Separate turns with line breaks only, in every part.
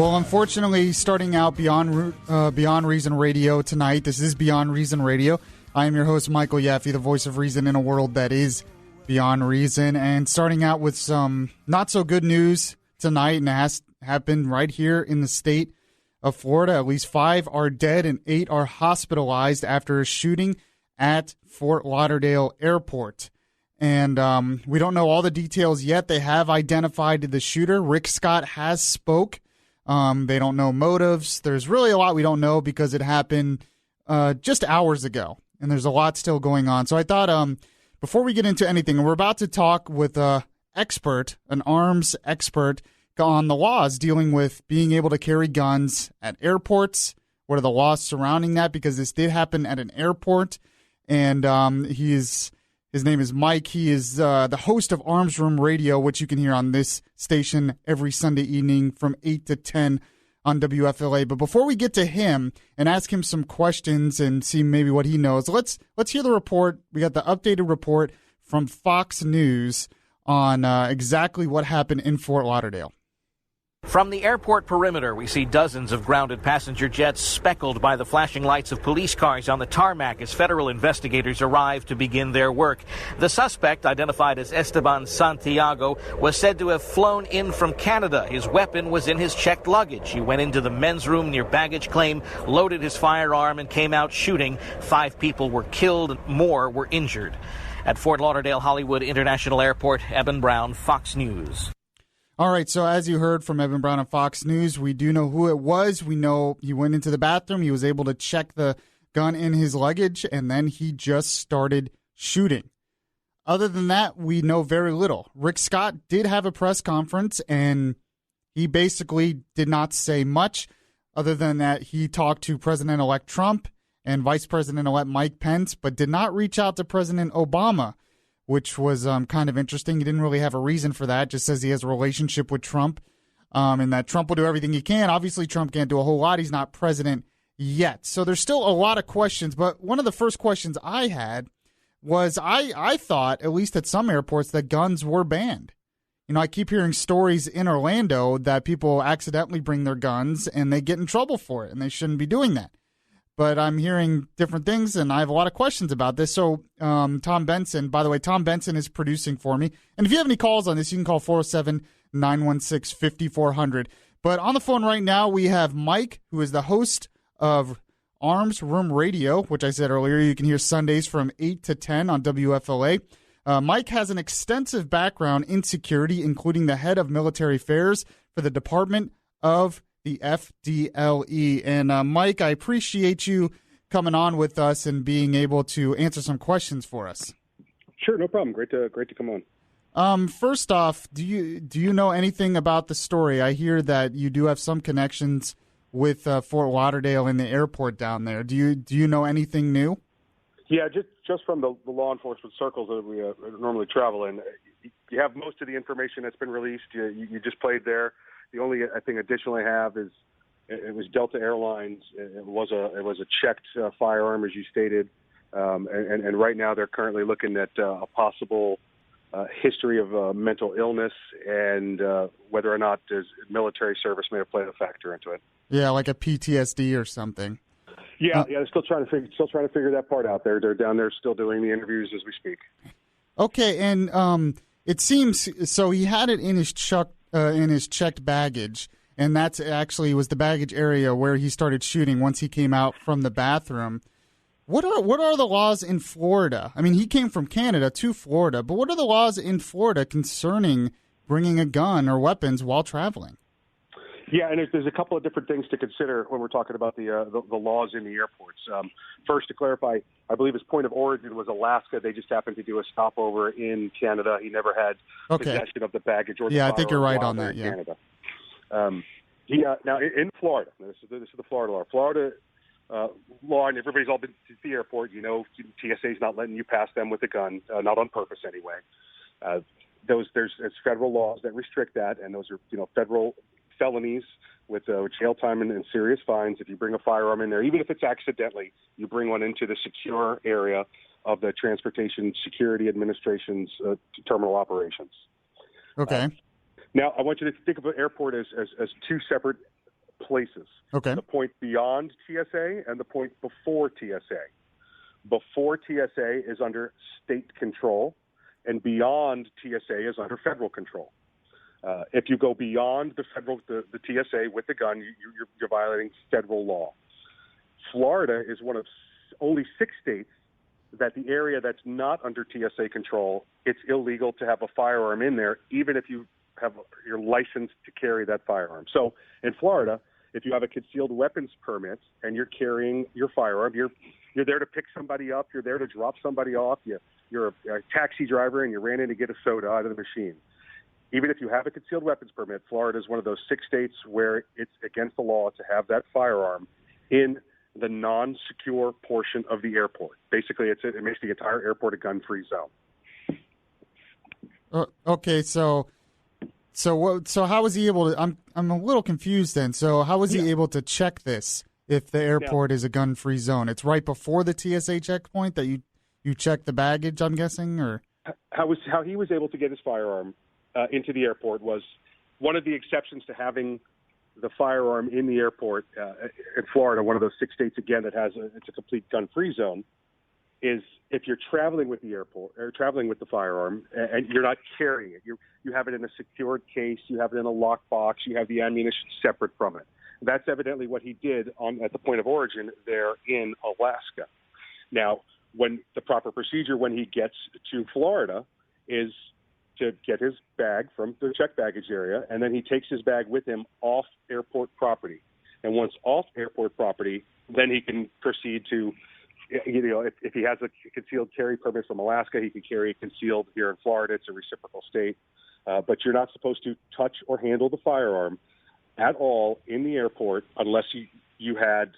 Well, unfortunately, starting out Beyond Reason Radio tonight, this is Beyond Reason Radio. I am your host, Michael Yaffee, the voice of reason in a world that is beyond reason. And starting out with some not-so-good news tonight, and it has happened right here in the state of Florida. At least 5 are dead and 8 are hospitalized after a shooting at Fort Lauderdale Airport. And we don't know all the details yet. They have identified the shooter. Rick Scott has spoke. They don't know motives. There's really a lot we don't know because it happened just hours ago, and there's a lot still going on. So I thought before we get into anything, we're about to talk with an expert, an arms expert, on the laws dealing with being able to carry guns at airports. What are the laws surrounding that? Because this did happen at an airport, and his name is Mike. He is the host of Arms Room Radio, which you can hear on this station every Sunday evening from 8 to 10 on WFLA. But before we get to him and ask him some questions and see maybe what he knows, let's hear the report. We got the updated report from Fox News on exactly what happened in Fort Lauderdale.
From the airport perimeter, we see dozens of grounded passenger jets speckled by the flashing lights of police cars on the tarmac as federal investigators arrive to begin their work. The suspect, identified as Esteban Santiago, was said to have flown in from Canada. His weapon was in his checked luggage. He went into the men's room near baggage claim, loaded his firearm, and came out shooting. 5 people were killed and more were injured. At Fort Lauderdale Hollywood International Airport, Eben Brown, Fox News.
All right, so as you heard from Evan Brown on Fox News, we do know who it was. We know he went into the bathroom. He was able to check the gun in his luggage, and then he just started shooting. Other than that, we know very little. Rick Scott did have a press conference, and he basically did not say much. Other than that, he talked to President-elect Trump and Vice President-elect Mike Pence, but did not reach out to President Obama, which was kind of interesting. He didn't really have a reason for that. Just says he has a relationship with Trump and that Trump will do everything he can. Obviously, Trump can't do a whole lot. He's not president yet. So there's still a lot of questions. But one of the first questions I had was I thought, at least at some airports, that guns were banned. You know, I keep hearing stories in Orlando that people accidentally bring their guns and they get in trouble for it, and they shouldn't be doing that. But I'm hearing different things, and I have a lot of questions about this. So Tom Benson, by the way, Tom Benson is producing for me. And if you have any calls on this, you can call 407-916-5400. But on the phone right now, we have Mike, who is the host of Arms Room Radio, which I said earlier, you can hear Sundays from 8 to 10 on WFLA. Mike has an extensive background in security, including the head of military affairs for the Department of the FDLE. And Mike, I appreciate you coming on with us and being able to answer some questions for us.
Sure, no problem. Great to come on.
First off, do you know anything about the story? I hear that you do have some connections with Fort Lauderdale and the airport down there. Do you know anything new?
Yeah, just from the law enforcement circles that we normally travel in, you have most of the information that's been released. You just played there. The only, I think, additional I have is it was Delta Airlines. It was a checked firearm, as you stated, and right now they're currently looking at a possible history of mental illness and whether or not military service may have played a factor into it.
Yeah, like a PTSD or something.
Yeah, they're still trying to figure that part out. They're down there still doing the interviews as we speak.
Okay, and it seems so. He had it in his checked baggage, and that's actually was the baggage area where he started shooting once he came out from the bathroom. What are the laws in Florida? I mean, he came from Canada to Florida, but what are the laws in Florida concerning bringing a gun or weapons while traveling?
Yeah, and there's a couple of different things to consider when we're talking about the laws in the airports. First, to clarify, I believe his point of origin was Alaska. They just happened to do a stopover in Canada. He never had possession of the baggage or the
I think you're right on that. Yeah.
Canada. Now in Florida, this is the Florida law. Florida law, and everybody's all been to the airport. You know, TSA's not letting you pass them with a gun, not on purpose anyway. There's federal laws that restrict that, and those are federal felonies with jail time and serious fines if you bring a firearm in there, even if it's accidentally. You bring one into the secure area of the Transportation Security Administration's terminal operations.
Okay.
Now, I want you to think of an airport as two separate places.
Okay.
The point beyond TSA and the point before TSA. Before TSA is under state control, and beyond TSA is under federal control. If you go beyond the TSA with the gun, you're violating federal law. Florida is one of only 6 states that the area that's not under TSA control, it's illegal to have a firearm in there, even if you have your license to carry that firearm. So in Florida, if you have a concealed weapons permit and you're carrying your firearm, you're there to pick somebody up, you're there to drop somebody off, you're a taxi driver and you ran in to get a soda out of the machine. Even if you have a concealed weapons permit, Florida is one of those 6 states where it's against the law to have that firearm in the non-secure portion of the airport. Basically, it makes the entire airport a gun-free zone.
Okay, so how was he able to? I'm a little confused then. So how was he able to check this if the airport is a gun-free zone? It's right before the TSA checkpoint that you check the baggage, I'm guessing, or
how he was able to get his firearm into the airport was one of the exceptions to having the firearm in the airport in Florida, one of those 6 states again that it's a complete gun-free zone, is if you're traveling with the airport or traveling with the firearm and you're not carrying it, you have it in a secured case, you have it in a lockbox, you have the ammunition separate from it. That's evidently what he did at the point of origin there in Alaska. Now, when the proper procedure when he gets to Florida is to get his bag from the checked baggage area, and then he takes his bag with him off airport property. And once off airport property, then he can proceed to, if he has a concealed carry permit from Alaska, he can carry it concealed here in Florida. It's a reciprocal state. But you're not supposed to touch or handle the firearm at all in the airport unless you had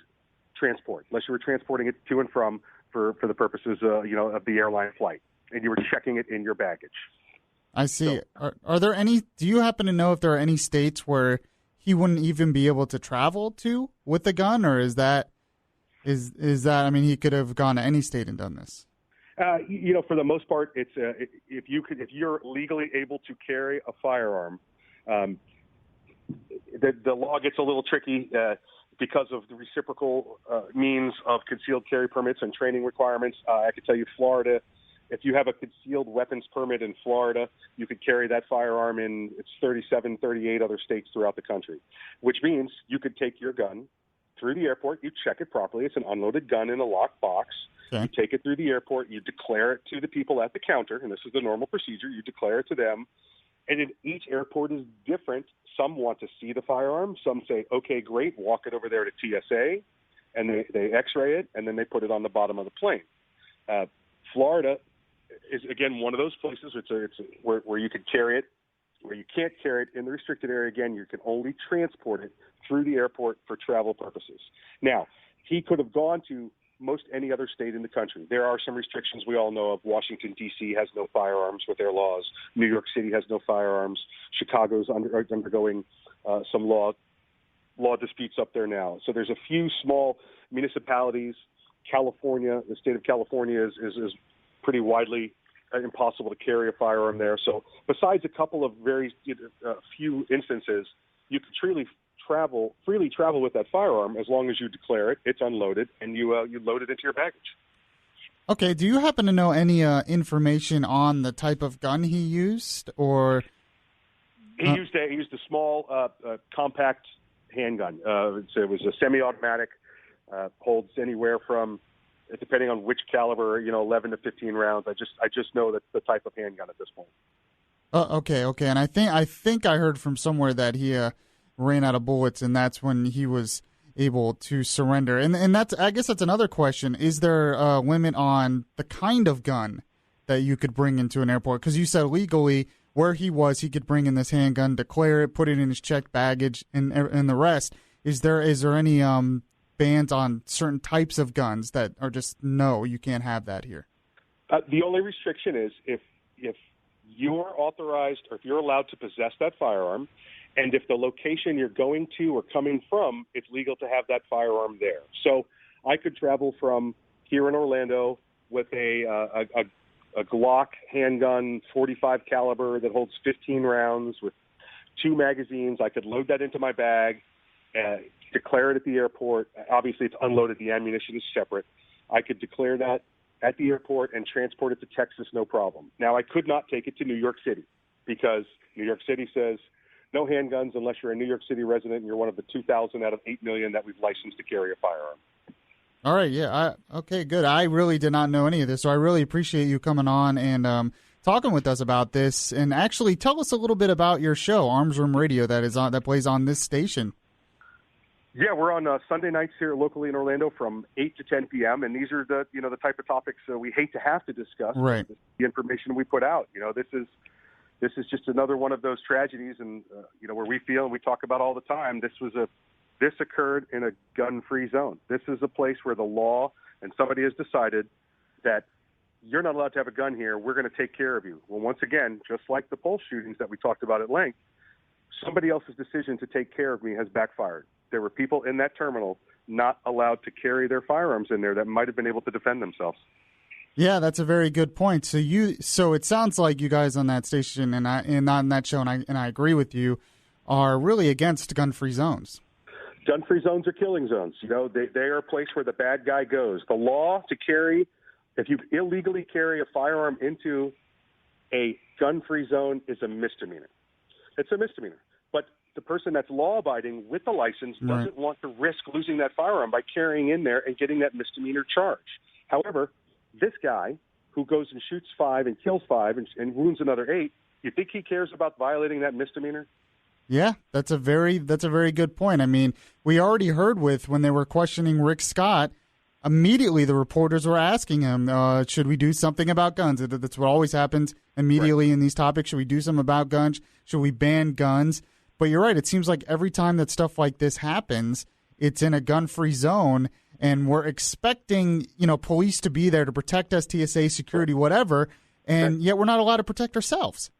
transport, unless you were transporting it to and from for the purposes of the airline flight, and you were checking it in your baggage.
I see. So, are there any? Do you happen to know if there are any states where he wouldn't even be able to travel to with the gun, or is that? I mean, he could have gone to any state and done this.
For the most part, it's if you're legally able to carry a firearm, the law gets a little tricky because of the reciprocal means of concealed carry permits and training requirements. I can tell you, Florida. If you have a concealed weapons permit in Florida, you could carry that firearm in 37, 38 other states throughout the country, which means you could take your gun through the airport, you check it properly. It's an unloaded gun in a locked box. Okay. You take it through the airport, you declare it to the people at the counter, and this is the normal procedure. You declare it to them, and then each airport is different. Some want to see the firearm. Some say, okay, great, walk it over there to TSA, and they x-ray it, and then they put it on the bottom of the plane. Florida is, again, one of those places where you could carry it, where you can't carry it in the restricted area. Again, you can only transport it through the airport for travel purposes. Now, he could have gone to most any other state in the country. There are some restrictions we all know of. Washington, D.C. has no firearms with their laws. New York City has no firearms. Chicago's undergoing some law disputes up there now. So there's a few small municipalities. California, the state of California is pretty widely impossible to carry a firearm there. So besides a couple of very few instances, you could freely travel with that firearm as long as you declare it, it's unloaded, and you load it into your baggage.
Okay, do you happen to know any information on the type of gun he used, or
he used a small compact handgun. It was a semi-automatic, holds anywhere from, depending on which caliber, 11 to 15 rounds. I just know that the type of handgun at this point.
Okay, and I think I heard from somewhere that he ran out of bullets, and that's when he was able to surrender. And I guess that's another question. Is there a limit on the kind of gun that you could bring into an airport? Because you said legally where he could bring in this handgun, declare it, put it in his checked baggage, and the rest. Is there any bans on certain types of guns that are just, no, you can't have that here?
The only restriction is if you're authorized or if you're allowed to possess that firearm, and if the location you're going to or coming from, it's legal to have that firearm there. So I could travel from here in Orlando with a Glock handgun, 45 caliber that holds 15 rounds with 2 magazines. I could load that into my bag, declare it at the airport. Obviously, it's unloaded. The ammunition is separate. I could declare that at the airport and transport it to Texas, no problem. Now, I could not take it to New York City because New York City says no handguns unless you're a New York City resident and you're one of the 2,000 out of 8 million that we've licensed to carry a firearm.
All right, yeah. Okay, good. I really did not know any of this, so I really appreciate you coming on and talking with us about this. And actually, tell us a little bit about your show, Arms Room Radio, that plays on this station.
Yeah, we're on Sunday nights here locally in Orlando from 8 to 10 p.m., and these are the type of topics we hate to have to discuss. Right. The information we put out. This is just another one of those tragedies, and where we feel and we talk about all the time. This occurred in a gun-free zone. This is a place where the law and somebody has decided that you're not allowed to have a gun here. We're going to take care of you. Well, once again, just like the Pulse shootings that we talked about at length, somebody else's decision to take care of me has backfired. There were people in that terminal not allowed to carry their firearms in there that might have been able to defend themselves. Yeah, that's a very good point. So it sounds like you guys on that station and on that show, and I agree with you, are really against gun-free zones. Gun-free zones are killing zones. They are a place where the bad guy goes. The law to carry, if you illegally carry a firearm into a gun-free zone, is a misdemeanor. It's a misdemeanor. But the person that's law-abiding with the license doesn't want to risk losing that firearm by carrying in there and getting that misdemeanor charge. However, this guy who goes and shoots 5 and kills 5 and wounds another 8, you think he cares about violating that misdemeanor? Yeah, that's a very good point. I mean, we already heard when they were questioning Rick Scott, immediately the reporters were asking him, should we do something about guns? That's what always happens immediately in these topics. Should we do something about guns? Should we ban guns? But you're right. It seems like every time that stuff like this happens, it's in a gun-free zone, and we're expecting, police to be there to protect us, TSA, security, whatever, and yet we're not allowed to protect ourselves.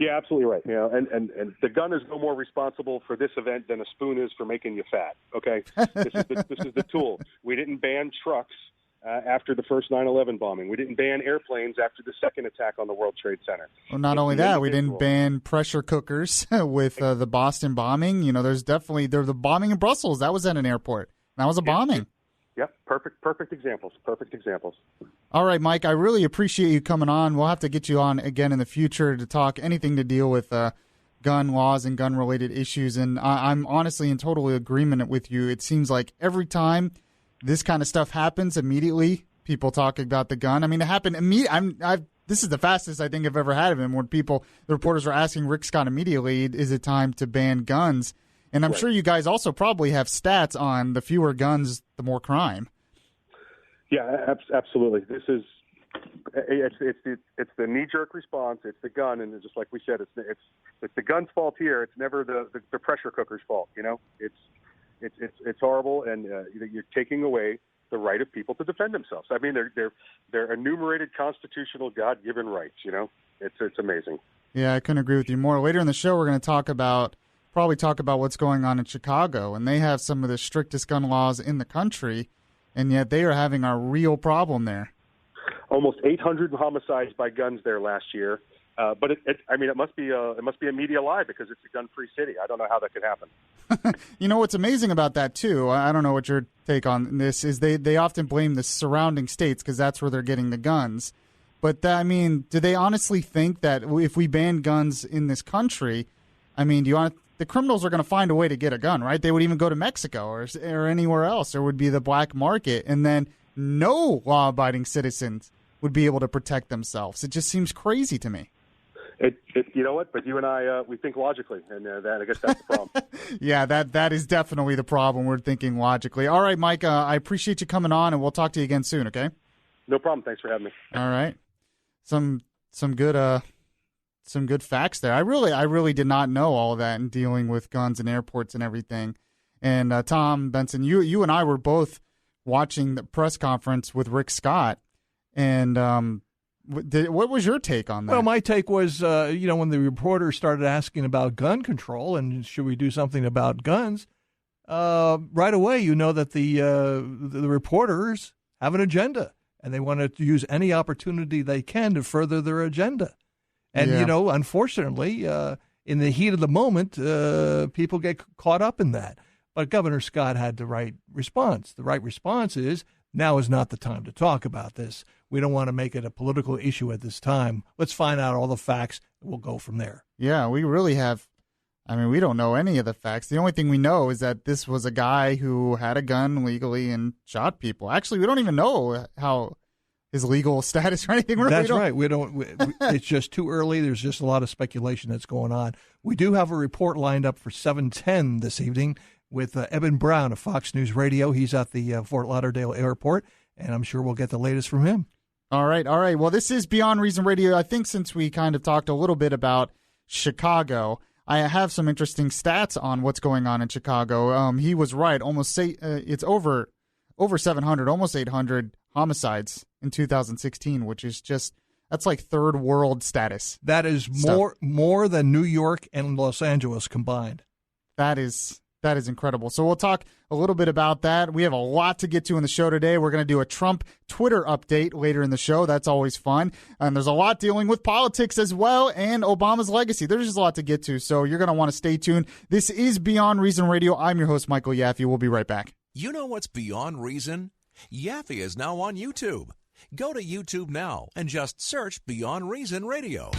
Yeah, absolutely right. And the gun is no more responsible for this event than a spoon is for making you fat. Okay, this is the tool. We didn't ban trucks after the first 9/11 bombing. We didn't ban airplanes after the second attack on the World Trade Center. Well, not only that, we didn't ban pressure cookers with the Boston bombing. There's the bombing in Brussels. That was at an airport. That was a bombing. Yep, perfect examples. All right, Mike, I really appreciate you coming on. We'll have to get you on again in the future to talk anything to deal with gun laws and gun-related issues. And I'm honestly in total agreement with you. It seems like every time this kind of stuff happens, immediately people talk about the gun. I mean, it happened immediately. This is the fastest I think I've ever had of him when the reporters were asking Rick Scott immediately, is it time to ban guns? And I'm sure you guys also probably have stats on the fewer guns, the more crime. Yeah, absolutely. It's the knee-jerk response. It's the gun, and just like we said, it's the gun's fault here. It's never the pressure cooker's fault. It's horrible, and you're taking away the right of people to defend themselves. I mean, they're enumerated constitutional, God-given rights. It's amazing. Yeah, I couldn't agree with you more. Later in the show, we're going to probably talk about what's going on in Chicago, and they have some of the strictest gun laws in the country, and yet they are having a real problem there. Almost 800 homicides by guns there last year, but it must be a media lie because it's a gun-free city. I don't know how that could happen. What's amazing about that too, I don't know what your take on this is. They often blame the surrounding states because that's where they're getting the guns. But do they honestly think that if we ban guns in this country, the criminals are going to find a way to get a gun, right? They would even go to Mexico or anywhere else. There would be the black market, and then no law-abiding citizens would be able to protect themselves. It just seems crazy to me. You know what? But you and I, we think logically, and I guess that's the problem. Yeah, that is definitely the problem. We're thinking logically. All right, Mike, I appreciate you coming on, and we'll talk to you again soon, okay? No problem. Thanks for having me. All right. Some good facts there. I really did not know all of that in dealing with guns and airports and everything. And Tom Benson, you and I were both watching the press conference with Rick Scott. And what was your take on that? Well, my take was, when the reporter started asking about gun control and should we do something about guns, right away that the reporters have an agenda and they want to use any opportunity they can to further their agenda. And, unfortunately, in the heat of the moment, people get caught up in that.
But Governor Scott had the right response. The right response is, now is not the time to talk about this. We don't want to make it a political issue at this time. Let's find out all the facts, and we'll go from there.
Yeah, we really have. I mean, we don't know any of the facts. The only thing we know is that this was a guy who had a gun legally and shot people. Actually, we don't even know how his legal status or anything.
That's right. It's just too early. There's just a lot of speculation that's going on. We do have a report lined up for 7:10 this evening with Eben Brown of Fox News Radio. He's at the Fort Lauderdale airport, and I'm sure we'll get the latest from him.
All right. Well, this is Beyond Reason Radio. I think since we kind of talked a little bit about Chicago, I have some interesting stats on what's going on in Chicago. He was right. It's over 700, almost 800 homicides in 2016, which is that's like third world status.
That is more than New York and Los Angeles combined.
That is incredible. So we'll talk a little bit about that. We have a lot to get to in the show today. We're going to do a Trump Twitter update later in the show. That's always fun. And there's a lot dealing with politics as well and Obama's legacy. There's just a lot to get to, so you're going to want to stay tuned. This is Beyond Reason Radio. I'm your host, Michael Yaffee. We'll be right back.
You know what's beyond reason? Yaffee is now on YouTube. Go to YouTube now and just search Beyond Reason Radio.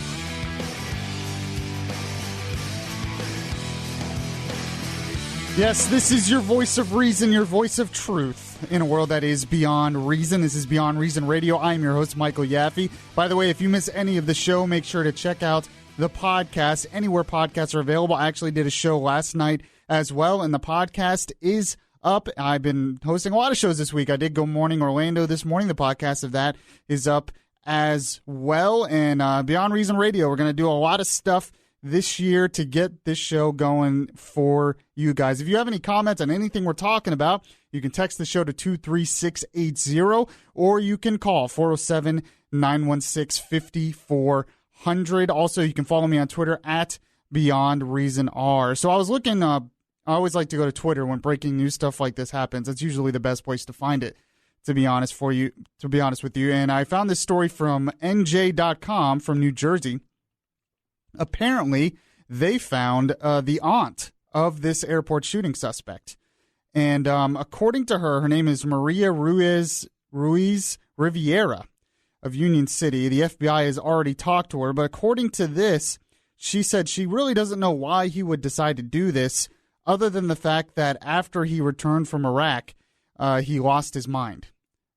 Yes, this is your voice of reason, your voice of truth in a world that is beyond reason. This is Beyond Reason Radio. I'm your host, Michael Yaffee. By the way, if you miss any of the show, make sure to check out the podcast anywhere podcasts are available. I actually did a show last night as well, and the podcast is up. I've been hosting a lot of shows this week. I did Go Morning Orlando this morning. The podcast of that is up as well. And Beyond Reason Radio, we're going to do a lot of stuff this year to get this show going for you guys. If you have any comments on anything we're talking about, you can text the show to 23680, or you can call 407-916-5400. Also, you can follow me on Twitter at Beyond Reason R. So I was looking up. I always like to go to Twitter when breaking news stuff like this happens. It's usually the best place to find it, to be honest with you. And I found this story from NJ.com from New Jersey. Apparently, they found the aunt of this airport shooting suspect. And according to her name is Maria Ruiz Riviera of Union City. The FBI has already talked to her, but according to this, she said she really doesn't know why he would decide to do this, other than the fact that after he returned from Iraq, he lost his mind.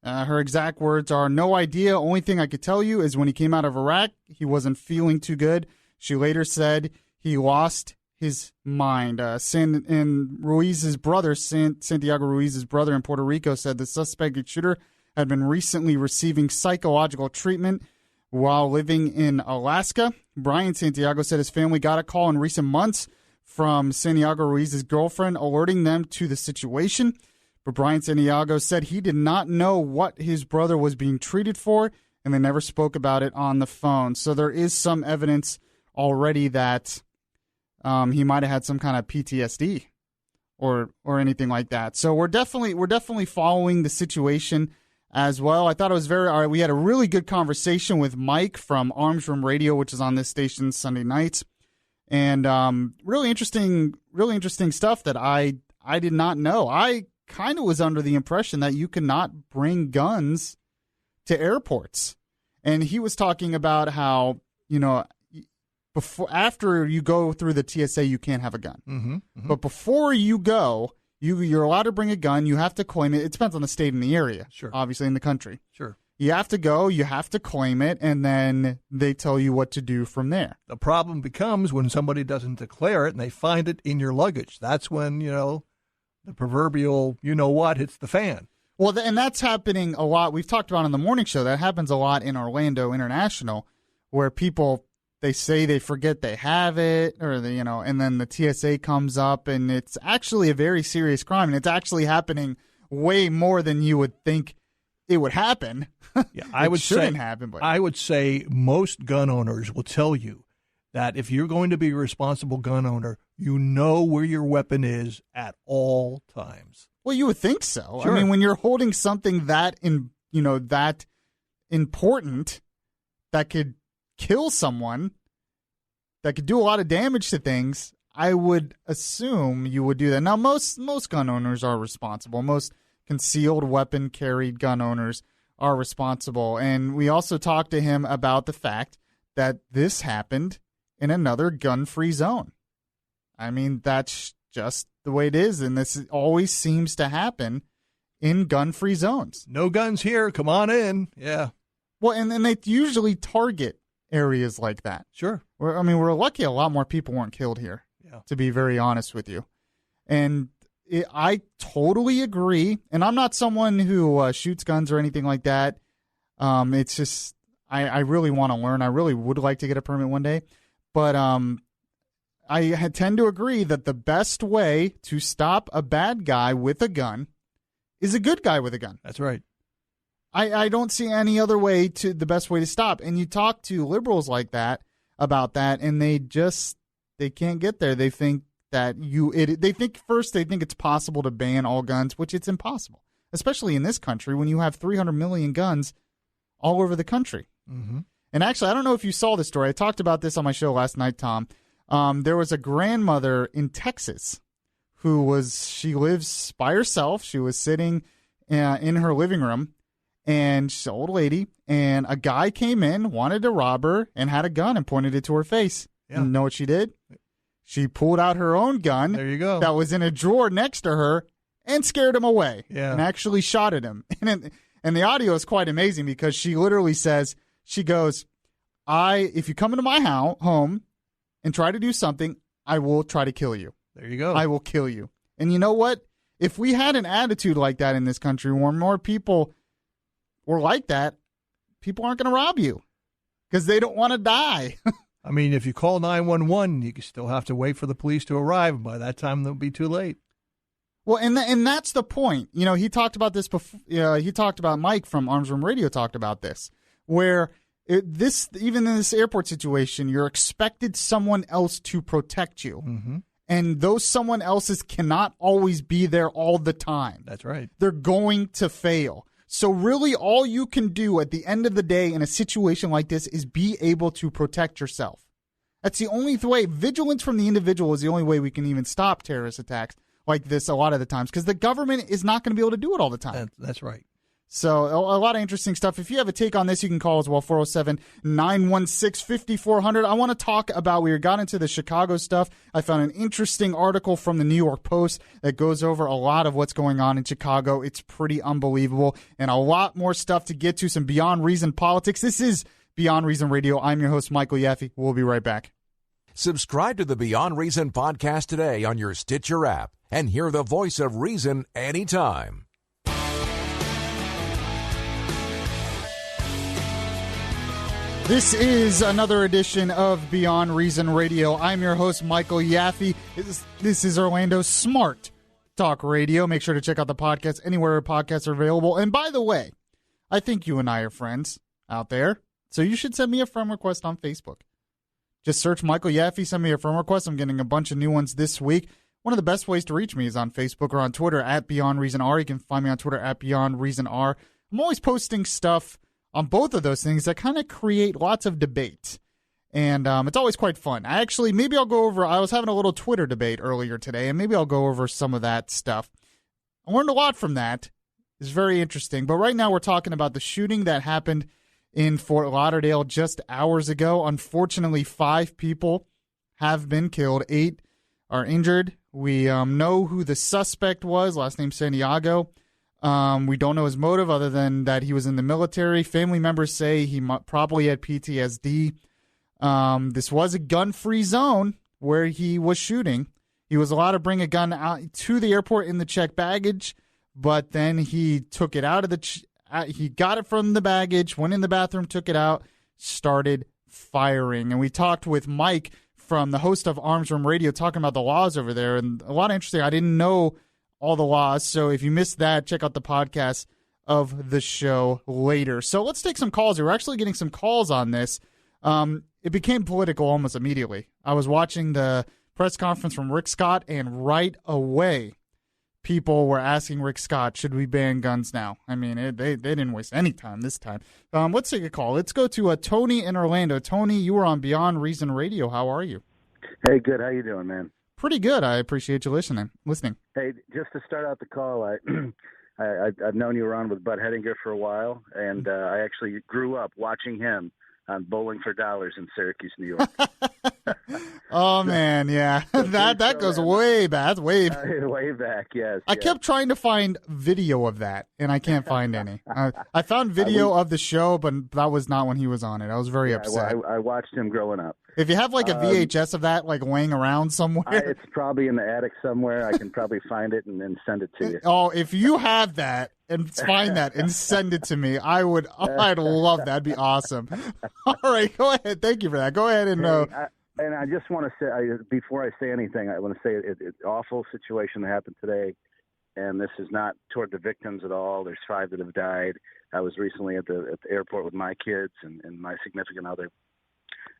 Her exact words are, "No idea. Only thing I could tell you is when he came out of Iraq, he wasn't feeling too good." She later said he lost his mind. And Ruiz's brother, Santiago Ruiz's brother in Puerto Rico, said the suspected shooter had been recently receiving psychological treatment while living in Alaska. Brian Santiago said his family got a call in recent months from Santiago Ruiz's girlfriend alerting them to the situation. But Brian Santiago said he did not know what his brother was being treated for, and they never spoke about it on the phone. So there is some evidence already that he might have had some kind of PTSD or anything like that. So we're definitely following the situation as well. I thought it was we had a really good conversation with Mike from Arms Room Radio, which is on this station Sunday nights, and really interesting stuff that I did not know. I kind of was under the impression that you cannot bring guns to airports, and he was talking about how, after you go through the TSA, you can't have a gun.
Mm-hmm, mm-hmm.
But before you go, you're allowed to bring a gun. You have to claim it. It depends on the state and the area,
sure.
Obviously, in the country.
Sure.
You have to go, you have to claim it, and then they tell you what to do from there.
The problem becomes when somebody doesn't declare it and they find it in your luggage. That's when, the proverbial hits the fan.
Well, and that's happening a lot. We've talked about on the morning show. That happens a lot in Orlando International, where people, they say they forget they have it, or and then the TSA comes up, and it's actually a very serious crime, and it's actually happening way more than you would think it would happen.
Yeah, I would say most gun owners will tell you that if you're going to be a responsible gun owner, you know where your weapon is at all times.
Well, you would think so.
Sure.
I mean, when you're holding something that that important, that could kill someone, that could do a lot of damage to things, I would assume you would do that. Now, most gun owners are responsible. Most concealed weapon carried gun owners are responsible. And we also talked to him about the fact that this happened in another gun-free zone. I mean, that's just the way it is, and this always seems to happen in gun-free zones.
No guns here. Come on in. Yeah.
Well, and they usually target areas like that.
Sure.
We're lucky a lot more people weren't killed here, to be very honest with you. And I totally agree, and I'm not someone who shoots guns or anything like that. It's just I really want to learn. I really would like to get a permit one day. But I tend to agree that the best way to stop a bad guy with a gun is a good guy with a gun.
That's right.
I don't see any other way to the best way to stop. And you talk to liberals like that about that, and they can't get there. They think that they think it's possible to ban all guns, which it's impossible, especially in this country when you have 300 million guns all over the country.
Mm-hmm.
And actually, I don't know if you saw this story. I talked about this on my show last night, Tom. There was a grandmother in Texas she lives by herself. She was sitting in her living room, and she's an old lady, and a guy came in, wanted to rob her, and had a gun and pointed it to her face.
Yeah.
You know what she did? She pulled out her own gun.
There you go.
That was in a drawer next to her and scared him away.
Yeah.
And actually shot at him. And the audio is quite amazing because she literally says, she goes, if you come into my home and try to do something, I will try to kill you.
There you go.
I will kill you. And you know what? If we had an attitude like that in this country where more people were like that, people aren't going to rob you because they don't want to die.
I mean, if you call 911, you still have to wait for the police to arrive. And by that time, they'll be too late.
Well, and that's the point. You know, he talked about this before. He talked about Mike from Arms Room Radio talked about this, where even in this airport situation, you're expected someone else to protect you.
Mm-hmm.
And those someone else's cannot always be there all the time.
That's right.
They're going to fail. So really all you can do at the end of the day in a situation like this is be able to protect yourself. That's the only way. Vigilance from the individual is the only way we can even stop terrorist attacks like this a lot of the times, because the government is not going to be able to do it all the time.
That's right.
So a lot of interesting stuff. If you have a take on this, you can call as well, 407-916-5400. I want to talk about, we got into the Chicago stuff. I found an interesting article from the New York Post that goes over a lot of what's going on in Chicago. It's pretty unbelievable, and a lot more stuff to get to, some Beyond Reason politics. This is Beyond Reason Radio. I'm your host, Michael Yaffee. We'll be right back.
Subscribe to the Beyond Reason podcast today on your Stitcher app and hear the voice of reason anytime.
This is another edition of Beyond Reason Radio. I'm your host, Michael Yaffee. This is Orlando's Smart Talk Radio. Make sure to check out the podcast anywhere podcasts are available. And by the way, I think you and I are friends out there, so you should send me a friend request on Facebook. Just search Michael Yaffee, send me a friend request. I'm getting a bunch of new ones this week. One of the best ways to reach me is on Facebook or on Twitter at Beyond Reason R. You can find me on Twitter at Beyond Reason R. I'm always posting stuff on both of those things that kind of create lots of debate. And it's always quite fun. Maybe I'll go over, I was having a little Twitter debate earlier today, and maybe I'll go over some of that stuff. I learned a lot from that. It's very interesting. But right now we're talking about the shooting that happened in Fort Lauderdale just hours ago. Unfortunately, 5 people have been killed. 8 are injured. We know who the suspect was, last name Santiago. We don't know his motive other than that he was in the military. Family members say he probably had PTSD. This was a gun-free zone where he was shooting. He was allowed to bring a gun out to the airport in the checked baggage, but then he took it out of he got it from the baggage, went in the bathroom, took it out, started firing. And we talked with Mike from the host of Arms Room Radio talking about the laws over there, and a lot of interesting. I didn't know all the laws. So if you missed that, check out the podcast of the show later. So let's take some calls. We're actually getting some calls on this. It became political almost immediately. I was watching the press conference from Rick Scott, and right away, people were asking Rick Scott, should we ban guns now? I mean, they didn't waste any time this time. Let's take a call. Let's go to Tony in Orlando. Tony, you are on Beyond Reason Radio. How are you?
Hey, good. How you doing, man?
Pretty good. I appreciate you listening.
Hey, just to start out the call, I've known you were on with Bud Hedinger for a while, and I actually grew up watching him on Bowling for Dollars in Syracuse, New York.
Oh man, yeah, that goes way back. That's way
back. Yes.
I kept trying to find video of that, and I can't find any. I found video of the show, but that was not when he was on it. I was very upset.
I watched him growing up.
If you have like a VHS of that, like laying around somewhere,
it's probably in the attic somewhere. I can probably find it and then send it to you.
Oh, if you have that and find that and send it to me, I'd love that. That'd be awesome. All right, go ahead. Thank you for that. Go ahead and.
And I just want to say, before I say anything, I want to say it's an awful situation that happened today, and this is not toward the victims at all. There's 5 that have died. I was recently at the airport with my kids and my significant other,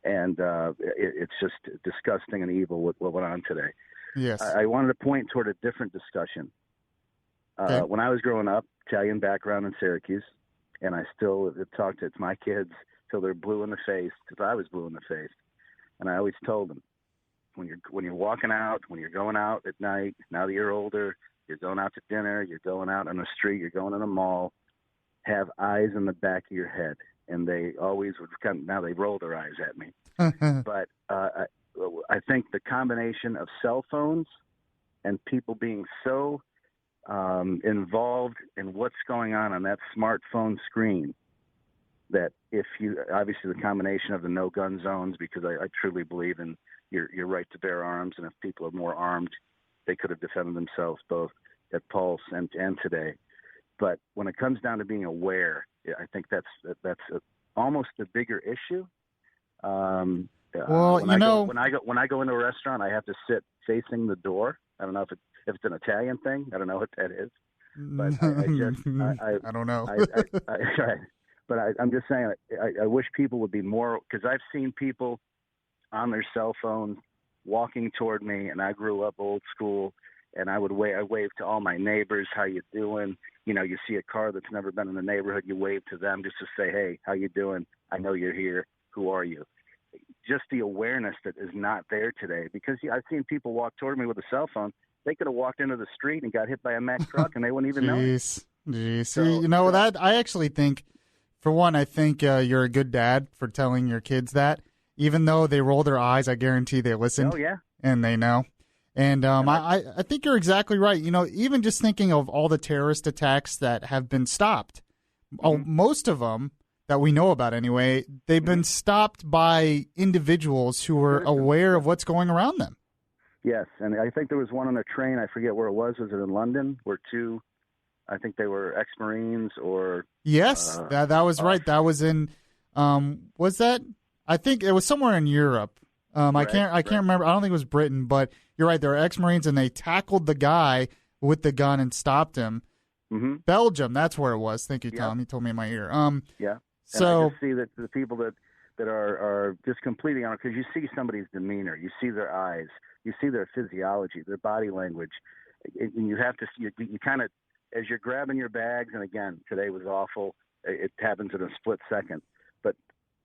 and it's just disgusting and evil what went on today.
Yes.
I wanted to point toward a different discussion.
Okay.
When I was growing up, Italian background in Syracuse, and I still talk to my kids till they're blue in the face, because I was blue in the face. And I always told them, when you're walking out, when you're going out at night, now that you're older, you're going out to dinner, you're going out on the street, you're going in a mall, have eyes in the back of your head. And they always would now they roll their eyes at me. But I think the combination of cell phones and people being so involved in what's going on that smartphone screen, that if you, obviously the combination of the no gun zones, because I truly believe in your right to bear arms, and if people are more armed, they could have defended themselves both at Pulse and today. But when it comes down to being aware, I think that's almost a bigger issue.
Well,
when I go into a restaurant, I have to sit facing the door. I don't know if it's an Italian thing. I don't know what that is. But
I don't know.
Right. But I'm just saying, I wish people would be more, because I've seen people on their cell phones walking toward me, and I grew up old school, and I wave to all my neighbors, how you doing? You know, you see a car that's never been in the neighborhood, you wave to them just to say, hey, how you doing? I know you're here. Who are you? Just the awareness that is not there today, because I've seen people walk toward me with a cell phone. They could have walked into the street and got hit by a Mack truck, and they wouldn't even know.
Jeez. See, that I actually think, for one, I think you're a good dad for telling your kids that. Even though they roll their eyes, I guarantee they listened.
Oh, yeah.
And they know. And I think you're exactly right. You know, even just thinking of all the terrorist attacks that have been stopped, most of them that we know about anyway, they've been stopped by individuals who were aware of what's going around them.
Yes, and I think there was one on a train. I forget where it was. Was it in London? Where two, I think they were ex-Marines or...
Yes, that was right. That was in... was that... I think it was somewhere in Europe. I can't remember. I don't think it was Britain, but you're right. There were ex-Marines, and they tackled the guy with the gun and stopped him. Mm-hmm. Belgium, that's where it was. Thank you, Tom. You told me in my ear.
Yeah.
So
and I just see that the people that are just completely on it, because you see somebody's demeanor, you see their eyes, you see their physiology, their body language, and you have to, you kind of, as you're grabbing your bags, and again, today was awful. It happens in a split second, but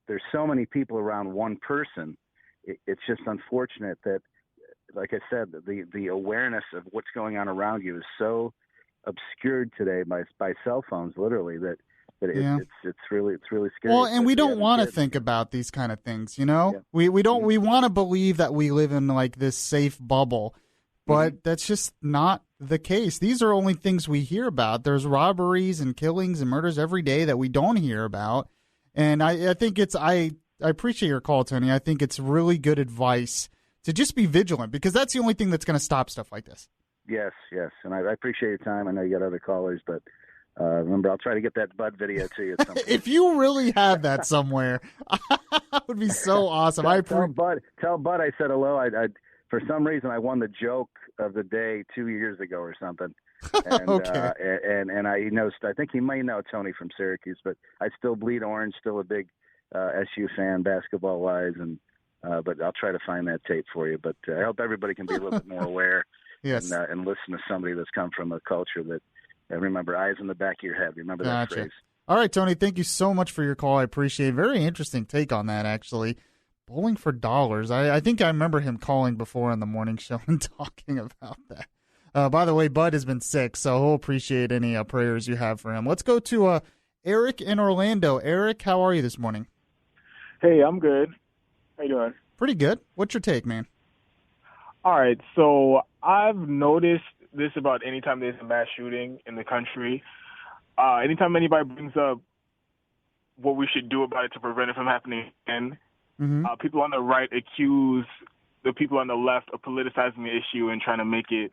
there's so many people around one person. It's just unfortunate that, like I said, the awareness of what's going on around you is so obscured today by cell phones, literally, that it's really scary.
Well, and we don't want to think about these kind of things, you know. Yeah. We don't. We want to believe that we live in like this safe bubble, but that's just not the case. These are only things we hear about. There's robberies and killings and murders every day that we don't hear about. And I think I appreciate your call, Tony. I think it's really good advice to just be vigilant, because that's the only thing that's going to stop stuff like this.
Yes. And I appreciate your time. I know you got other callers, but remember, I'll try to get that Bud video to you at some point.
If you really have that somewhere, that would be so awesome.
Tell Bud I said hello. For some reason, I won the joke of the day 2 years ago or something. And,
okay.
And he knows. I think he may know Tony from Syracuse, but I still bleed orange. Still a big SU fan, basketball wise, and but I'll try to find that tape for you. But I hope everybody can be a little bit more aware.
Yes.
And listen to somebody that's come from a culture that. Remember, eyes in the back of your head. Remember that phrase.
All right, Tony, thank you so much for your call. I appreciate it. Very interesting take on that, actually. Bowling for dollars. I think I remember him calling before on the morning show and talking about that. By the way, Bud has been sick, so he'll appreciate any prayers you have for him. Let's go to Eric in Orlando. Eric, how are you this morning?
Hey, I'm good. How you doing?
Pretty good. What's your take, man?
All right, so I've noticed this about anytime there's a mass shooting in the country. Anytime anybody brings up what we should do about it to prevent it from happening again, people on the right accuse the people on the left of politicizing the issue and trying to make it.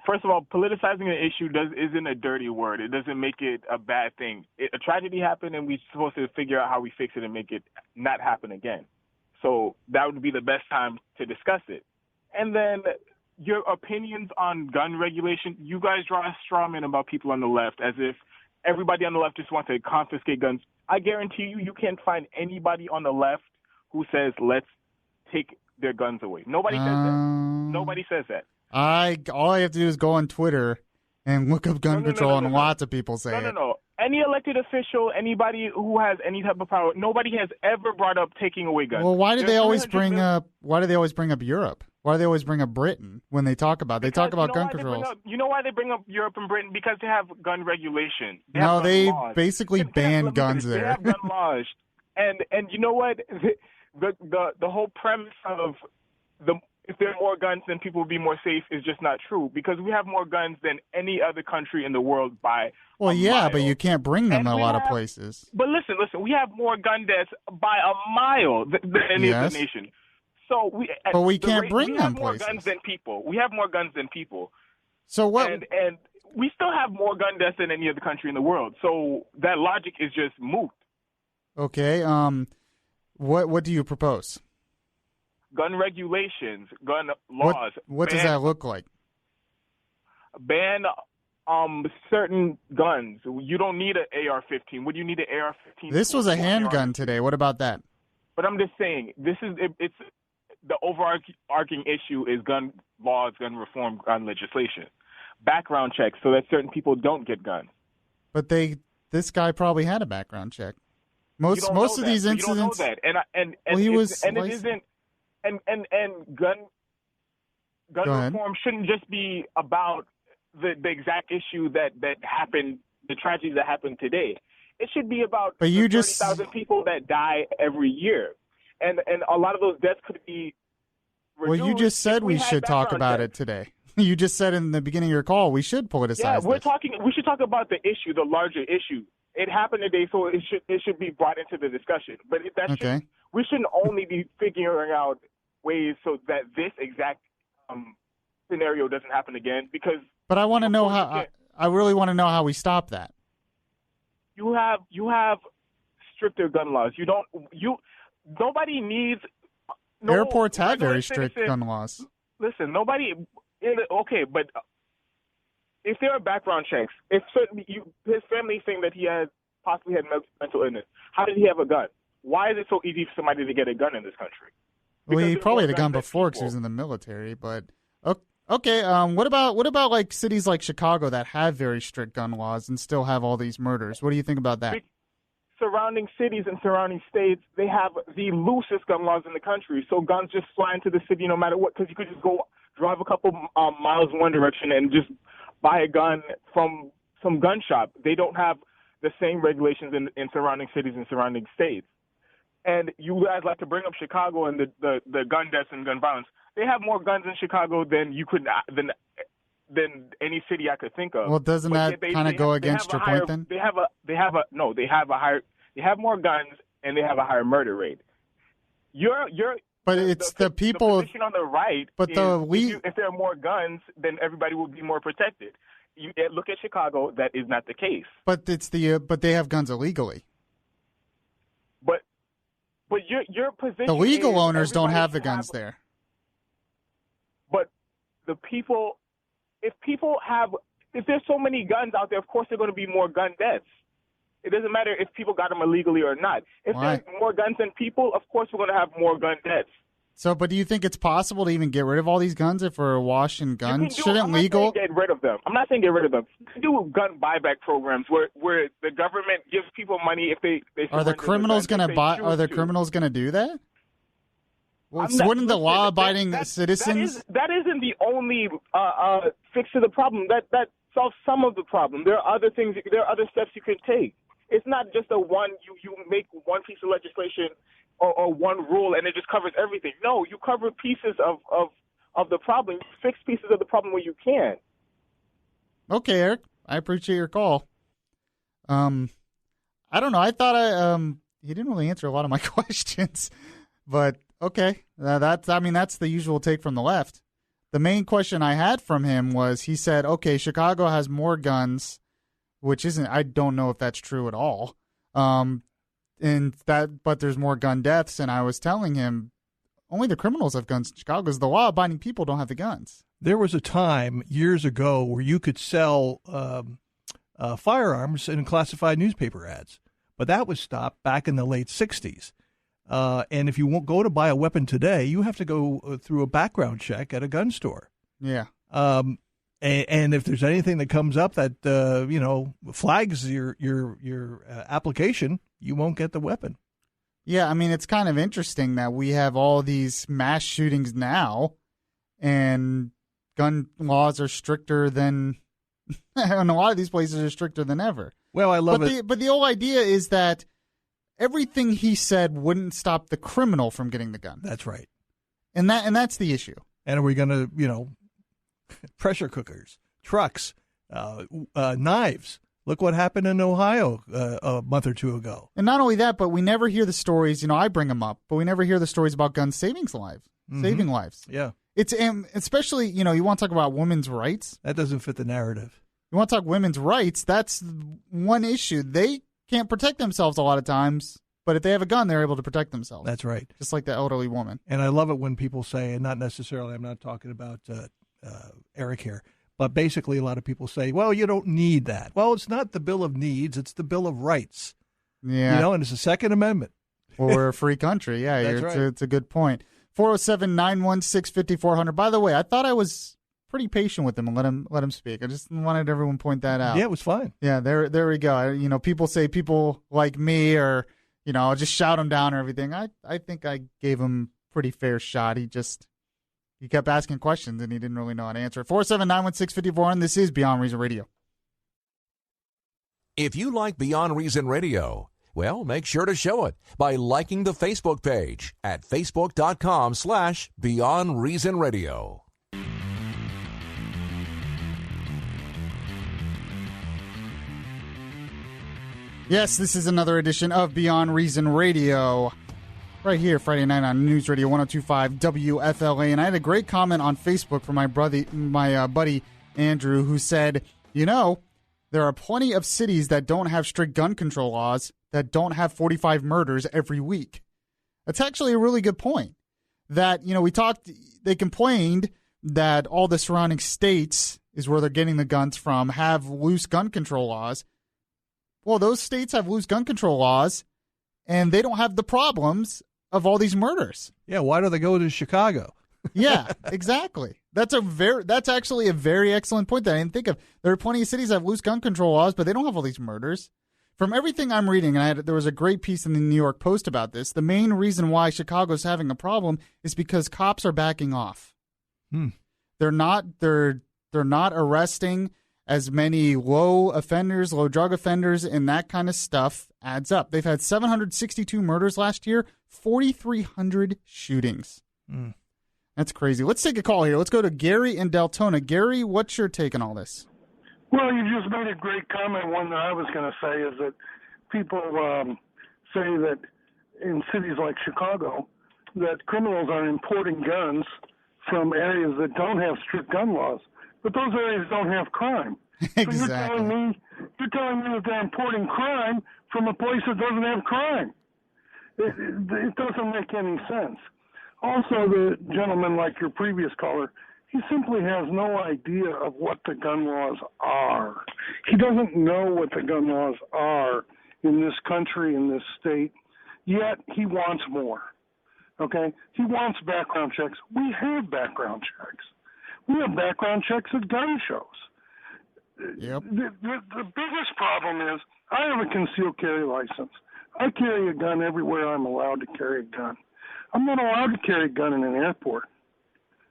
First of all, politicizing an issue isn't a dirty word. It doesn't make it a bad thing. A tragedy happened, and we're supposed to figure out how we fix it and make it not happen again. So that would be the best time to discuss it. And then your opinions on gun regulation, you guys draw a straw man about people on the left as if everybody on the left just wants to confiscate guns. I guarantee you can't find anybody on the left who says, let's take their guns away. Nobody says that. Nobody says that.
All I have to do is go on Twitter and look up gun control, and lots of people say it.
No. Any elected official, anybody who has any type of power, nobody has ever brought up taking away guns.
Well, why do they always bring up Europe? Why do they always bring up Britain when they talk about? They talk about gun controls.
You know why they bring up Europe and Britain? Because they have gun regulation.
They basically ban guns there.
They have gun laws, and you know what? The whole premise of if there are more guns, then people will be more safe is just not true, because we have more guns than any other country in the world by a mile.
But you can't bring them in a lot of places.
But listen, we have more gun deaths by a mile than any other nation. So we
can't bring them places.
We have more guns than people. We have more guns than people.
So what?
And we still have more gun deaths than any other country in the world. So that logic is just moot.
Okay. What do you propose?
Gun regulations, gun laws.
What does that look like?
Ban certain guns. You don't need an AR-15. Would you need an AR-15?
This was a handgun today. What about that?
But I'm just saying, it's the overarching issue is gun laws, gun reform, gun legislation, background checks, so that certain people don't get guns.
But this guy probably had a background check. Most of these incidents.
You don't know that, it isn't. And gun reform shouldn't just be about the exact issue that happened, the tragedy that happened today. It should be about 30,000 people that die every year, and a lot of those deaths could be reduced.
Well, you just said we should talk about it today. You just said in the beginning of your call we should politicize.
Yeah, we should talk about the issue, the larger issue. It happened today, so it should be brought into the discussion. But we shouldn't only be figuring out ways so that this exact scenario doesn't happen again.
But I want to know how. I really want to know how we stop that.
You have stricter gun laws. Nobody needs.
Airports have very strict gun laws.
Listen, nobody. But if there are background checks, if his family saying that he possibly had mental illness, how did he have a gun? Why is it so easy for somebody to get a gun in this country?
Well, he probably had a gun before because he was in the military. But okay, what about like cities like Chicago that have very strict gun laws and still have all these murders? What do you think about that?
Surrounding cities and surrounding states, they have the loosest gun laws in the country. So guns just fly into the city no matter what, because you could just go drive a couple miles in one direction and just buy a gun from some gun shop. They don't have the same regulations in surrounding cities and surrounding states. And you guys like to bring up Chicago and the gun deaths and gun violence. They have more guns in Chicago than than any city I could think of.
Well, doesn't that kind of go against your point then?
They have more guns and they have a higher murder rate.
But it's the people.
The position on the right.
But
if there are more guns, then everybody will be more protected. You look at Chicago. That is not the case.
But they have guns illegally.
But your position.
The legal owners don't have the guns there.
But the people, if there's so many guns out there, of course there are going to be more gun deaths. It doesn't matter if people got them illegally or not. If there's more guns than people, of course we're going to have more gun deaths. So,
but do you think it's possible to even get rid of all these guns if we're awash in guns? Shouldn't legal?
I'm not saying get rid of them. I'm not saying get rid of them. Do gun buyback programs where the government gives people money if they
Are the criminals going to buy? Are the criminals going to do that? Well, wouldn't the law-abiding citizens?
That isn't the only fix to the problem. That solves some of the problem. There are other things. There are other steps you can take. It's not just you make one piece of legislation or one rule and it just covers everything. No, you cover pieces of the problem. You fix pieces of the problem where you can.
Okay, Eric. I appreciate your call. I don't know. I thought he didn't really answer a lot of my questions, but okay. That's the usual take from the left. The main question I had from him was, he said, okay, Chicago has more guns, which I don't know if that's true at all. But there's more gun deaths. And I was telling him, only the criminals have guns in Chicago, because the law-abiding people don't have the guns. There
was a time years ago where you could sell firearms in classified newspaper ads, but that was stopped back in the late 60s. And if you won't go to buy a weapon today, you have to go through a background check at a gun store.
Yeah.
And if there's anything that comes up that flags your application, you won't get the weapon.
Yeah, I mean, it's kind of interesting that we have all these mass shootings now, and gun laws are stricter than, and a lot of these places are stricter than ever.
Well, I love it.
But the whole idea is that everything he said wouldn't stop the criminal from getting the gun.
That's right.
And that's the issue.
And are we going to, pressure cookers, trucks, knives? Look what happened in Ohio a month or two ago.
And not only that, but we never hear the stories. I bring them up, but we never hear the stories about guns saving lives.
Yeah.
It's especially, you want to talk about women's rights.
That doesn't fit the narrative.
You want to talk women's rights, that's one issue. They can't protect themselves a lot of times, but if they have a gun, they're able to protect themselves.
That's right.
Just like the elderly woman.
And I love it when people say, and not necessarily, I'm not talking about Eric here, but basically a lot of people say, well, you don't need that. Well, it's not the Bill of Needs, it's the Bill of Rights.
Yeah.
And it's the Second Amendment.
Well, we're a free country. Yeah,
That's right.
It's a good point. 407-916-5400. By the way, I thought I was pretty patient with him and let him speak. I just wanted everyone to point that out.
Yeah, it was fine.
Yeah, there we go. People say people like me or, I'll just shout him down or everything. I think I gave him a pretty fair shot. He kept asking questions and he didn't really know how to answer. 407-916-5400. This is Beyond Reason Radio.
If you like Beyond Reason Radio, well, make sure to show it by liking the Facebook page at facebook.com/Beyond Reason Radio.
Yes, this is another edition of Beyond Reason Radio, right here Friday night on News Radio 102.5 WFLA. And I had a great comment on Facebook from my buddy Andrew, who said, there are plenty of cities that don't have strict gun control laws that don't have 45 murders every week. That's actually a really good point. That, they complained that all the surrounding states is where they're getting the guns from, have loose gun control laws. Well, those states have loose gun control laws, and they don't have the problems of all these murders.
Yeah, why do they go to Chicago?
Yeah, exactly. That's actually a very excellent point that I didn't think of. There are plenty of cities that have loose gun control laws, but they don't have all these murders. From everything I'm reading, and there was a great piece in the New York Post about this, the main reason why Chicago's having a problem is because cops are backing off. They're not arresting as many low drug offenders, and that kind of stuff adds up. They've had 762 murders last year, 4,300 shootings. That's crazy. Let's take a call here. Let's go to Gary in Deltona. Gary, what's your take on all this?
Well, you just made a great comment. One that I was going to say is that people say that in cities like Chicago that criminals are importing guns from areas that don't have strict gun laws. But those areas don't have crime.
Exactly.
So you're telling me that they're importing crime from a place that doesn't have crime. It doesn't make any sense. Also, the gentleman, like your previous caller, he simply has no idea of what the gun laws are. He doesn't know what the gun laws are in this country, in this state, yet he wants more. Okay? He wants background checks. We have background checks. We have background checks at gun shows.
Yep.
The biggest problem is I have a concealed carry license. I carry a gun everywhere I'm allowed to carry a gun. I'm not allowed to carry a gun in an airport,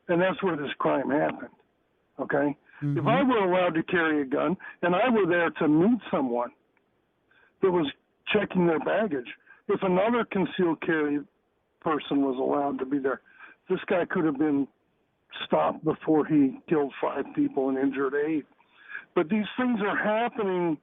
and that's where this crime happened. Okay? Mm-hmm. If I were allowed to carry a gun and I were there to meet someone that was checking their baggage, if another concealed carry person was allowed to be there, this guy could have been stopped before he killed 5 people and injured 8. But these things are happening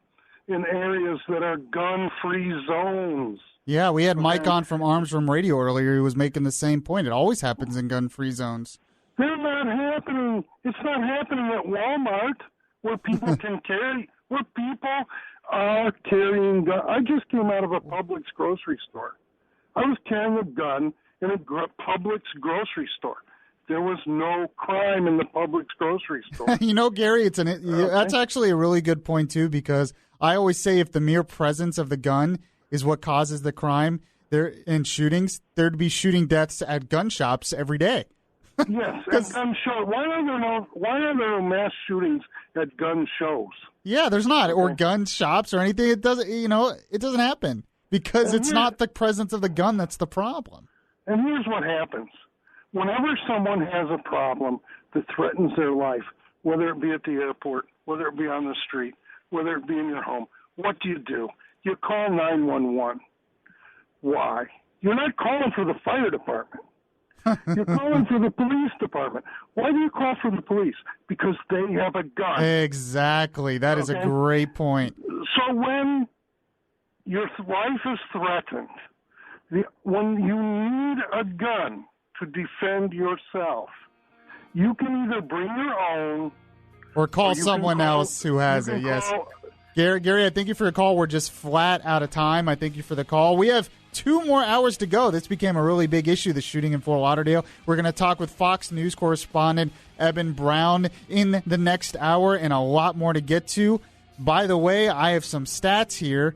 in areas that are gun-free zones.
Yeah, we had Mike on from Arms Room Radio earlier. He was making the same point. It always happens in gun-free zones.
They're not happening. It's not happening at Walmart where people can carry, where people are carrying guns. I just came out of a Publix grocery store. I was carrying a gun in a Publix grocery store. There was no crime in the Publix grocery store.
You know, Gary, that's actually a really good point, too, because I always say if the mere presence of the gun is what causes the crime in shootings, there'd be shooting deaths at gun shops every day.
Yes, at gun shows. Why are there no mass shootings at gun shows?
Yeah, there's not, or gun shops or anything. It doesn't. It doesn't happen because it's not the presence of the gun that's the problem.
And here's what happens: whenever someone has a problem that threatens their life, whether it be at the airport, whether it be on the street, whether it be in your home, what do? You call 911. Why? You're not calling for the fire department. You're calling for the police department. Why do you call for the police? Because they have a gun.
Exactly. That is a great point.
So when your life is threatened, when you need a gun to defend yourself, you can either bring your own
or call someone else who has it. Yes. Gary, I thank you for your call. We're just flat out of time. I thank you for the call. We have 2 more hours to go. This became a really big issue, the shooting in Fort Lauderdale. We're going to talk with Fox News correspondent Eben Brown in the next hour and a lot more to get to. By the way, I have some stats here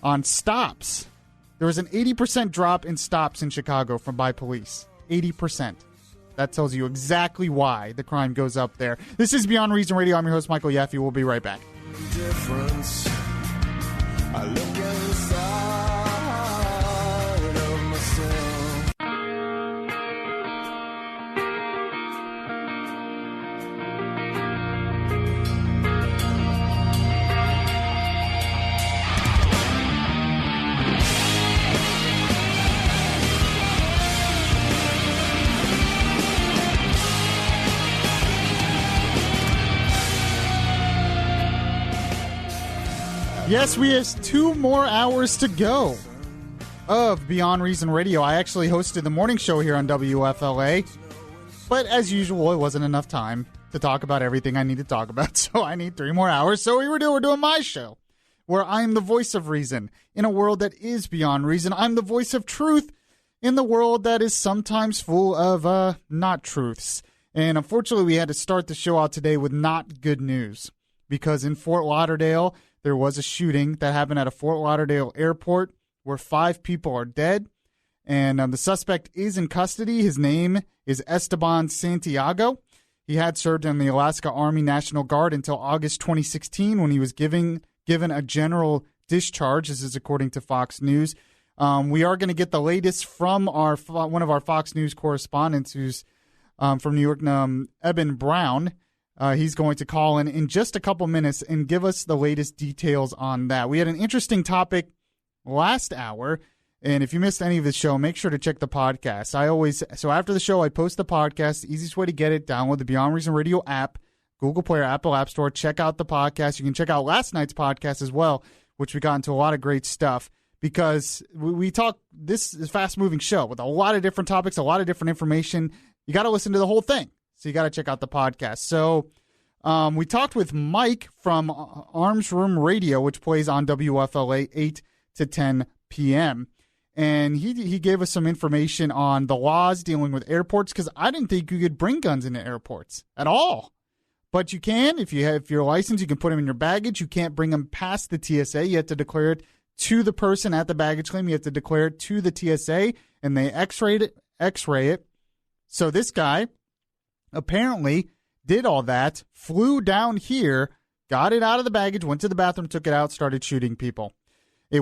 on stops. There was an 80% drop in stops in Chicago by police. 80%. That tells you exactly why the crime goes up there. This is Beyond Reason Radio. I'm your host, Michael Yaffee. We'll be right back.
Difference. I look inside of myself.
Yes, we have 2 more hours to go of Beyond Reason Radio. I actually hosted the morning show here on WFLA, but as usual, it wasn't enough time to talk about everything I need to talk about, so I need 3 more hours. So we're doing my show, where I'm the voice of reason in a world that is beyond reason. I'm the voice of truth in the world that is sometimes full of not truths. And unfortunately, we had to start the show out today with not good news, because in Fort Lauderdale, there was a shooting that happened at a Fort Lauderdale airport where 5 people are dead, and the suspect is in custody. His name is Esteban Santiago. He had served in the Alaska Army National Guard until August 2016 when he was given a general discharge. This is according to Fox News. We are going to get the latest from one of our Fox News correspondents who's from New York, Eben Brown. He's going to call in just a couple minutes and give us the latest details on that. We had an interesting topic last hour, and if you missed any of the show, make sure to check the podcast. So after the show, I post the podcast. The easiest way to get it, download the Beyond Reason Radio app, Google Play or Apple App Store. Check out the podcast. You can check out last night's podcast as well, which we got into a lot of great stuff, because we talk, this is a fast-moving show with a lot of different topics, a lot of different information. You got to listen to the whole thing. So you got to check out the podcast. So we talked with Mike from Arms Room Radio, which plays on WFLA 8 to 10 p.m. And he gave us some information on the laws dealing with airports, because I didn't think you could bring guns into airports at all. But you can. If you're licensed, you can put them in your baggage. You can't bring them past the TSA. You have to declare it to the person at the baggage claim. You have to declare it to the TSA, and they x-ray it. So this guy apparently did all that, flew down here, got it out of the baggage, went to the bathroom, took it out, started shooting people. The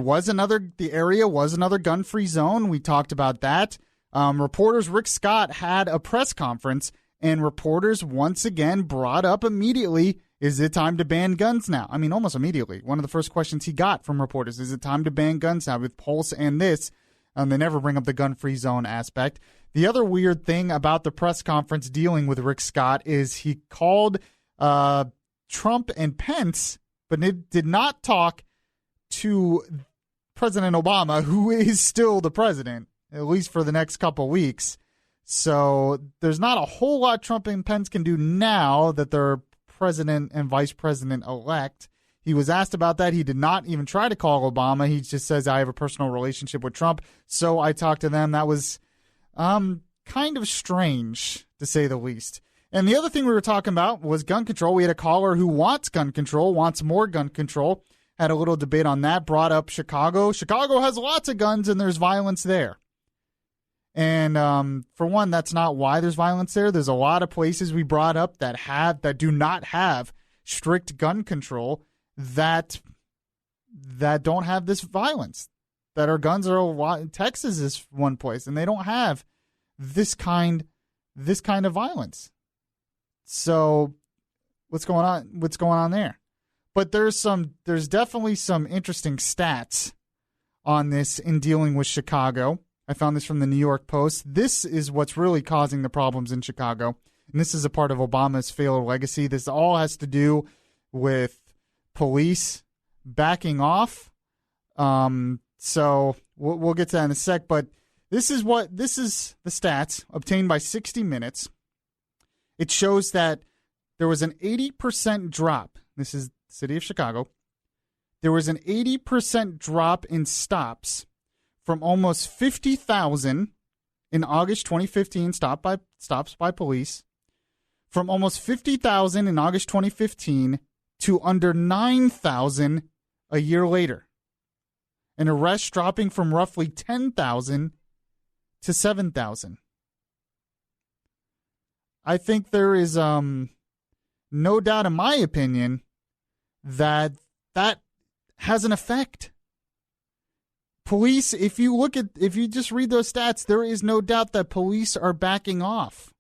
area was another gun-free zone. We talked about that. Reporters Rick Scott had a press conference, and reporters once again brought up immediately, is it time to ban guns now? I mean, almost immediately. One of the first questions he got from reporters, is it time to ban guns now with Pulse and this? They never bring up the gun-free zone aspect. The other weird thing about the press conference dealing with Rick Scott is he called Trump and Pence, but it did not talk to President Obama, who is still the president, at least for the next couple weeks. So there's not a whole lot Trump and Pence can do now that they're president and vice president-elect. He was asked about that. He did not even try to call Obama. He just says, I have a personal relationship with Trump, so I talked to them. That was kind of strange, to say the least. And the other thing we were talking about was gun control. We had a caller who wants gun control, wants more gun control. Had a little debate on that, brought up Chicago. Chicago has lots of guns, and there's violence there. And for one, that's not why there's violence there. There's a lot of places we brought up that do not have strict gun control that don't have this violence. That our guns are a lot. Texas is one place, and they don't have this kind of violence. So what's going on? What's going on there? But there's definitely some interesting stats on this in dealing with Chicago. I found this from the New York Post. This is what's really causing the problems in Chicago. And this is a part of Obama's failed legacy. This all has to do with police backing off. So we'll get to that in a sec. But this is the stats obtained by 60 Minutes. It shows that there was an 80% drop. This is the city of Chicago. There was an 80% drop in stops from almost 50,000 in August 2015 stops by police, from almost 50,000 in August 2015 to under 9,000 a year later. And arrests dropping from roughly 10,000 to 7,000. I think there is no doubt, in my opinion, that has an effect. Police, if you just read those stats, there is no doubt that police are backing off.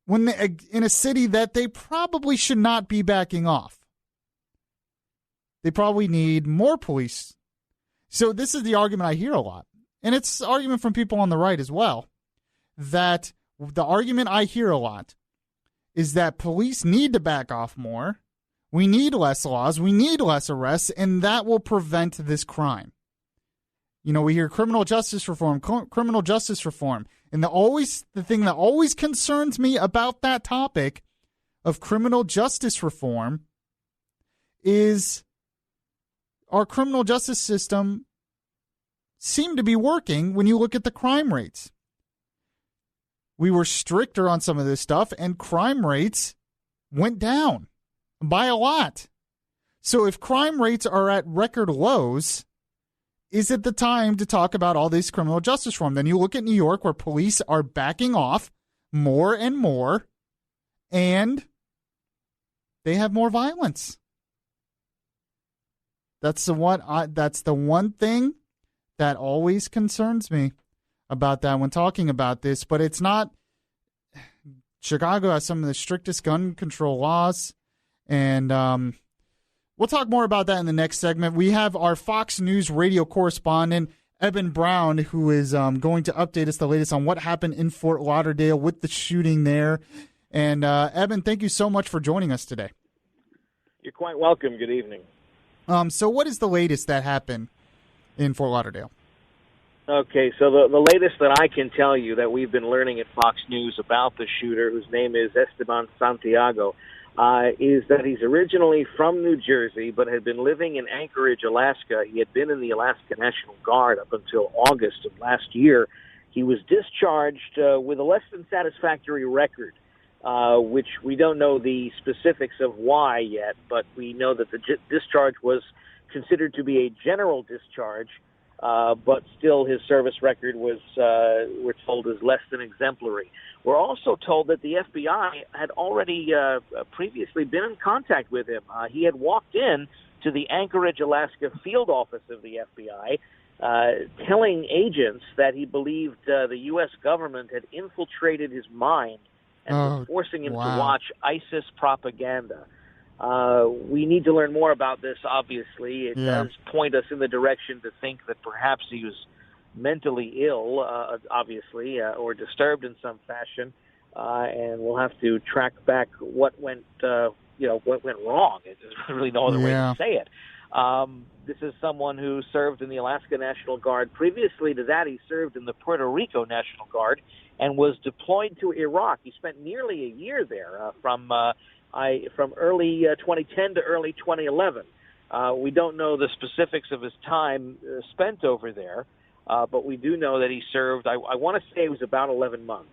When in a city that they probably should not be backing off. They probably need more police. So this is the argument I hear a lot. And it's an argument from people on the right as well. That the argument I hear a lot is that police need to back off more. We need less laws. We need less arrests. And that will prevent this crime. You know, we hear criminal justice reform. And the thing that always concerns me about that topic of criminal justice reform is our criminal justice system seemed to be working when you look at the crime rates. We were stricter on some of this stuff, and crime rates went down by a lot. So if crime rates are at record lows, is it the time to talk about all this criminal justice reform? Then you look at New York, where police are backing off more and more, and they have more violence. That's the one thing that always concerns me about that when talking about this. But it's not. Chicago has some of the strictest gun control laws, and we'll talk more about that in the next segment. We have our Fox News radio correspondent, Eben Brown, who is going to update us the latest on what happened in Fort Lauderdale with the shooting there. And Eben, thank you so much for joining us today.
You're quite welcome. Good evening.
So what is the latest that happened in Fort Lauderdale?
Okay, so the latest that I can tell you that we've been learning at Fox News about the shooter, whose name is Esteban Santiago, is that he's originally from New Jersey but had been living in Anchorage, Alaska. He had been in the Alaska National Guard up until August of last year. He was discharged with a less than satisfactory record, which we don't know the specifics of why yet, but we know that the discharge was considered to be a general discharge, but still his service record was, we're told, is less than exemplary. We're also told that the FBI had already previously been in contact with him. He had walked in to the Anchorage, Alaska field office of the FBI telling agents that he believed the U.S. government had infiltrated his mind and was forcing him to watch ISIS propaganda. We need to learn more about this, obviously. It does point us in the direction to think that perhaps he was mentally ill, obviously, or disturbed in some fashion, and we'll have to track back what went wrong. There's really no other way to say it. This is someone who served in the Alaska National Guard. Previously to that, he served in the Puerto Rico National Guard and was deployed to Iraq. He spent nearly a year there from early 2010 to early 2011. We don't know the specifics of his time spent over there, but we do know that he served, I want to say it was about 11 months.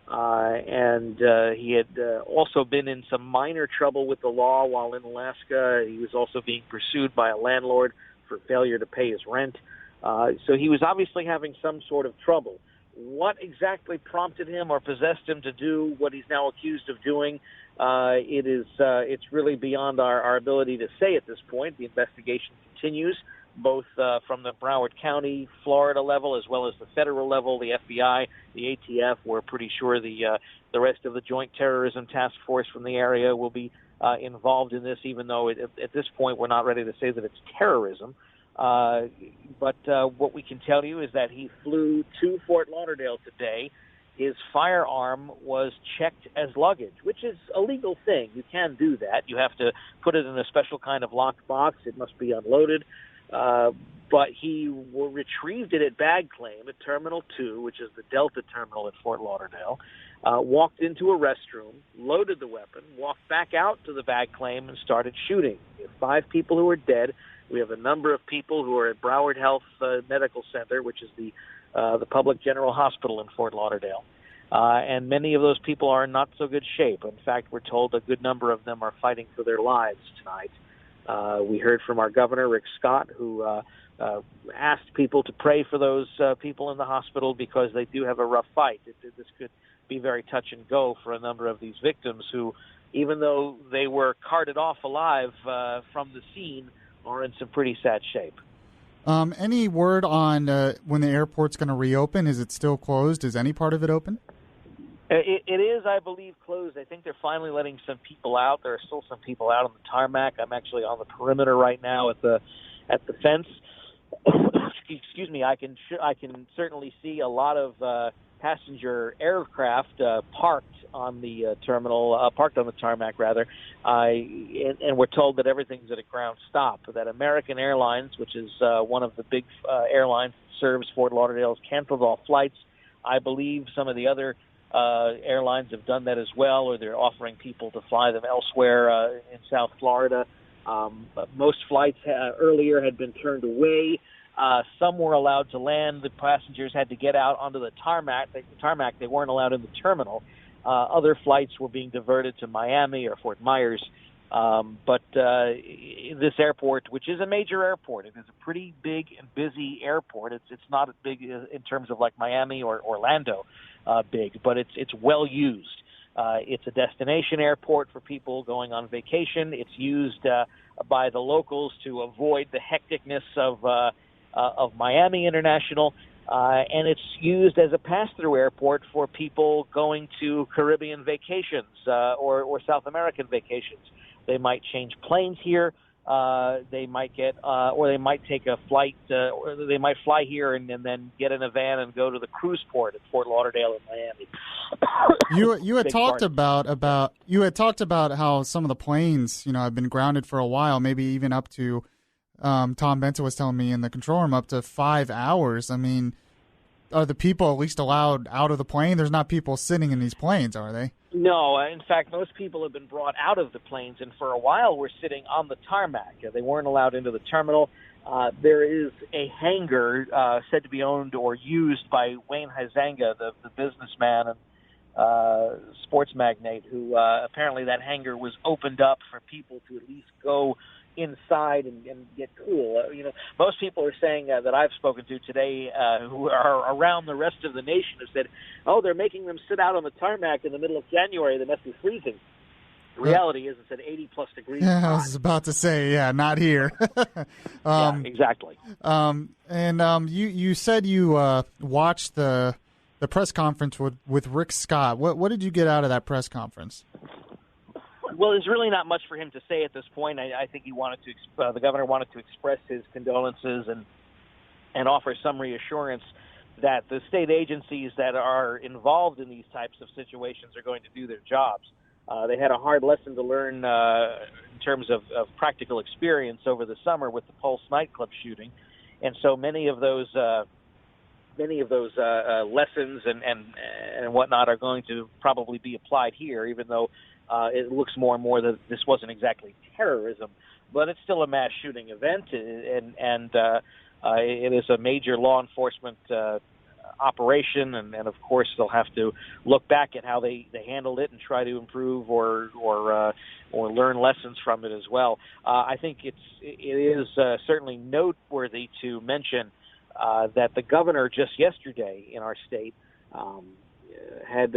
And he had also been in some minor trouble with the law while in Alaska. He was also being pursued by a landlord for failure to pay his rent. So he was obviously having some sort of trouble. What exactly prompted him or possessed him to do what he's now accused of doing, it's really beyond our ability to say at this point. The investigation continues, both from the Broward County, Florida level, as well as the federal level, the FBI, the ATF. We're pretty sure the rest of the Joint Terrorism Task Force from the area will be involved in this, even though at this point we're not ready to say that it's terrorism. But what we can tell you is that he flew to Fort Lauderdale today. His firearm was checked as luggage, which is a legal thing. You can do that. You have to put it in a special kind of locked box. It must be unloaded. But he retrieved it at bag claim at Terminal 2, which is the Delta terminal at Fort Lauderdale, walked into a restroom, loaded the weapon, walked back out to the bag claim, and started shooting. We have 5 people who are dead. We have a number of people who are at Broward Health Medical Center, which is the public general hospital in Fort Lauderdale. And many of those people are in not so good shape. In fact, we're told a good number of them are fighting for their lives tonight. We heard from our governor, Rick Scott, who asked people to pray for those people in the hospital because they do have a rough fight. This could be very touch and go for a number of these victims who, even though they were carted off alive from the scene, are in some pretty sad shape.
Any word on when the airport's going to reopen? Is it still closed? Is any part of it open?
It is, I believe, closed. I think they're finally letting some people out. There are still some people out on the tarmac. I'm actually on the perimeter right now at the fence. Excuse me. I can certainly see a lot of passenger aircraft parked on the terminal, parked on the tarmac rather, and we're told that everything's at a ground stop. That American Airlines, which is one of the big airlines that serves Fort Lauderdale, has canceled all flights. I believe some of the other airlines have done that as well, or they're offering people to fly them elsewhere in South Florida. But most flights earlier had been turned away. Some were allowed to land. The passengers had to get out onto the tarmac. They weren't allowed in the terminal. Other flights were being diverted to Miami or Fort Myers. But this airport, which is a major airport, it is a pretty big and busy airport. It's not as big in terms of like Miami or Orlando big, but it's well used. It's a destination airport for people going on vacation. It's used by the locals to avoid the hecticness of Miami International. And it's used as a pass-through airport for people going to Caribbean vacations or South American vacations. They might change planes here. They might get, or they might take a flight, or they might fly here and then get in a van and go to the cruise port at Fort Lauderdale in Miami.
You had talked about how some of the planes, have been grounded for a while, maybe even up to. Tom Benson was telling me in the control room up to 5 hours. I mean, are the people at least allowed out of the plane? There's not people sitting in these planes, are they?
No. In fact, most people have been brought out of the planes, and for a while were sitting on the tarmac. They weren't allowed into the terminal. There is a hangar said to be owned or used by Wayne Huizenga, the businessman and sports magnate, who apparently that hangar was opened up for people to at least go inside and get cool. Most people are saying that I've spoken to today who are around the rest of the nation have said, they're making them sit out on the tarmac in the middle of January. They must be freezing. The reality is it's at 80-plus degrees.
Yeah, I was about to say, not here.
Yeah, exactly.
You said you watched the press conference with Rick Scott. What did you get out of that press conference?
Well, there's really not much for him to say at this point. I think the governor wanted to express his condolences and offer some reassurance that the state agencies that are involved in these types of situations are going to do their jobs. They had a hard lesson to learn in terms of practical experience over the summer with the Pulse nightclub shooting, and so many of those lessons and whatnot are going to probably be applied here, even though it looks more and more that this wasn't exactly terrorism, but it's still a mass shooting event, and it is a major law enforcement operation, and of course they'll have to look back at how they handled it and try to improve or learn lessons from it as well. I think it is certainly noteworthy to mention that the governor just yesterday in our state had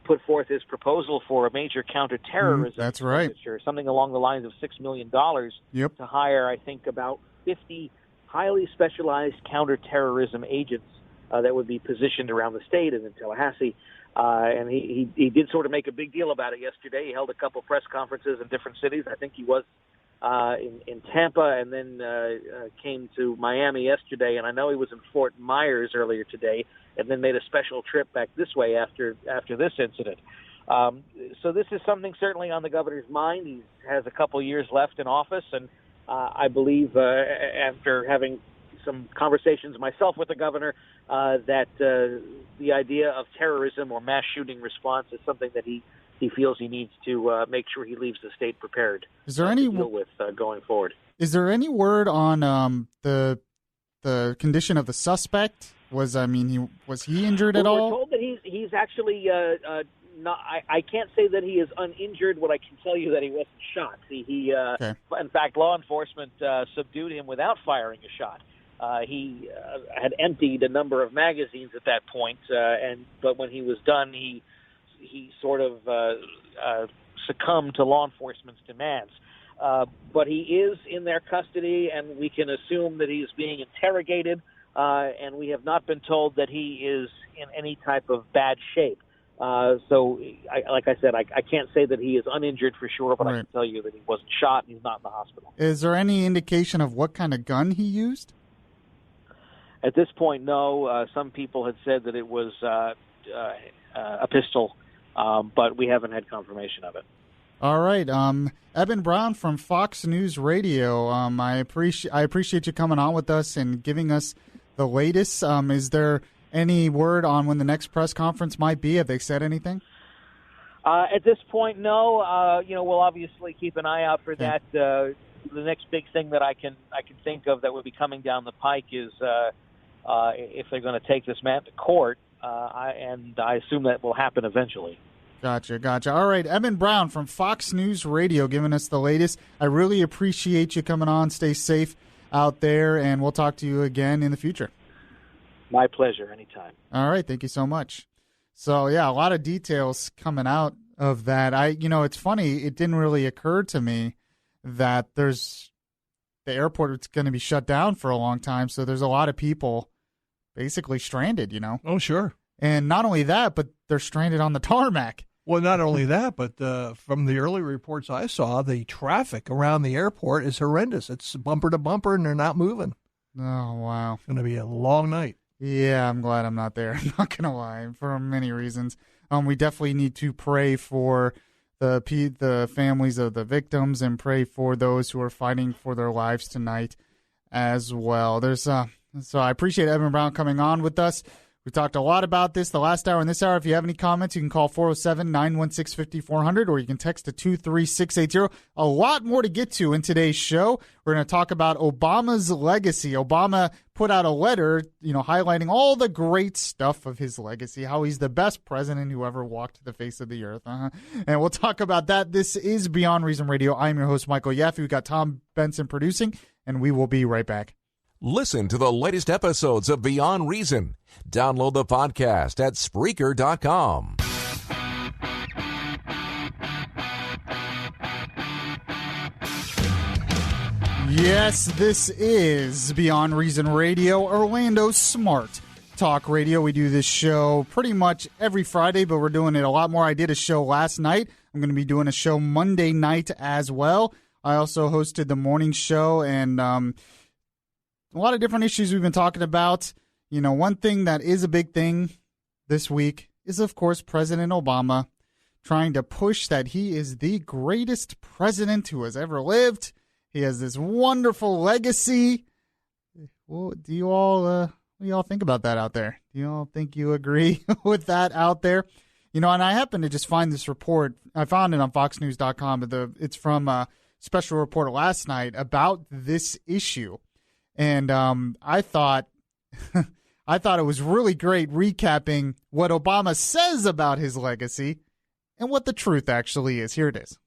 put forth his proposal for a major counterterrorism
that's right.
Something along the lines of $6 million to hire, I think, about 50 highly specialized counterterrorism agents that would be positioned around the state and in Tallahassee. And he did sort of make a big deal about it yesterday. He held a couple press conferences in different cities. I think he was in Tampa and then came to Miami yesterday. And I know he was in Fort Myers earlier today and then made a special trip back this way after this incident. So this is something certainly on the governor's mind. He has a couple years left in office, and I believe after having some conversations myself with the governor that the idea of terrorism or mass shooting response is something that he feels he needs to make sure he leaves the state prepared to deal with going forward.
Is there any word on the condition of the suspect? Was he injured at all?
We're told that he's actually not. I can't say that he is uninjured. What I can tell you that he wasn't shot. In fact, law enforcement subdued him without firing a shot. He had emptied a number of magazines at that point, but when he was done, he sort of succumbed to law enforcement's demands. But he is in their custody, and we can assume that he is being interrogated, and we have not been told that he is in any type of bad shape. So, like I said, I can't say that he is uninjured for sure, but I can tell you that he wasn't shot and he's not in the hospital.
Is there any indication of what kind of gun he used?
At this point, no. Some people had said that it was a pistol, but we haven't had confirmation of it.
All right. Eben Brown from Fox News Radio, I appreciate you coming on with us and giving us the latest. Is there any word on when the next press conference might be? Have they said anything?
At this point, no. We'll obviously keep an eye out for that. The next big thing that I can think of that would be coming down the pike is if they're going to take this man to court, and I assume that will happen eventually.
Gotcha. All right, Eben Brown from Fox News Radio giving us the latest. I really appreciate you coming on. Stay safe out there, and we'll talk to you again in the future.
My pleasure, anytime.
All right, thank you so much. So, yeah, a lot of details coming out of that. It's funny, it didn't really occur to me that the airport is going to be shut down for a long time, so there's a lot of people basically stranded,
Oh, sure.
And not only that, but they're stranded on the tarmac.
Well, not only that, but from the early reports I saw, the traffic around the airport is horrendous. It's bumper to bumper, and they're not moving.
Oh, wow.
It's going to be a long night.
Yeah, I'm glad I'm not there. I'm not going to lie, for many reasons. We definitely need to pray for the families of the victims and pray for those who are fighting for their lives tonight as well. So I appreciate Eben Brown coming on with us. We talked a lot about this the last hour and this hour. If you have any comments, you can call 407-916-5400 or you can text to 23680. A lot more to get to in today's show. We're going to talk about Obama's legacy. Obama put out a letter, highlighting all the great stuff of his legacy, how he's the best president who ever walked the face of the earth. And we'll talk about that. This is Beyond Reason Radio. I'm your host, Michael Yaffee. We've got Tom Benson producing, and we will be right back.
Listen to the latest episodes of Beyond Reason. Download the podcast at Spreaker.com.
Yes, this is Beyond Reason Radio, Orlando's smart talk radio. We do this show pretty much every Friday, but we're doing it a lot more. I did a show last night. I'm going to be doing a show Monday night as well. I also hosted the morning show, and a lot of different issues we've been talking about. You know, one thing that is a big thing this week is, of course, President Obama trying to push that he is the greatest president who has ever lived. He has this wonderful legacy. Well, do you all think about that out there? Do you all think you agree with that out there? You know, and I happened to just find this report. I found it on foxnews.com, but it's from a special report last night about this issue. And I thought it was really great recapping what Obama says about his legacy and what the truth actually is. Here it is.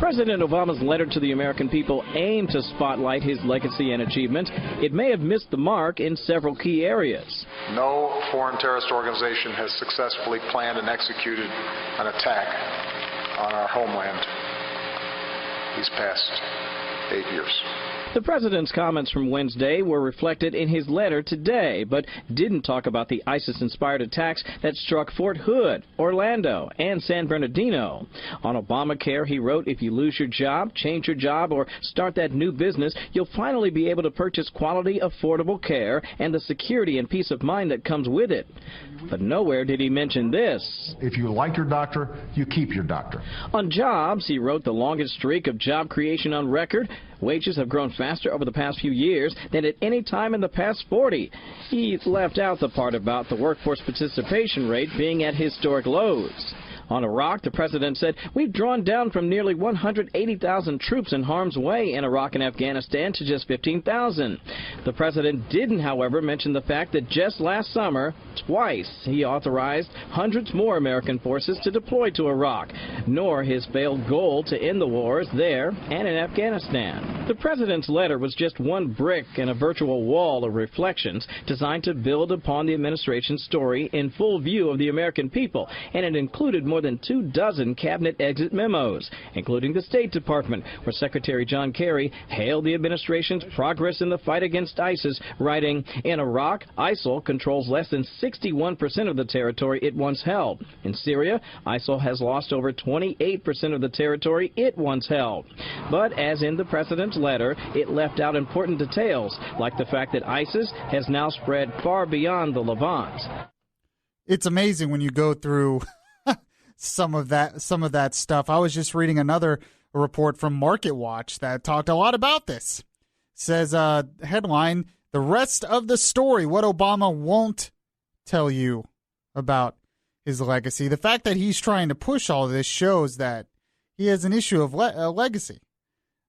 President Obama's letter to the American people aimed to spotlight his legacy and achievement. It may have missed the mark in several key areas.
No foreign terrorist organization has successfully planned and executed an attack on our homeland these past 8 years.
The president's comments from Wednesday were reflected in his letter today, but didn't talk about the ISIS-inspired attacks that struck Fort Hood, Orlando, and San Bernardino. On Obamacare, he wrote, if you lose your job, change your job, or start that new business, you'll finally be able to purchase quality, affordable care and the security and peace of mind that comes with it. But nowhere did he mention this.
If you like your doctor, you keep your doctor.
On jobs, he wrote the longest streak of job creation on record. Wages have grown faster over the past few years than at any time in the past 40. He left out the part about the workforce participation rate being at historic lows. On Iraq, the president said, we've drawn down from nearly 180,000 troops in harm's way in Iraq and Afghanistan to just 15,000. The president didn't, however, mention the fact that just last summer, twice, he authorized hundreds more American forces to deploy to Iraq, nor his failed goal to end the wars there and in Afghanistan. The president's letter was just one brick in a virtual wall of reflections designed to build upon the administration's story in full view of the American people, and it included more than 24 cabinet exit memos, including the State Department, where Secretary John Kerry hailed the administration's progress in the fight against ISIS, writing, in Iraq, ISIL controls less than 61% of the territory it once held. In Syria, ISIL has lost over 28% of the territory it once held. But as in the president's letter, it left out important details, like the fact that ISIS has now spread far beyond the Levant.
It's amazing when you go through some of that stuff. I was just reading another report from Market Watch that talked a lot about this. It says, headline, the rest of the story, what Obama won't tell you about his legacy. The fact that he's trying to push all of this shows that he has an issue of legacy.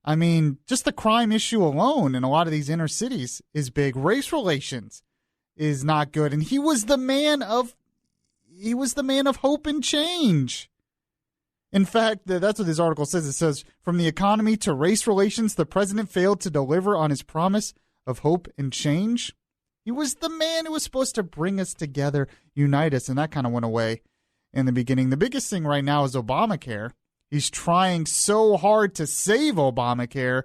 I mean, just the crime issue alone in a lot of these inner cities is big. Race relations is not good. And he was the man of hope and change. In fact, that's what this article says. It says, from the economy to race relations, the president failed to deliver on his promise of hope and change. He was the man who was supposed to bring us together, unite us, and that kind of went away in the beginning. The biggest thing right now is Obamacare. He's trying so hard to save Obamacare,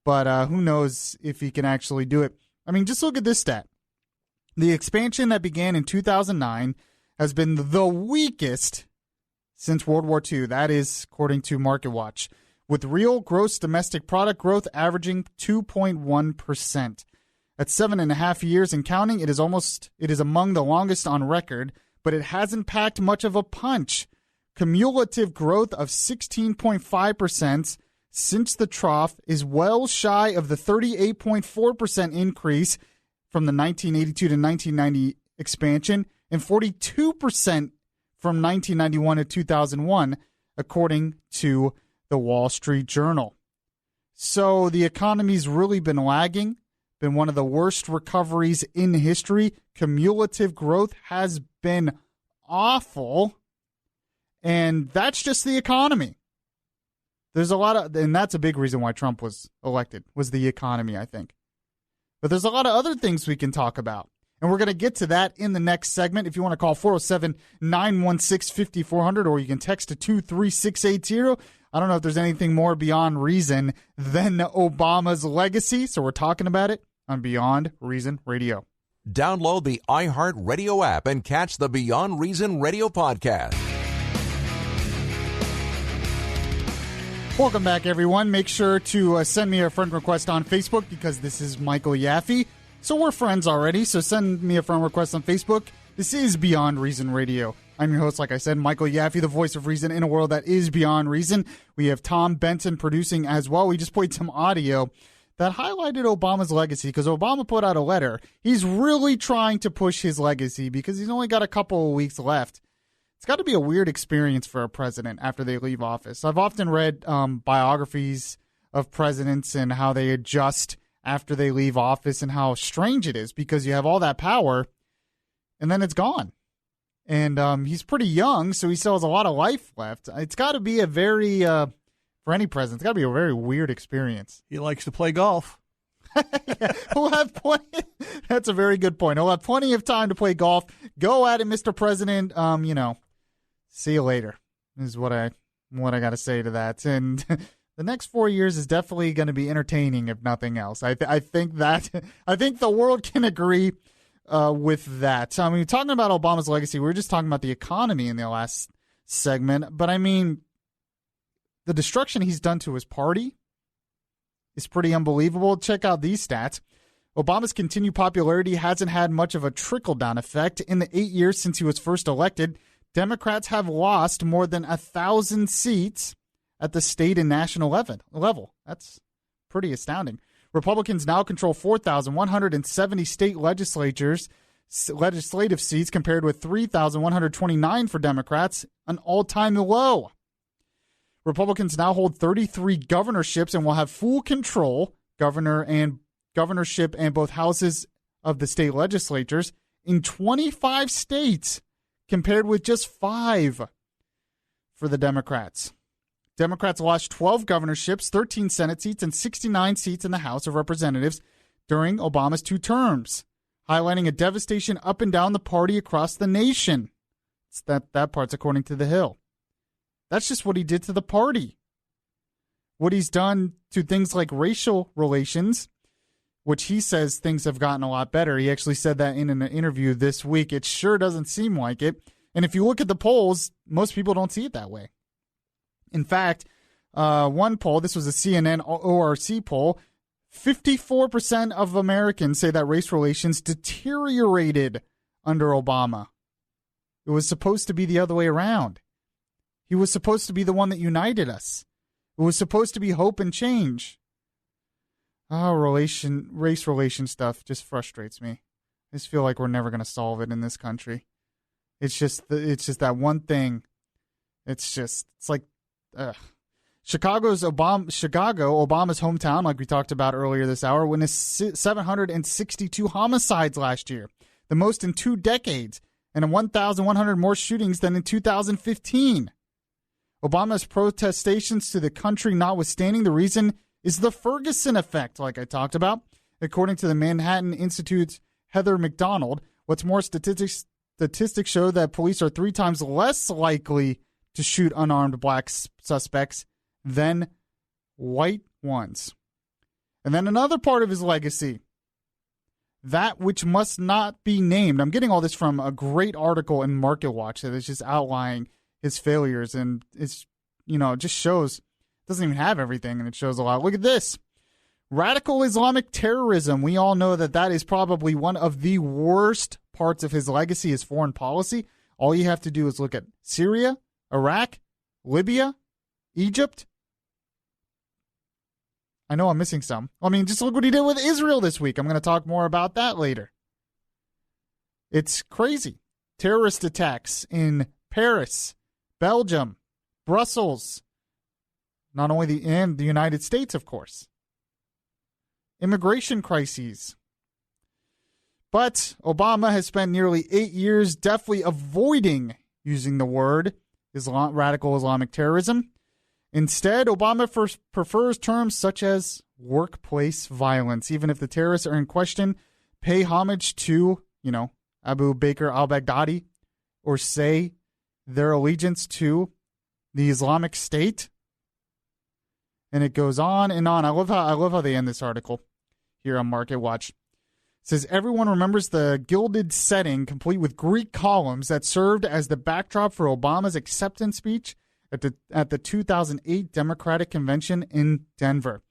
but who knows if he can actually do it. I mean, just look at this stat. The expansion that began in 2009 has been the weakest since World War II. That is according to Market Watch, with real gross domestic product growth averaging 2.1%. At 7.5 years and counting, it is among the longest on record, but it hasn't packed much of a punch. Cumulative growth of 16.5% since the trough is well shy of the 38.4% increase from the 1982 to 1990 expansion and 42% from 1991 to 2001, according to the Wall Street Journal. So the economy's really been lagging, been one of the worst recoveries in history. Cumulative growth has been awful, and that's just the economy. There's a lot of, and that's a big reason why Trump was elected, was the economy, I think. But there's a lot of other things we can talk about. And we're going to get to that in the next segment. If you want to call 407-916-5400, or you can text to 23680. I don't know if there's anything more beyond reason than Obama's legacy, so we're talking about it on Beyond Reason Radio.
Download the iHeartRadio app and catch the Beyond Reason Radio podcast.
Welcome back, everyone. Make sure to send me a friend request on Facebook, because this is Michael Yaffee. So we're friends already, so send me a friend request on Facebook. This is Beyond Reason Radio. I'm your host, like I said, Michael Yaffee, the voice of reason in a world that is beyond reason. We have Tom Benson producing as well. We just played some audio that highlighted Obama's legacy, because Obama put out a letter. He's really trying to push his legacy because he's only got a couple of weeks left. It's got to be a weird experience for a president after they leave office. I've often read biographies of presidents and how they adjust after they leave office, and how strange it is because you have all that power and then it's gone. And he's pretty young, so he still has a lot of life left. It's got to be a very, for any president, it's got to be a very weird experience.
He likes to play golf.
Yeah, we'll have plenty. That's a very good point. He'll have plenty of time to play golf. Go at it, Mr. President. See you later is what I got to say to that. And the next 4 years is definitely going to be entertaining, if nothing else. I think the world can agree with that. I mean, talking about Obama's legacy, we were just talking about the economy in the last segment, but I mean, the destruction he's done to his party is pretty unbelievable. Check out these stats. Obama's continued popularity hasn't had much of a trickle-down effect. In the 8 years since he was first elected, Democrats have lost more than 1,000 seats at the state and national level. That's pretty astounding. Republicans now control 4,170 state legislative seats, compared with 3,129 for Democrats, an all-time low. Republicans now hold 33 governorships and will have full control, governorship and both houses of the state legislatures in 25 states, compared with just 5 for the Democrats. Democrats lost 12 governorships, 13 Senate seats, and 69 seats in the House of Representatives during Obama's 2 terms, highlighting a devastation up and down the party across the nation. It's that part's according to The Hill. That's just what he did to the party. What he's done to things like racial relations, which he says things have gotten a lot better. He actually said that in an interview this week. It sure doesn't seem like it. And if you look at the polls, most people don't see it that way. In fact, one poll, this was a CNN ORC poll, 54% of Americans say that race relations deteriorated under Obama. It was supposed to be the other way around. He was supposed to be the one that united us. It was supposed to be hope and change. Oh, race relation stuff just frustrates me. I just feel like we're never going to solve it in this country. It's just that one thing. It's like, Chicago, Obama's hometown, like we talked about earlier this hour, witnessed 762 homicides last year, the most in 2 decades, and 1,100 more shootings than in 2015. Obama's protestations to the country notwithstanding, the reason is the Ferguson effect, like I talked about. According to the Manhattan Institute's Heather McDonald, what's more, statistics show that police are 3 times less likely to shoot unarmed black suspects than white ones. And then another part of his legacy, that which must not be named. I'm getting all this from a great article in Market Watch that is just outlining his failures, and it's, it just shows, it doesn't even have everything, and it shows a lot. Look at this. Radical Islamic terrorism. We all know that is probably one of the worst parts of his legacy, his foreign policy. All you have to do is look at Syria, Iraq, Libya, Egypt. I know I'm missing some. I mean, just look what he did with Israel this week. I'm going to talk more about that later. It's crazy. Terrorist attacks in Paris, Belgium, Brussels, not only the United States, of course. Immigration crises. But Obama has spent nearly 8 years definitely avoiding using the word radical Islamic terrorism. Instead, Obama prefers terms such as workplace violence, even if the terrorists are in question pay homage to Abu Bakr al-Baghdadi, or say their allegiance to the Islamic State? And it goes on and on. I love how they end this article here on Market Watch. It says, everyone remembers the gilded setting complete with Greek columns that served as the backdrop for Obama's acceptance speech at the 2008 Democratic Convention in Denver.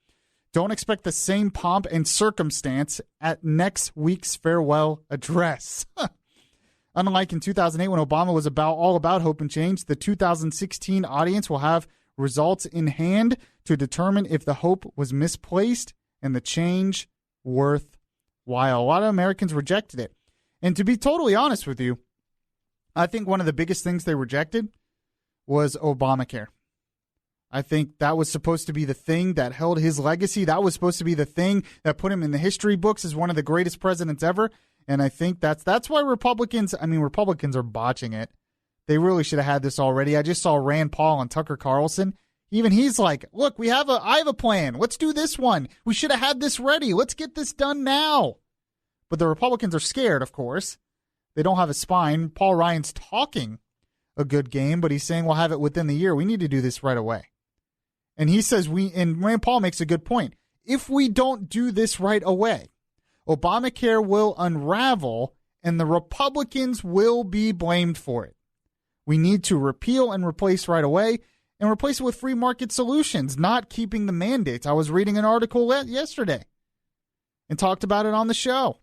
Don't expect the same pomp and circumstance at next week's farewell address. Unlike in 2008 when Obama was all about hope and change, the 2016 audience will have results in hand to determine if the hope was misplaced and the change worthwhile. A lot of Americans rejected it. And to be totally honest with you, I think one of the biggest things they rejected was Obamacare. I think that was supposed to be the thing that held his legacy. That was supposed to be the thing that put him in the history books as one of the greatest presidents ever. And I think that's why Republicans are botching it. They really should have had this already. I just saw Rand Paul and Tucker Carlson. Even he's like, look, I have a plan. Let's do this one. We should have had this ready. Let's get this done now. But the Republicans are scared, of course. They don't have a spine. Paul Ryan's talking a good game, but he's saying we'll have it within the year. We need to do this right away. And he says and Rand Paul makes a good point. If we don't do this right away, Obamacare will unravel and the Republicans will be blamed for it. We need to repeal and replace right away and replace it with free market solutions, not keeping the mandates. I was reading an article yesterday and talked about it on the show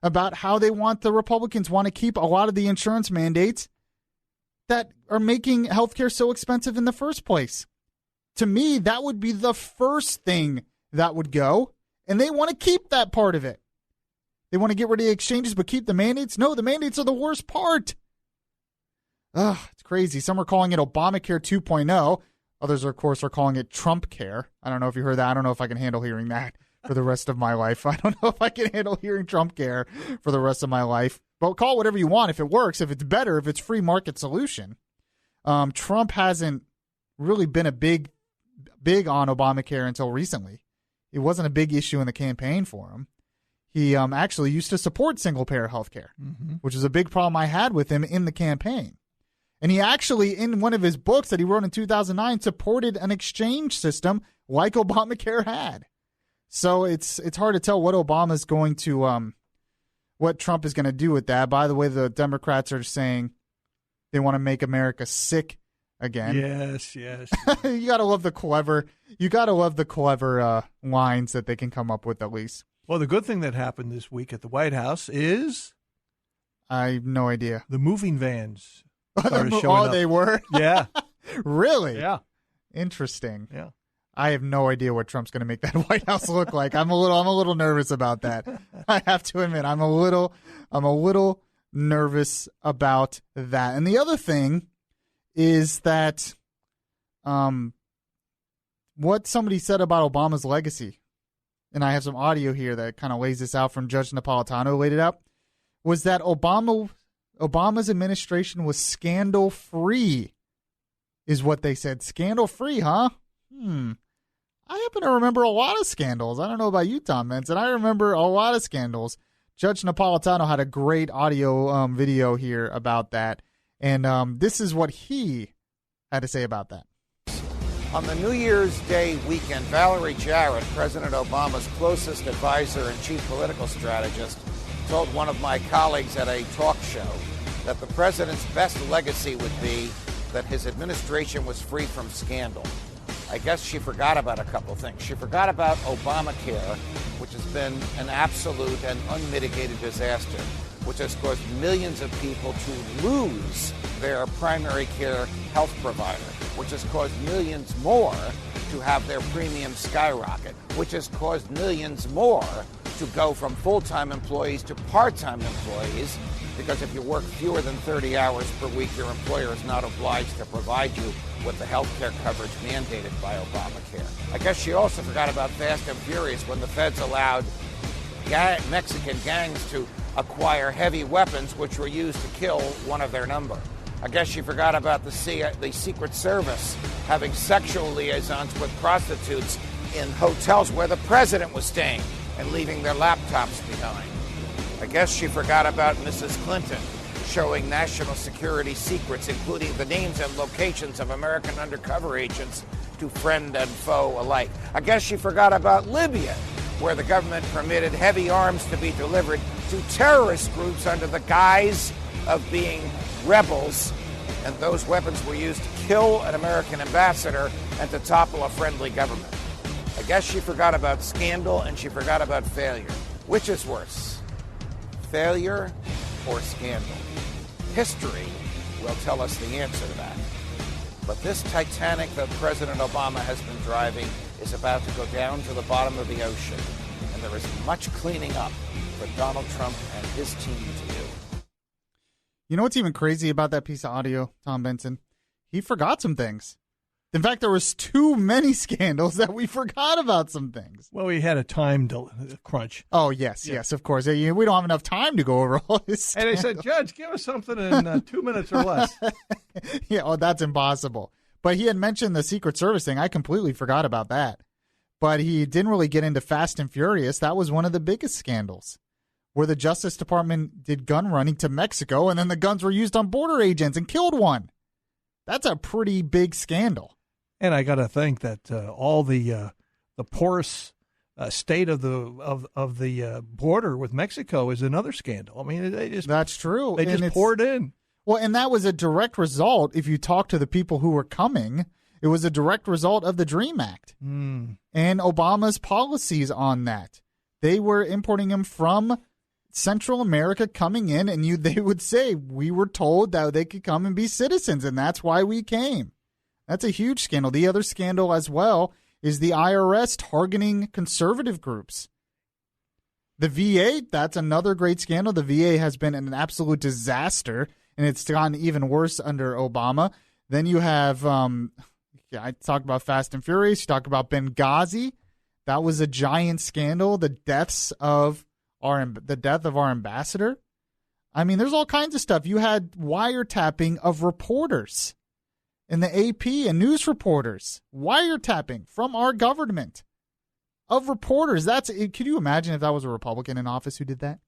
about how the Republicans want to keep a lot of the insurance mandates that are making healthcare so expensive in the first place. To me, that would be the first thing that would go, and they want to keep that part of it. They want to get rid of the exchanges but keep the mandates? No, the mandates are the worst part. Ugh, it's crazy. Some are calling it Obamacare 2.0. Others, of course, are calling it Trump Care. I don't know if you heard that. I don't know if I can handle hearing that for the rest of my life. I don't know if I can handle hearing Trump Care for the rest of my life. But call it whatever you want if it works, if it's better, if it's free market solution. Trump hasn't really been a big on Obamacare until recently. It wasn't a big issue in the campaign for him. He actually used to support single-payer health care, which is a big problem I had with him in the campaign. And he actually, in one of his books that he wrote in 2009, supported an exchange system like Obamacare had. So it's hard to tell what Obama's going to, what Trump is going to do with that. By the way, the Democrats are saying they want to make America sick again.
Yes.
You gotta love the clever lines that they can come up with at least.
Well, the good thing that happened this week at the White House is
I have no idea.
The moving vans started showing up.
They were?
Yeah.
Really?
Yeah.
Interesting.
Yeah.
I have no idea what Trump's going to make that White House look like. I'm a little nervous about that. I have to admit, I'm a little nervous about that. And the other thing is that what somebody said about Obama's legacy, and I have some audio here that kind of lays this out from Judge Napolitano, laid it out, was that Obama's administration was scandal-free, is what they said. Scandal-free, huh? I happen to remember a lot of scandals. I don't know about you, Tom Menson. I remember a lot of scandals. Judge Napolitano had a great audio video here about that. And this is what he had to say about that.
On the New Year's Day weekend, Valerie Jarrett, President Obama's closest advisor and chief political strategist, told one of my colleagues at a talk show that the president's best legacy would be that his administration was free from scandal. I guess she forgot about a couple things. She forgot about Obamacare, which has been an absolute and unmitigated disaster, which has caused millions of people to lose their primary care health provider, which has caused millions more to have their premiums skyrocket, which has caused millions more to go from full-time employees to part-time employees, because if you work fewer than 30 hours per week, your employer is not obliged to provide you with the health care coverage mandated by Obamacare. I guess she also forgot about Fast and Furious when the feds allowed Mexican gangs to acquire heavy weapons which were used to kill one of their number. I guess she forgot about the Secret Service having sexual liaisons with prostitutes in hotels where the president was staying and leaving their laptops behind. I guess she forgot about Mrs. Clinton showing national security secrets, including the names and locations of American undercover agents to friend and foe alike. I guess she forgot about Libya, where the government permitted heavy arms to be delivered to terrorist groups under the guise of being rebels, and those weapons were used to kill an American ambassador and to topple a friendly government. I guess she forgot about scandal and she forgot about failure. Which is worse, failure or scandal? History will tell us the answer to that. But this Titanic that President Obama has been driving is about to go down to the bottom of the ocean, and there is much cleaning up for Donald Trump and his team to do.
You know what's even crazy about that piece of audio, Tom Benson? He forgot some things. In fact, there was too many scandals that we forgot about some things.
Well, we had a time crunch.
Oh, yes, of course. We don't have enough time to go over all this
And they said, Judge, give us something in 2 minutes or less.
Yeah, that's impossible. But he had mentioned the Secret Service thing. I completely forgot about that. But he didn't really get into Fast and Furious. That was one of the biggest scandals, where the Justice Department did gun running to Mexico, and then the guns were used on border agents and killed one. That's a pretty big scandal.
And I got to think that all the porous state of the border with Mexico is another scandal. I mean,
that's true.
They just poured in.
Well, and that was a direct result. If you talk to the people who were coming, it was a direct result of the DREAM Act and Obama's policies on that. They were importing them from Central America, coming in, and they would say, we were told that they could come and be citizens, and that's why we came. That's a huge scandal. The other scandal as well is the IRS targeting conservative groups. The VA, that's another great scandal. The VA has been an absolute disaster, and it's gotten even worse under Obama. Then you have, I talked about Fast and Furious. You talk about Benghazi. That was a giant scandal. The death of our ambassador. I mean, there's all kinds of stuff. You had wiretapping of reporters in the AP and news reporters, wiretapping from our government of reporters. Could you imagine if that was a Republican in office who did that?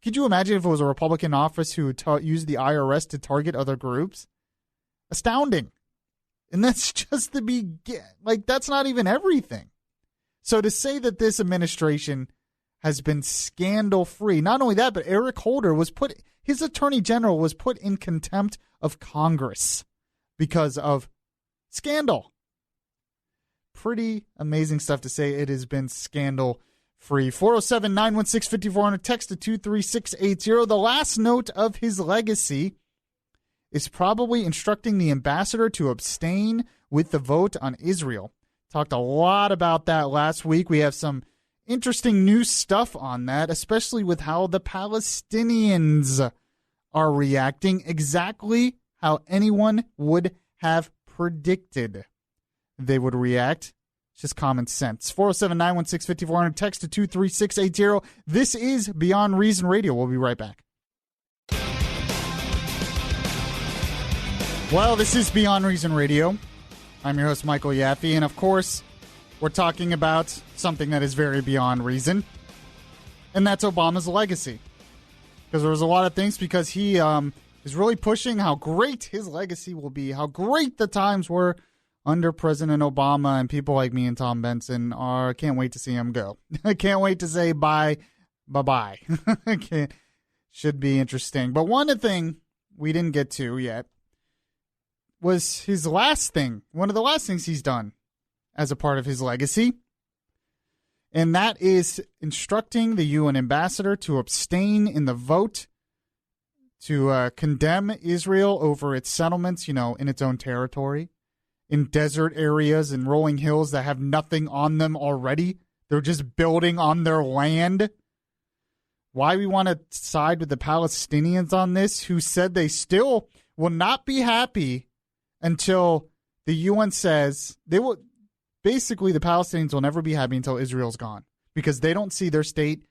Could you imagine if it was a Republican office who used the IRS to target other groups? Astounding. And that's just the beginning. Like, that's not even everything. So to say that this administration has been scandal-free, not only that, but Eric Holder his attorney general was put in contempt of Congress because of scandal. Pretty amazing stuff to say it has been scandal-free. 407-916-5400, text to 23680. The last note of his legacy is probably instructing the ambassador to abstain with the vote on Israel. Talked a lot about that last week. We have some interesting new stuff on that, especially with how the Palestinians are reacting, exactly how anyone would have predicted they would react. It's just common sense. 407-916-5400, text to 23680. This is Beyond Reason Radio. We'll be right back. Well, this is Beyond Reason Radio. I'm your host, Michael Yaffee, and of course, we're talking about something that is very beyond reason, and that's Obama's legacy. Because there was a lot of things, because he is really pushing how great his legacy will be, how great the times were under President Obama, and people like me and Tom Benson can't wait to see him go. I can't wait to say bye-bye. Should be interesting. But one thing we didn't get to yet was his last thing, one of the last things he's done as a part of his legacy, and that is instructing the UN ambassador to abstain in the vote to condemn Israel over its settlements, in its own territory, in desert areas and rolling hills that have nothing on them already. They're just building on their land. Why we want to side with the Palestinians on this, who said they still will not be happy until the UN says they will. Basically, the Palestinians will never be happy until Israel's gone, because they don't see their state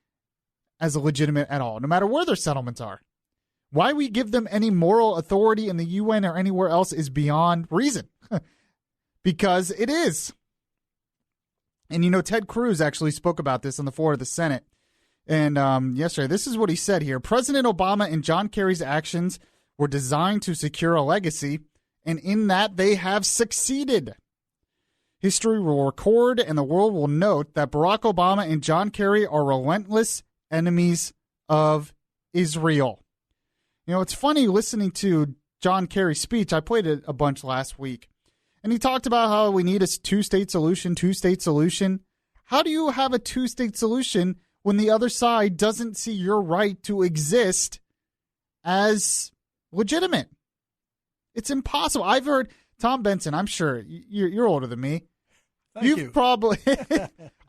as legitimate at all, no matter where their settlements are. Why we give them any moral authority in the UN or anywhere else is beyond reason, because it is. And, Ted Cruz actually spoke about this on the floor of the Senate And yesterday, this is what he said here. President Obama and John Kerry's actions were designed to secure a legacy, and in that they have succeeded. History will record and the world will note that Barack Obama and John Kerry are relentless enemies of Israel. You know, it's funny listening to John Kerry's speech. I played it a bunch last week. And he talked about how we need a two-state solution. How do you have a two-state solution when the other side doesn't see your right to exist as legitimate? It's impossible. I've heard Tom Benson, I'm sure you're older than me.
Thank you.
Probably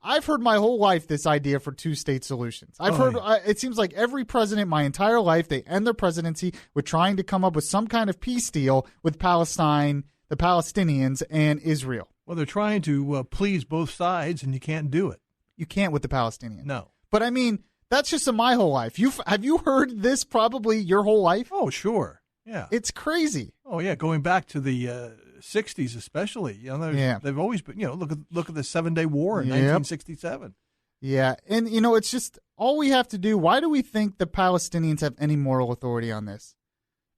I've heard my whole life this idea for two-state solutions. I've heard it seems like every president my entire life, they end their presidency with trying to come up with some kind of peace deal with Palestine, the Palestinians, and Israel.
Well, they're trying to please both sides, and you can't do it.
You can't with the Palestinians.
No.
But, I mean, that's just in my whole life. Have you heard this probably your whole life?
Oh, sure. Yeah.
It's crazy.
Oh, yeah, going back to the 60s especially. You know, they've always been, look at the 7-Day War in 1967.
Yeah, and, it's just all we have to do. Why do we think the Palestinians have any moral authority on this?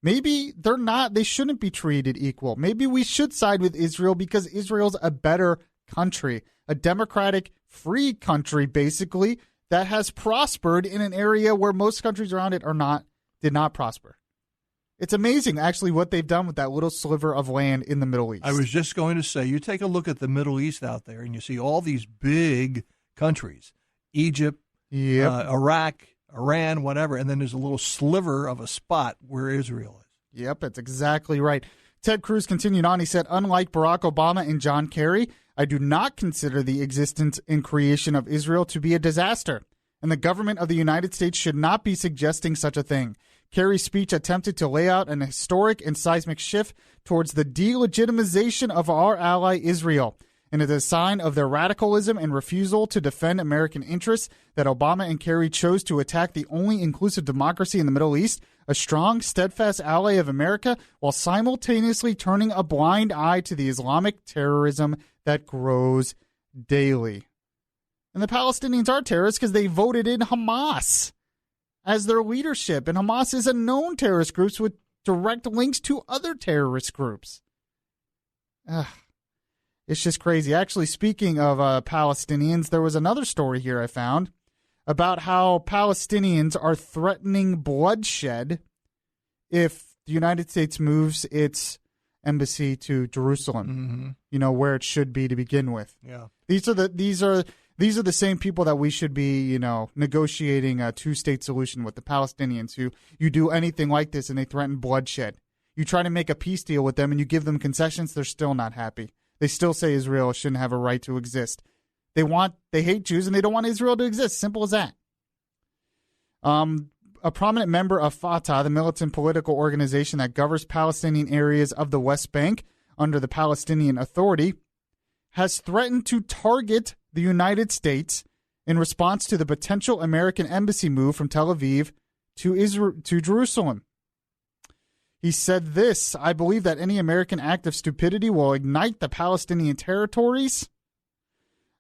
Maybe they're not. They shouldn't be treated equal. Maybe we should side with Israel because Israel's a better country, a democratic, free country, basically, that has prospered in an area where most countries around it did not prosper. It's amazing, actually, what they've done with that little sliver of land in the Middle East.
I was just going to say, you take a look at the Middle East out there, and you see all these big countries, Egypt, Iraq, Iran, whatever, and then there's a little sliver of a spot where Israel is.
Yep, that's exactly right. Ted Cruz continued on. He said, unlike Barack Obama and John Kerry, I do not consider the existence and creation of Israel to be a disaster, and the government of the United States should not be suggesting such a thing. Kerry's speech attempted to lay out an historic and seismic shift towards the delegitimization of our ally Israel, and it is a sign of their radicalism and refusal to defend American interests that Obama and Kerry chose to attack the only inclusive democracy in the Middle East, a strong, steadfast ally of America, while simultaneously turning a blind eye to the Islamic terrorism that grows daily. And the Palestinians are terrorists because they voted in Hamas as their leadership, and Hamas is a known terrorist group with direct links to other terrorist groups. It's just crazy. Actually, speaking of Palestinians, there was another story here I found about how Palestinians are threatening bloodshed if the United States moves its embassy to Jerusalem, where it should be to begin with.
Yeah.
These are the same people that we should be, negotiating a two-state solution with, the Palestinians, who you do anything like this and they threaten bloodshed. You try to make a peace deal with them and you give them concessions, they're still not happy. They still say Israel shouldn't have a right to exist. They hate Jews and they don't want Israel to exist. Simple as that. A prominent member of Fatah, the militant political organization that governs Palestinian areas of the West Bank under the Palestinian Authority, has threatened to target the United States in response to the potential American embassy move from Tel Aviv to Jerusalem. He said this, I believe that any American act of stupidity will ignite the Palestinian territories.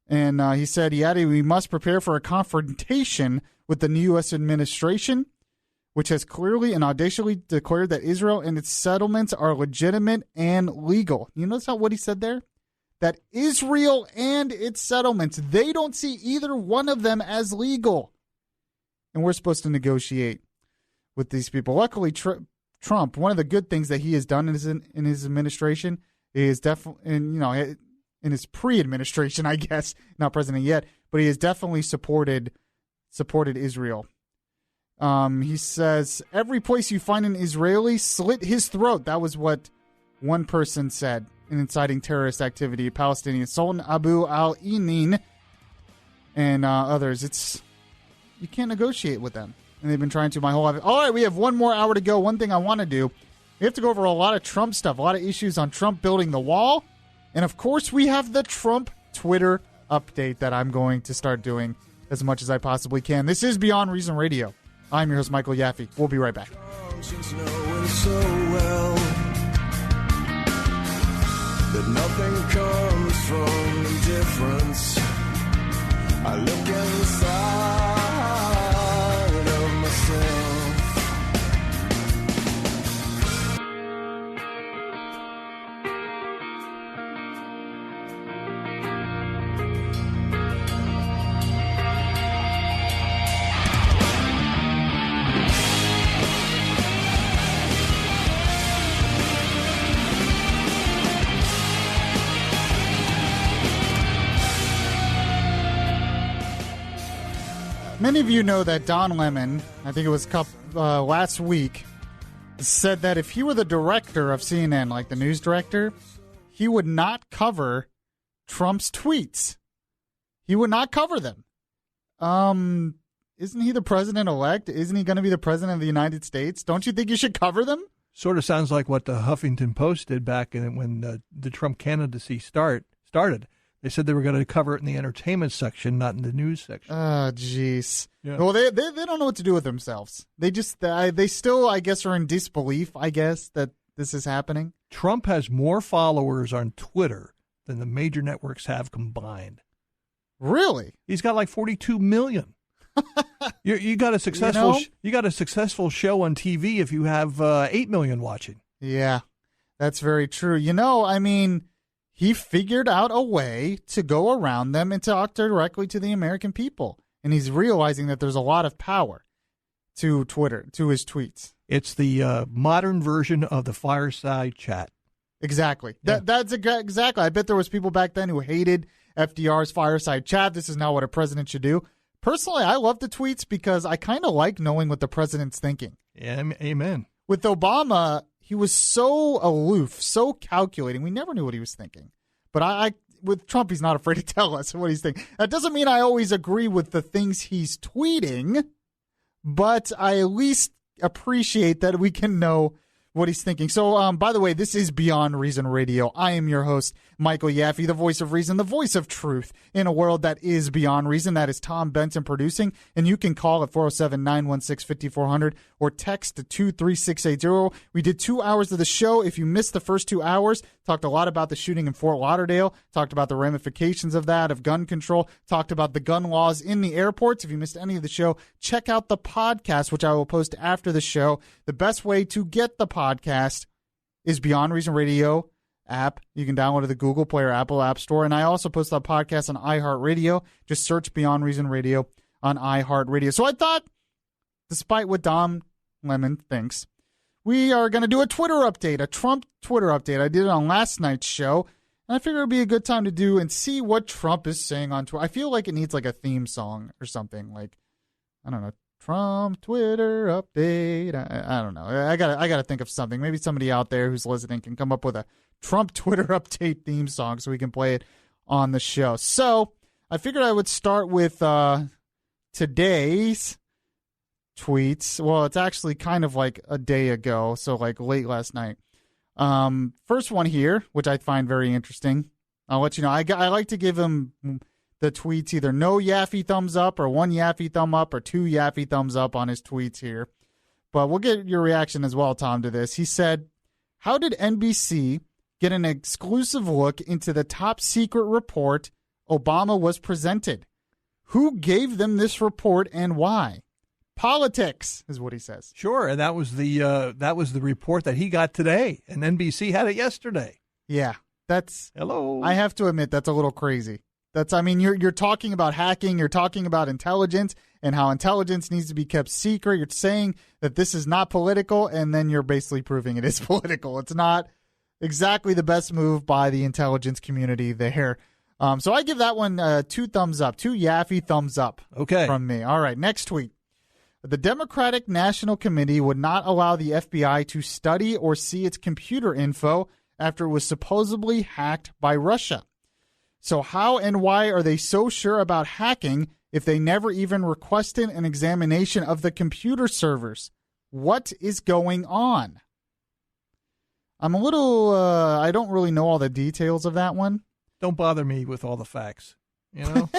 And he added, we must prepare for a confrontation with the new U.S. administration, which has clearly and audaciously declared that Israel and its settlements are legitimate and legal. You notice what he said there? That Israel and its settlements, they don't see either one of them as legal. And we're supposed to negotiate with these people. Luckily, Trump, one of the good things that he has done in his administration is definitely, in his pre-administration, I guess, not president yet, but he has definitely supported Israel. He says, every place you find an Israeli, slit his throat. That was what one person said in inciting terrorist activity. Palestinian Sultan Abu al-Inin and others. You can't negotiate with them. And they've been trying to my whole life. All right, we have one more hour to go. One thing I want to do, we have to go over a lot of Trump stuff, a lot of issues on Trump building the wall. And, of course, we have the Trump Twitter update that I'm going to start doing as much as I possibly can. This is Beyond Reason Radio. I'm your host, Michael Yaffee. We'll be right back.
That nothing comes from indifference. I look inside
Many of you know that Don Lemon, I think it was last week, said that if he were the director of CNN, like the news director, he would not cover Trump's tweets. He would not cover them. Isn't he the president-elect? Isn't he going to be the president of the United States? Don't you think you should cover them?
Sort of sounds like what the Huffington Post did back when the Trump candidacy started. They said they were going to cover it in the entertainment section, not in the news section.
Oh, jeez.
Yeah.
Well, they don't know what to do with themselves. They still, I guess, are in disbelief, I guess, that this is happening.
Trump has more followers on Twitter than the major networks have combined.
Really?
He's got like 42 million. You got a successful you got a successful show on TV if you have 8 million watching.
Yeah, that's very true. I mean, he figured out a way to go around them and talk directly to the American people. And he's realizing that there's a lot of power to Twitter, to his tweets.
It's the modern version of the fireside chat.
Exactly.
Yeah.
That's exactly. I bet there was people back then who hated FDR's fireside chat. This is not what a president should do. Personally, I love the tweets because I kind of like knowing what the president's thinking.
Yeah, amen.
With Obama, he was so aloof, so calculating. We never knew what he was thinking. But with Trump, he's not afraid to tell us what he's thinking. That doesn't mean I always agree with the things he's tweeting, but I at least appreciate that we can know what he's thinking. So, by the way, this is Beyond Reason Radio. I am your host, Michael Yaffee, the voice of reason, the voice of truth in a world that is beyond reason. That is Tom Benson producing, and you can call at 407-916-5400 or text to 23680. We did 2 hours of the show. If you missed the first 2 hours, talked a lot about the shooting in Fort Lauderdale, talked about the ramifications of that, of gun control, talked about the gun laws in the airports. If you missed any of the show, check out the podcast, which I will post after the show. The best way to get the podcast is Beyond Reason Radio app. You can download it at the Google Play or Apple App Store. And I also post the podcast on iHeartRadio. Just search Beyond Reason Radio on iHeartRadio. So I thought, despite what Don Lemon thinks, we are going to do a Twitter update, a Trump Twitter update. I did it on last night's show, and I figured it would be a good time to do and see what Trump is saying on Twitter. I feel like it needs like a theme song or something, like, I don't know, Trump Twitter update. I don't know. I gotta think of something. Maybe somebody out there who's listening can come up with a Trump Twitter update theme song so we can play it on the show. So I figured I would start with today's tweets. Well, it's actually kind of like a day ago, so like late last night. First one here, which I find very interesting. I'll let you know. I like to give him the tweets either no Yaffee thumbs up or one Yaffee thumb up or two Yaffee thumbs up on his tweets here. But we'll get your reaction as well, Tom, to this. He said, how did NBC get an exclusive look into the top secret report Obama was presented? Who gave them this report and why? Politics is what he says.
Sure, and that was the report that he got today, and NBC had it yesterday.
Yeah,
hello.
I have to admit that's a little crazy. You're talking about hacking, you're talking about intelligence and how intelligence needs to be kept secret. You're saying that this is not political, and then you're basically proving it is political. It's not exactly the best move by the intelligence community there. So I give that one 2 thumbs up, 2 Yaffee thumbs up from me. All right, next tweet. The Democratic National Committee would not allow the FBI to study or see its computer info after it was supposedly hacked by Russia. So how and why are they so sure about hacking if they never even requested an examination of the computer servers? What is going on? I'm a little, I don't really know all the details of that one.
Don't bother me with all the facts, you know?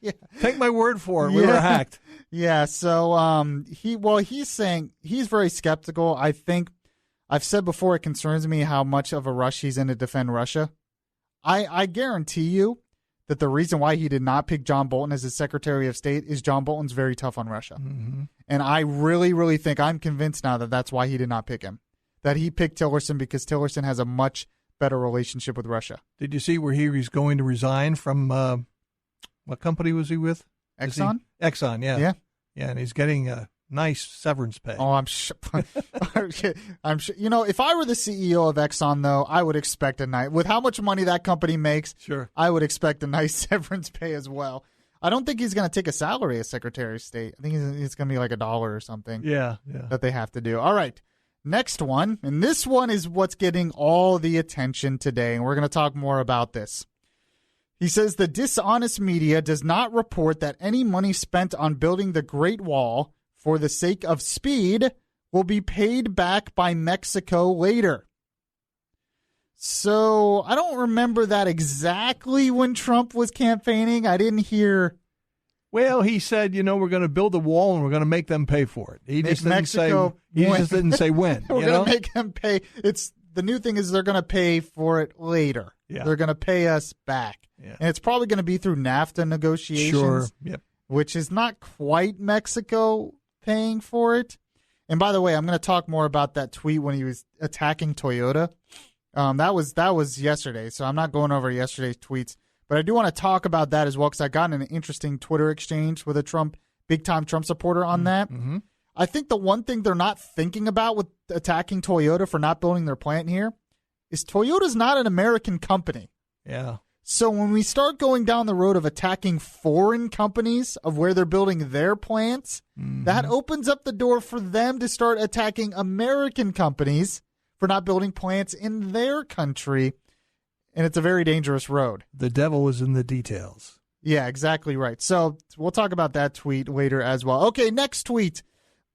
Yeah. Take my word for it. We were hacked.
Yeah, so he's saying he's very skeptical. I think I've said before it concerns me how much of a rush he's in to defend Russia. I guarantee you that the reason why he did not pick John Bolton as his Secretary of State is John Bolton's very tough on Russia.
Mm-hmm.
And I really, really think, I'm convinced now that that's why he did not pick him. That he picked Tillerson because Tillerson has a much better relationship with Russia.
Did you see where he's going to resign from, what company was he with?
Exxon?
Exxon, yeah.
Yeah.
Yeah, and he's getting a nice severance pay.
Oh, I'm sure. I'm sure. You know, if I were the CEO of Exxon, though, I would expect with how much money that company makes,
sure,
I would expect a nice severance pay as well. I don't think he's going to take a salary as Secretary of State. I think it's going to be like $1 or something.
Yeah.
That they have to do. All right. Next one. And this one is what's getting all the attention today. And we're going to talk more about this. He says the dishonest media does not report that any money spent on building the Great Wall for the sake of speed will be paid back by Mexico later. So I don't remember that exactly when Trump was campaigning. I didn't hear.
Well, he said, we're going to build a wall and we're going to make them pay for it. He just didn't say. He just didn't say when.
We're going to make them pay. The new thing is they're going to pay for it later.
Yeah.
They're going to pay us back, and it's probably going to be through NAFTA negotiations.
Sure. Yep.
Which is not quite Mexico paying for it. And by the way, I'm going to talk more about that tweet when he was attacking Toyota. That was yesterday, so I'm not going over yesterday's tweets. But I do want to talk about that as well because I got in an interesting Twitter exchange with a big-time Trump supporter on that.
Mm-hmm.
I think the one thing they're not thinking about with attacking Toyota for not building their plant here is Toyota's not an American company.
Yeah.
So when we start going down the road of attacking foreign companies of where they're building their plants, that opens up the door for them to start attacking American companies for not building plants in their country, and it's a very dangerous road.
The devil is in the details.
Yeah, exactly right. So we'll talk about that tweet later as well. Okay, next tweet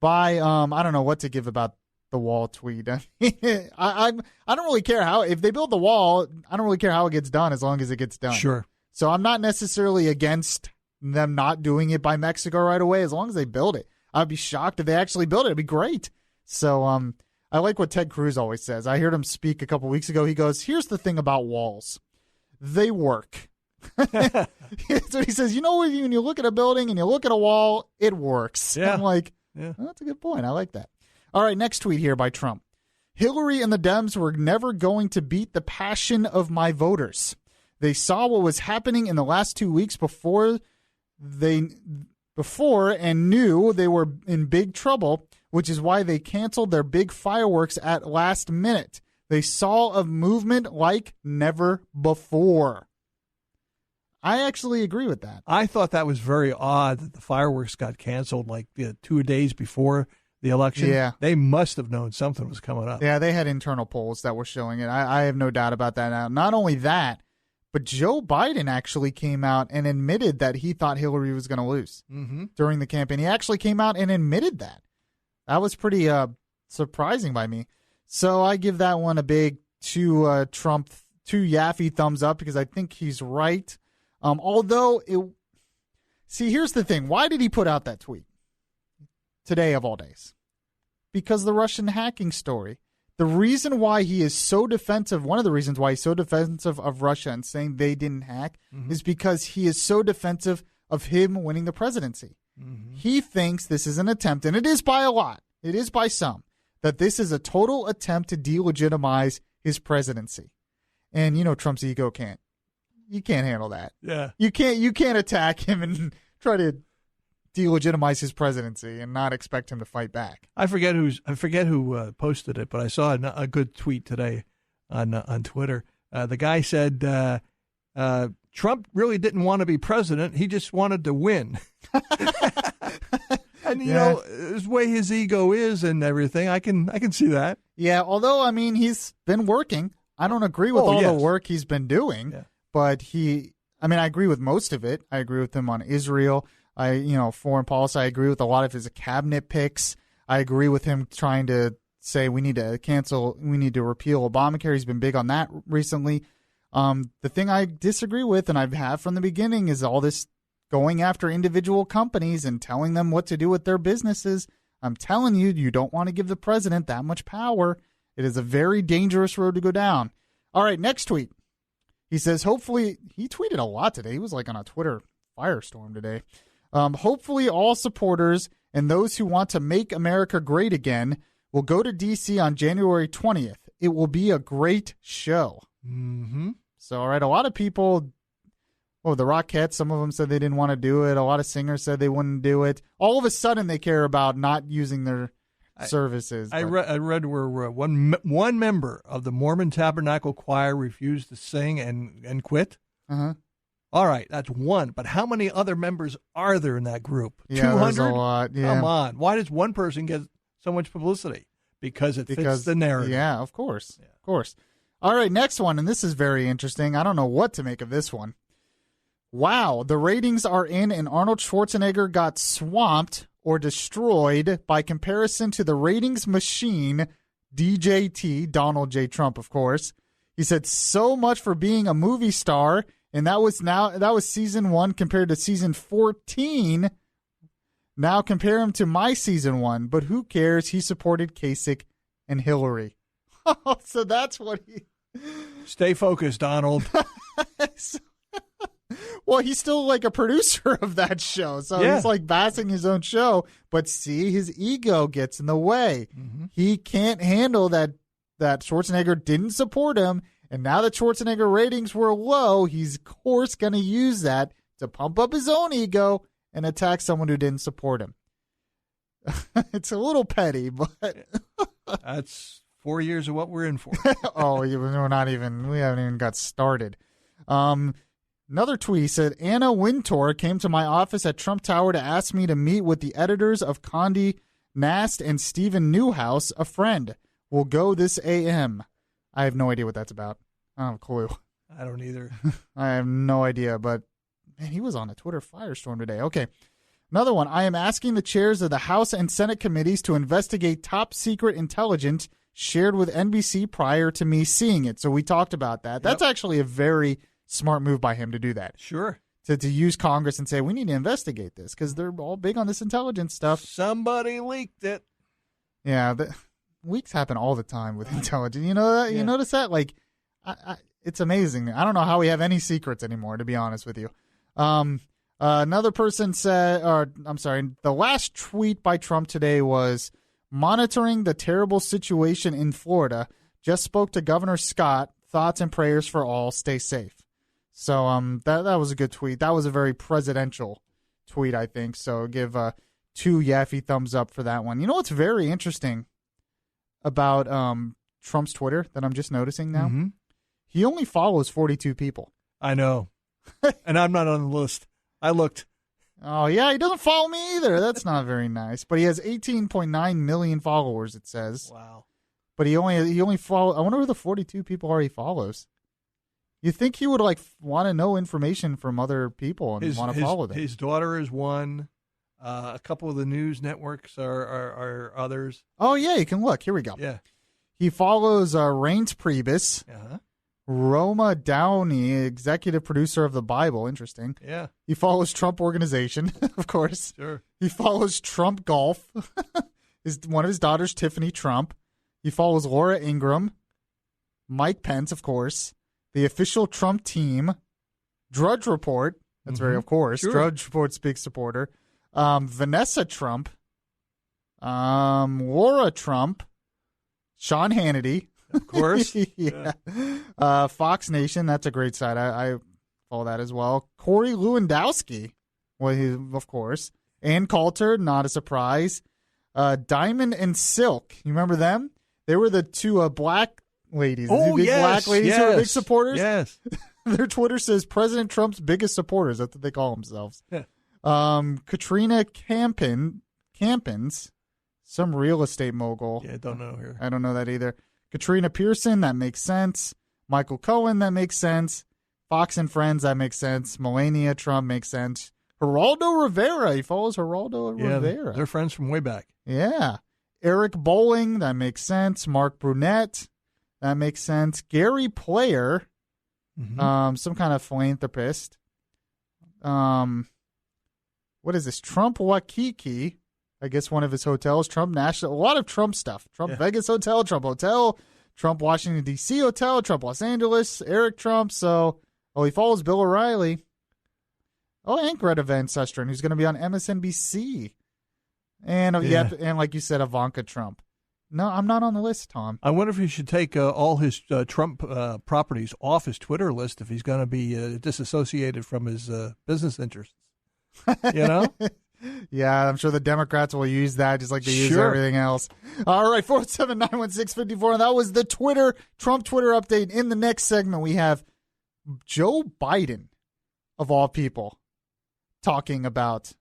by, I don't know what to give about the wall tweet. I don't really care if they build the wall, I don't really care how it gets done as long as it gets done.
Sure.
So I'm not necessarily against them not doing it by Mexico right away as long as they build it. I'd be shocked if they actually build it. It'd be great. So, I like what Ted Cruz always says. I heard him speak a couple weeks ago. He goes, here's the thing about walls. They work. That's what he says. When you look at a building and you look at a wall, it works.
Yeah.
I'm like, well, that's a good point. I like that. All right, next tweet here by Trump. Hillary and the Dems were never going to beat the passion of my voters. They saw what was happening in the last 2 weeks before and knew they were in big trouble, which is why they canceled their big fireworks at last minute. They saw a movement like never before. I actually agree with that.
I thought that was very odd that the fireworks got canceled 2 days before the election.
Yeah.
They must have known something was coming up.
Yeah, they had internal polls that were showing it. I have no doubt about that now. Not only that, but Joe Biden actually came out and admitted that he thought Hillary was going to lose during the campaign. He actually came out and admitted that. That was pretty surprising by me. So I give that one a big two Yaffee thumbs up because I think he's right. Here's the thing. Why did he put out that tweet today of all days? Because the Russian hacking story. The reason why he is so defensive, one of the reasons why he's so defensive of Russia and saying they didn't hack is because he is so defensive of him winning the presidency. He thinks this is an attempt, and it is by a lot, it is by some, that this is a total attempt to delegitimize his presidency. And, Trump's ego can't handle that.
Yeah.
You can't attack him and try to delegitimize his presidency and not expect him to fight back.
I forget who posted it, but I saw a good tweet today on Twitter. The guy said Trump really didn't want to be president; he just wanted to win. And the way his ego is and everything, I can see that.
Yeah, although he's been working. I don't agree with the work he's been doing, but I agree with most of it. I agree with him on Israel. Foreign policy. I agree with a lot of his cabinet picks. I agree with him trying to say we need to repeal Obamacare. He's been big on that recently. The thing I disagree with, and I've had from the beginning, is all this going after individual companies and telling them what to do with their businesses. I'm telling you, you don't want to give the president that much power. It is a very dangerous road to go down. All right, next tweet. He says, hopefully, he tweeted a lot today. He was on a Twitter firestorm today. Hopefully all supporters and those who want to make America great again will go to D.C. on January 20th. It will be a great show. So, all right, a lot of people, the Rockettes, some of them said they didn't want to do it. A lot of singers said they wouldn't do it. All of a sudden, they care about not using their services.
I read where one member of the Mormon Tabernacle Choir refused to sing and quit. All right, that's one. But how many other members are there in that group?
Yeah,
200?
there's a lot. Yeah.
Come on. Why does one person get so much publicity? Because it fits the narrative.
Yeah, of course. Yeah. Of course. All right, next one, and this is very interesting. I don't know what to make of this one. Wow, the ratings are in, and Arnold Schwarzenegger got swamped or destroyed by comparison to the ratings machine, DJT, Donald J. Trump, of course. He said, so much for being a movie star, and that was season 1 compared to season 14. Now compare him to my season 1, but who cares? He supported Kasich and Hillary. So that's what he...
Stay focused, Donald.
Well, he's still like a producer of that show, so he's like bassing his own show. But see, his ego gets in the way. Mm-hmm. He can't handle that Schwarzenegger didn't support him, and now that Schwarzenegger ratings were low, he's of course going to use that to pump up his own ego and attack someone who didn't support him. It's a little petty, but
that's 4 years of what we're in for.
We haven't even got started. Another tweet said, Anna Wintour came to my office at Trump Tower to ask me to meet with the editors of Condé Nast and Stephen Newhouse, a friend. We'll go this AM. I have no idea what that's about. I don't have a clue.
I don't either.
I have no idea, but man, he was on a Twitter firestorm today. Okay. Another one. I am asking the chairs of the House and Senate committees to investigate top secret intelligence shared with NBC prior to me seeing it. So we talked about that. That's actually a very smart move by him to do that.
Sure.
To use Congress and say, we need to investigate this because they're all big on this intelligence stuff.
Somebody leaked it.
Yeah, leaks happen all the time with intelligence. You know that? Yeah. You notice that? Like, it's amazing. I don't know how we have any secrets anymore, to be honest with you. Another person said, the last tweet by Trump today was, monitoring the terrible situation in Florida. Just spoke to Governor Scott. Thoughts and prayers for all. Stay safe. So that was a good tweet. That was a very presidential tweet, I think. So give 2 Yaffee thumbs up for that one. You know what's very interesting about Trump's Twitter that I'm just noticing now? Mm-hmm. He only follows 42 people.
I know. And I'm not on the list. I looked.
Oh, yeah, he doesn't follow me either. That's not very nice. But he has 18.9 million followers, it says.
Wow.
But he only follow. I wonder who the 42 people are he follows. You think he would want to know information from other people and want to follow them?
His daughter is one. A couple of the news networks are others.
Oh yeah, you can look. Here we go.
Yeah,
he follows Reince Priebus, Roma Downey, executive producer of the Bible. Interesting.
Yeah.
He follows Trump Organization, of course.
Sure.
He follows Trump Golf. One of his daughters, Tiffany Trump. He follows Laura Ingraham, Mike Pence, of course, the official Trump team, Drudge Report. That's very, of course. Sure. Drudge Report's big supporter. Vanessa Trump, Laura Trump, Sean Hannity.
Of course.
Yeah. Fox Nation, that's a great site. I follow that as well. Corey Lewandowski, of course. Ann Coulter, not a surprise. Diamond and Silk, you remember them? They were the 2 black ladies.
Oh,
big black ladies who are big supporters.
Yes.
Their Twitter says President Trump's biggest supporters. That's what they call themselves.
Yeah.
Katrina Campins, some real estate mogul.
Yeah, don't know her.
I don't know that either. Katrina Pearson, that makes sense. Michael Cohen, that makes sense. Fox and Friends, that makes sense. Melania Trump makes sense. Geraldo Rivera, he follows Geraldo Rivera.
They're friends from way back.
Yeah. Eric Bowling, that makes sense. Mark Brunette, that makes sense. Gary Player, some kind of philanthropist. What is this? Trump Waikiki, I guess one of his hotels. Trump National, a lot of Trump stuff. Trump Vegas Hotel, Trump Hotel, Trump Washington, D.C. Hotel, Trump Los Angeles, Eric Trump. So, he follows Bill O'Reilly. And Greta Van Susteren, who's going to be on MSNBC. And and like you said, Ivanka Trump. No, I'm not on the list, Tom.
I wonder if he should take all his Trump properties off his Twitter list if he's going to be disassociated from his business interests. You know?
Yeah, I'm sure the Democrats will use that just like they use everything else. All right, 479-1654. That was the Trump Twitter update. In the next segment, we have Joe Biden of all people, talking about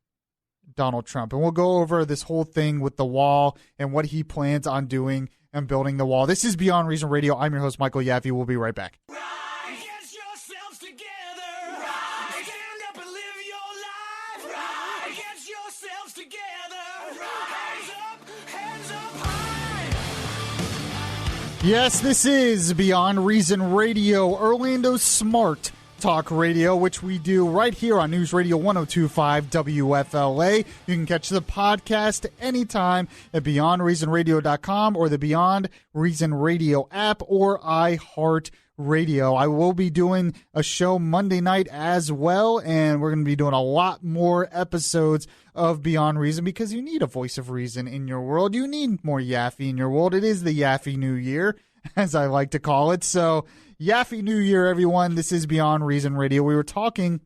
Donald Trump. And we'll go over this whole thing with the wall and what he plans on doing and building the wall. This is Beyond Reason Radio. I'm your host, Michael Yaffee. We'll be right back. Yes, this is Beyond Reason Radio, Orlando's smart talk radio, which we do right here on News Radio 102.5 WFLA. You can catch the podcast anytime at beyondreasonradio.com or the Beyond Reason Radio app or iHeartRadio. I will be doing a show Monday night as well, and we're going to be doing a lot more episodes of Beyond Reason because you need a voice of reason in your world. You need more Yaffee in your world. It is the Yaffee New Year, as I like to call it. So, Yaffee New Year, everyone. This is Beyond Reason Radio. We were talking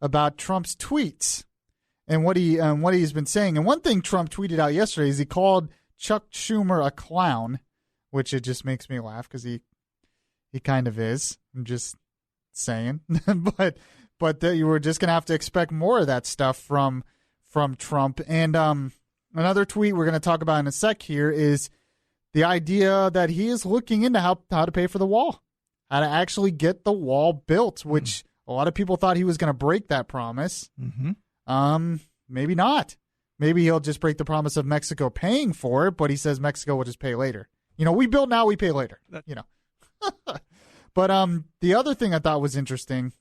about Trump's tweets and what he's been saying. And one thing Trump tweeted out yesterday is he called Chuck Schumer a clown, which it just makes me laugh because he kind of is. I'm just saying. but you were just going to have to expect more of that stuff from Trump. And another tweet we're going to talk about in a sec here is the idea that he is looking into how to pay for the wall, how to actually get the wall built, which a lot of people thought he was going to break that promise. Mm-hmm. Maybe not. Maybe he'll just break the promise of Mexico paying for it, but he says Mexico will just pay later. We build now, we pay later. But the other thing I thought was interesting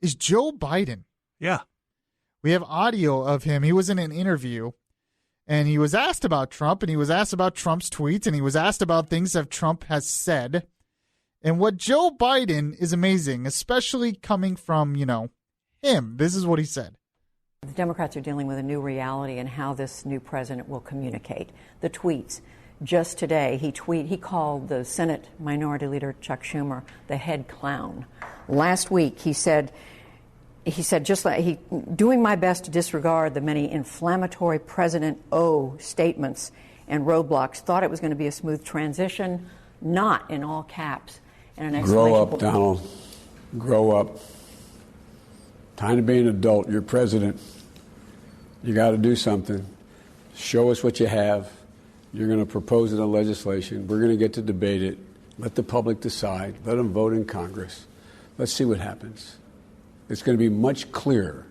is Joe Biden.
Yeah.
We have audio of him. He was in an interview, and he was asked about Trump, and he was asked about Trump's tweets, and he was asked about things that Trump has said. And what Joe Biden is amazing, especially coming from, him. This is what he said.
The Democrats are dealing with a new reality and how this new president will communicate. The tweets. Just today, he called the Senate Minority Leader Chuck Schumer the head clown. Last week, he said, just like doing my best to disregard the many inflammatory President O statements and roadblocks, thought it was going to be a smooth transition, not in all caps. And an
Grow up, Donald. Grow up. Time to be an adult. You're president. You got to do something. Show us what you have. You're going to propose it in legislation. We're going to get to debate it. Let the public decide. Let them vote in Congress. Let's see what happens. It's going to be much clearer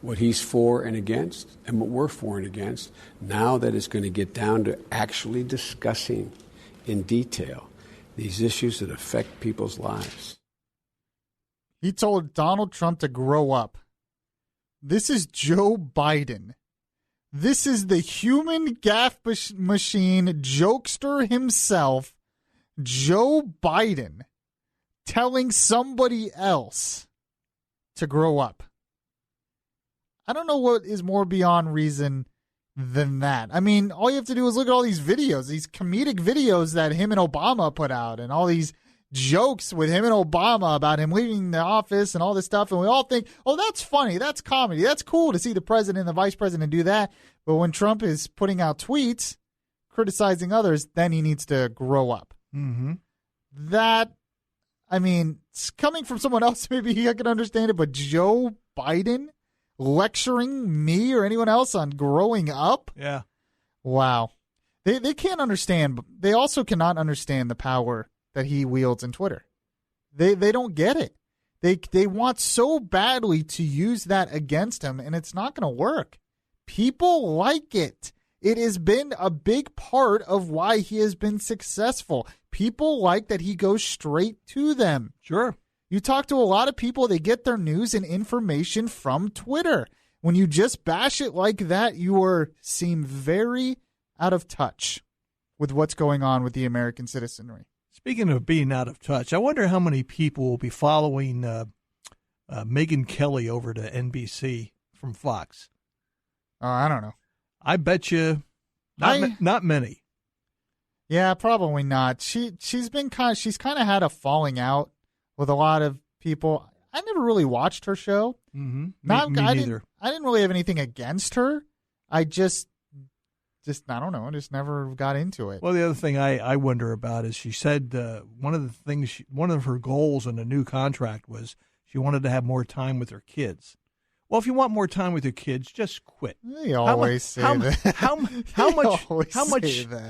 what he's for and against and what we're for and against now that it's going to get down to actually discussing in detail these issues that affect people's lives.
He told Donald Trump to grow up. This is Joe Biden. This is the human gaffe machine jokester himself, Joe Biden, telling somebody else to grow up. I don't know what is more beyond reason than that. I mean, all you have to do is look at all these videos, these comedic videos that him and Obama put out, and all these jokes with him and Obama about him leaving the office and all this stuff. And we all think, oh, that's funny. That's comedy. That's cool to see the president and the vice president do that. But when Trump is putting out tweets criticizing others, then he needs to grow up.
Mm-hmm.
That, I mean, coming from someone else, maybe I can understand it. But Joe Biden lecturing me or anyone else on growing up?
Yeah.
Wow. They can't understand. But they also cannot understand the power that he wields in Twitter. They don't get it. They want so badly to use that against him, and it's not going to work. People like it. It has been a big part of why he has been successful. People like that he goes straight to them.
Sure.
You talk to a lot of people, they get their news and information from Twitter. When you just bash it like that, you seem very out of touch with what's going on with the American citizenry.
Speaking of being out of touch, I wonder how many people will be following Megyn Kelly over to NBC from Fox.
Oh, I don't know.
I bet you not many.
Yeah, probably not. She's kind of had a falling out with a lot of people. I never really watched her show.
Mm-hmm.
Me neither. I didn't really have anything against her. I just I don't know. I just never got into it.
Well, the other thing I wonder about is she said one of her goals in the new contract was She wanted to have more time with her kids. Well, if you want more time with your kids, just quit.
They always say that.
How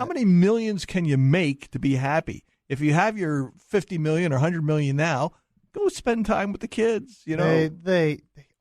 many millions can you make to be happy? If you have your 50 million or 100 million now, go spend time with the kids. You know,
they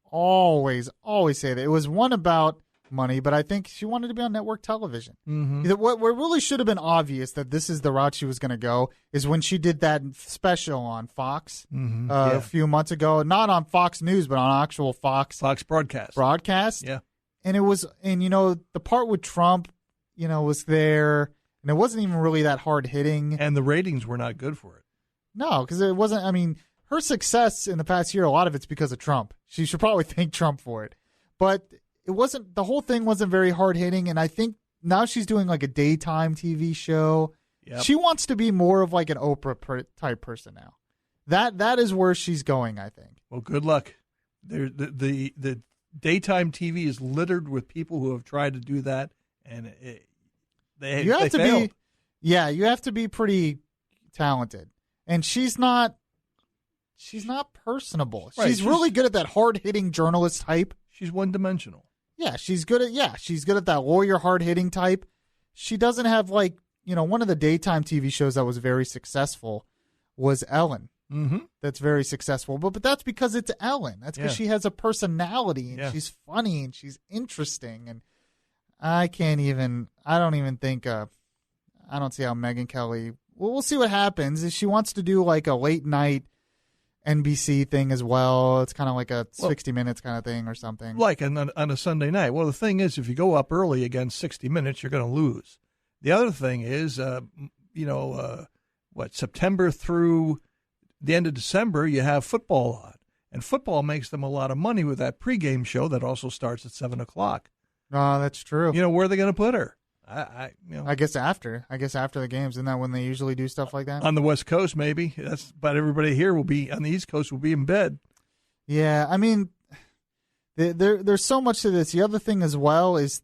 always say that. It was one about money, but I think she wanted to be on network television.
Mm-hmm.
What really should have been obvious that this is the route she was going to go is when she did that special on Fox a few months ago, not on Fox News, but on actual Fox broadcast.
Yeah.
And it was, and the part with Trump, was there, and it wasn't even really that hard hitting.
And the ratings were not good for it.
No, because it wasn't, her success in the past year, a lot of it's because of Trump. She should probably thank Trump for it. But the whole thing wasn't very hard hitting, and I think now she's doing like a daytime TV show.
Yep.
She wants to be more of like an Oprah type person now. That is where she's going, I think.
Well, good luck. The daytime TV is littered with people who have tried to do that, and they failed.
You have to be pretty talented, and she's not personable.
Right,
she's really good at that hard hitting journalist type.
She's one dimensional.
Yeah, she's good at that lawyer hard-hitting type. She doesn't have one of the daytime TV shows that was very successful was Ellen.
Mm-hmm.
That's very successful. But that's because it's Ellen. That's because she has a personality and she's funny and she's interesting. And I don't see how Megyn Kelly, we'll see what happens. If she wants to do like a late night NBC thing as well. It's kind of like a 60 Minutes kind of thing or something.
Like on a Sunday night. Well, the thing is, if you go up early against 60 Minutes, you're going to lose. The other thing is, September through the end of December, you have football on. And football makes them a lot of money with that pregame show that also starts at 7 o'clock.
Oh, that's true.
Where are they going to put her?
I guess after the games. Isn't that when they usually do stuff like that?
On the West Coast, maybe. But everybody here will be on the East Coast will be in bed.
Yeah, there's so much to this. The other thing as well is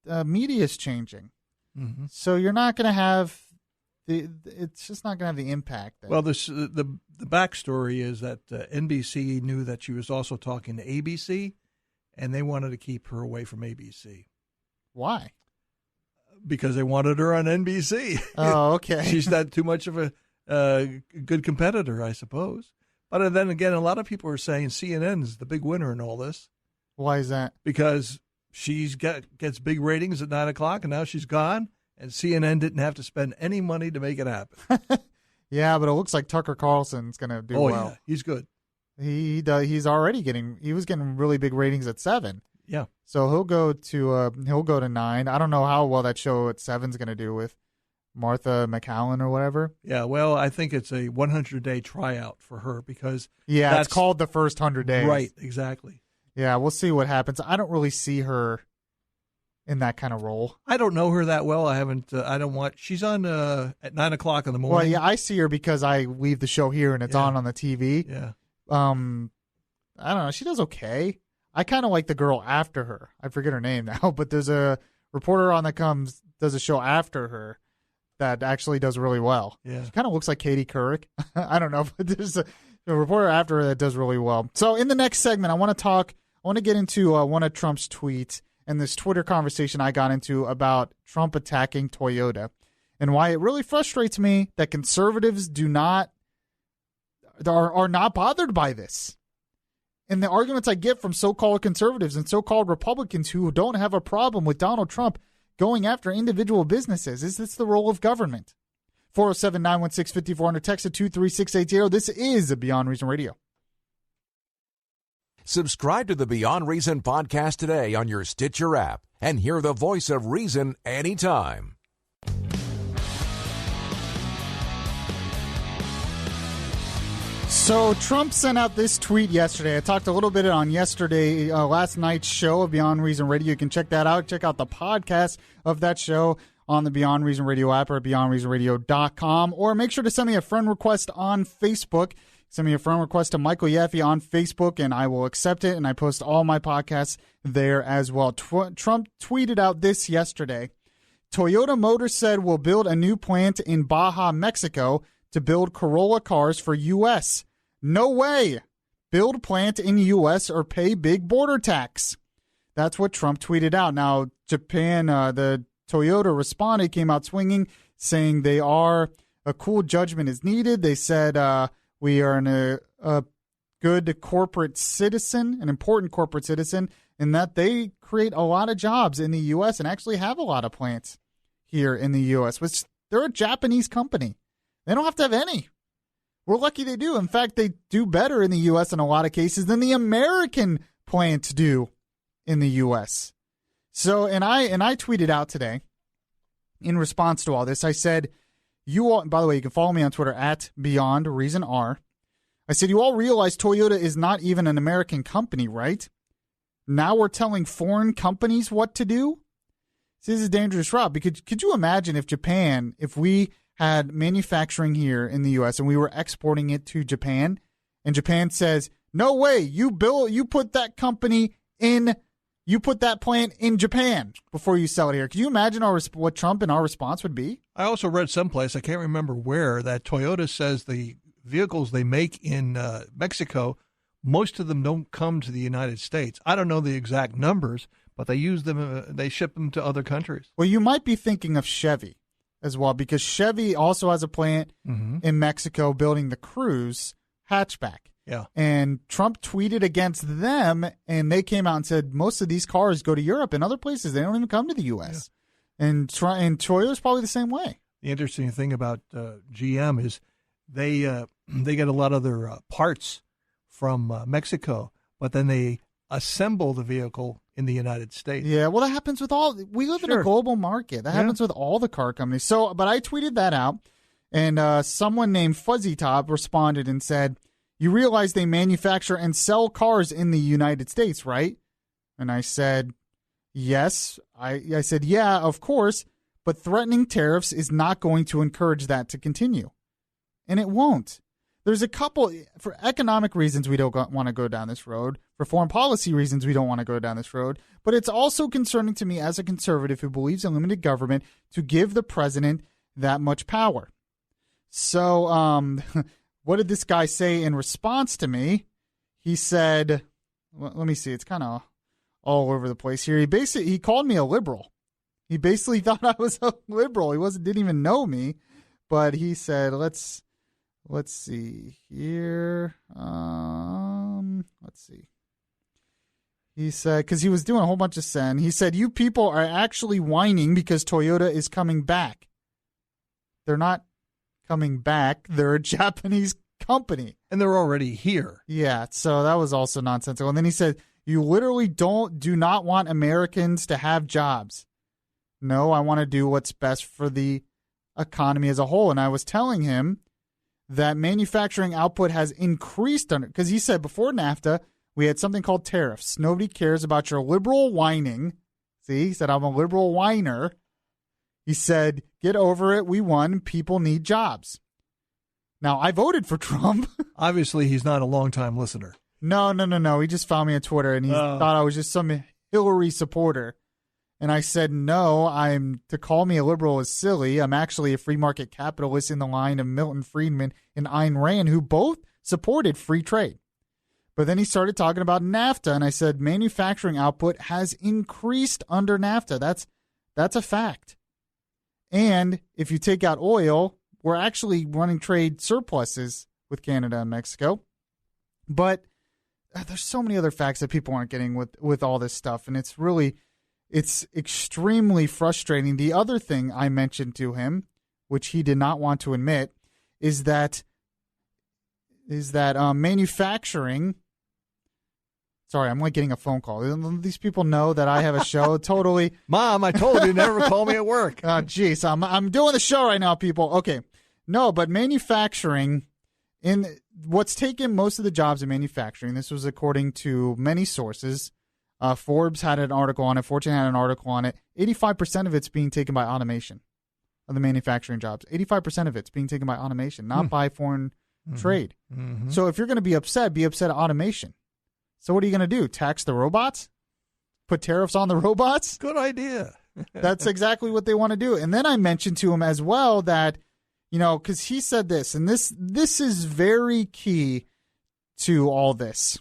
media is changing, so you're not going to have it's just not going to have the impact.
Well, the backstory is that NBC knew that she was also talking to ABC, and they wanted to keep her away from ABC.
Why?
Because they wanted her on NBC.
Oh, okay.
She's not too much of a good competitor, I suppose. But then again, a lot of people are saying CNN is the big winner in all this.
Why is that?
Because gets big ratings at 9 o'clock, and now she's gone, and CNN didn't have to spend any money to make it happen.
Yeah, but it looks like Tucker Carlson's going to do well.
Yeah, he's good.
He was getting really big ratings at 7.
Yeah.
So he'll go to 9. I don't know how well that show at 7's going to do with Martha McCallum or whatever.
Yeah, well, I think it's a 100-day tryout for her because
it's called the first 100 days.
Right, exactly.
Yeah, we'll see what happens. I don't really see her in that kind of role.
I don't know her that well. I haven't. I don't watch. She's on at 9 o'clock in the morning.
Well, yeah, I see her because I leave the show here and it's on the TV.
Yeah.
I don't know. She does okay. I kind of like the girl after her. I forget her name now, but there's a reporter on that does a show after her that actually does really well.
Yeah.
She kind of looks like Katie Couric. I don't know, but there's a reporter after her that does really well. So in the next segment, I want to get into one of Trump's tweets and this Twitter conversation I got into about Trump attacking Toyota and why it really frustrates me that conservatives are not bothered by this. And the arguments I get from so-called conservatives and so-called Republicans who don't have a problem with Donald Trump going after individual businesses. Is this the role of government? 407-916-5400, text to 23680. This is Beyond Reason Radio.
Subscribe to the Beyond Reason podcast today on your Stitcher app and hear the voice of reason anytime.
So Trump sent out this tweet yesterday. I talked a little bit on last night's show of Beyond Reason Radio. You can check that out. Check out the podcast of that show on the Beyond Reason Radio app or at beyondreasonradio.com. Or make sure to send me a friend request on Facebook. Send me a friend request to Michael Yaffee on Facebook, and I will accept it, and I post all my podcasts there as well. Trump tweeted out this yesterday. Toyota Motors said we'll build a new plant in Baja, Mexico to build Corolla cars for U.S. No way. build plant in U.S. or pay big border tax. That's what Trump tweeted out. Now, Japan, the Toyota responded, came out swinging, saying a cool judgment is needed. They said we are a good corporate citizen, an important corporate citizen, in that they create a lot of jobs in the U.S. and actually have a lot of plants here in the U.S., which they're a Japanese company. They don't have to have any. We're lucky they do. In fact, they do better in the U.S. in a lot of cases than the American plants do in the U.S. So, and I tweeted out today in response to all this. I said, you all, by the way, you can follow me on Twitter at Beyond Reason R. I said, you all realize Toyota is not even an American company, right? Now we're telling foreign companies what to do? This is a dangerous route. Because could you imagine if we had manufacturing here in the U.S. and we were exporting it to Japan, and Japan says, no way, you put that plant in Japan before you sell it here. Can you imagine what Trump and our response would be?
I also read someplace, I can't remember where, that Toyota says the vehicles they make in Mexico, most of them don't come to the United States. I don't know the exact numbers, but they use them. They ship them to other countries.
Well, you might be thinking of Chevy as well, because Chevy also has a plant in Mexico building the Cruze hatchback.
Yeah.
And Trump tweeted against them, and they came out and said most of these cars go to Europe and other places. They don't even come to the U.S. Yeah. And Toyota's probably the same way.
The interesting thing about GM is they get a lot of their parts from Mexico, but then they assemble the vehicle in the United States.
Yeah, well, that happens with we live in a global market. That happens with all the car companies. So, but I tweeted that out, and someone named Fuzzy Top responded and said, you realize they manufacture and sell cars in the United States, right? And I said, yes. I said, yeah, of course, but threatening tariffs is not going to encourage that to continue. And it won't. There's a couple, for economic reasons, we don't want to go down this road. For foreign policy reasons, we don't want to go down this road. But it's also concerning to me as a conservative who believes in limited government to give the president that much power. So what did this guy say in response to me? He said, well, let me see, it's kind of all over the place here. He called me a liberal. He basically thought I was a liberal. He didn't even know me, but he said, let's see here. Let's see. He said, because he was doing a whole bunch of send. He said, you people are actually whining because Toyota is coming back. They're not coming back. They're a Japanese company.
And they're already here.
Yeah, so that was also nonsensical. And then he said, you literally do not want Americans to have jobs. No, I want to do what's best for the economy as a whole. And I was telling him that manufacturing output has increased because he said before NAFTA, we had something called tariffs. Nobody cares about your liberal whining. See, he said, I'm a liberal whiner. He said, get over it. We won. People need jobs. Now, I voted for Trump.
Obviously, he's not a longtime listener.
No. He just found me on Twitter, and he thought I was just some Hillary supporter. And I said, no, to call me a liberal is silly. I'm actually a free market capitalist in the line of Milton Friedman and Ayn Rand, who both supported free trade. But then he started talking about NAFTA, and I said manufacturing output has increased under NAFTA. That's a fact. And if you take out oil, we're actually running trade surpluses with Canada and Mexico. But there's so many other facts that people aren't getting with all this stuff, and it's extremely frustrating. The other thing I mentioned to him, which he did not want to admit, is that manufacturing. Sorry, I'm like getting a phone call. These people know that I have a show. Totally,
Mom, I told you never call me at work.
Oh, geez, I'm doing the show right now, people. Okay, no, but manufacturing in what's taken most of the jobs in manufacturing. This was according to many sources. Forbes had an article on it. Fortune had an article on it. 85% of it's being taken by automation of the manufacturing jobs. 85% of it's being taken by automation, not by foreign trade. Mm-hmm. So if you're going to be upset at automation. So what are you going to do? Tax the robots? Put tariffs on the robots?
Good idea.
That's exactly what they want to do. And then I mentioned to him as well that, because he said this, and this is very key to all this.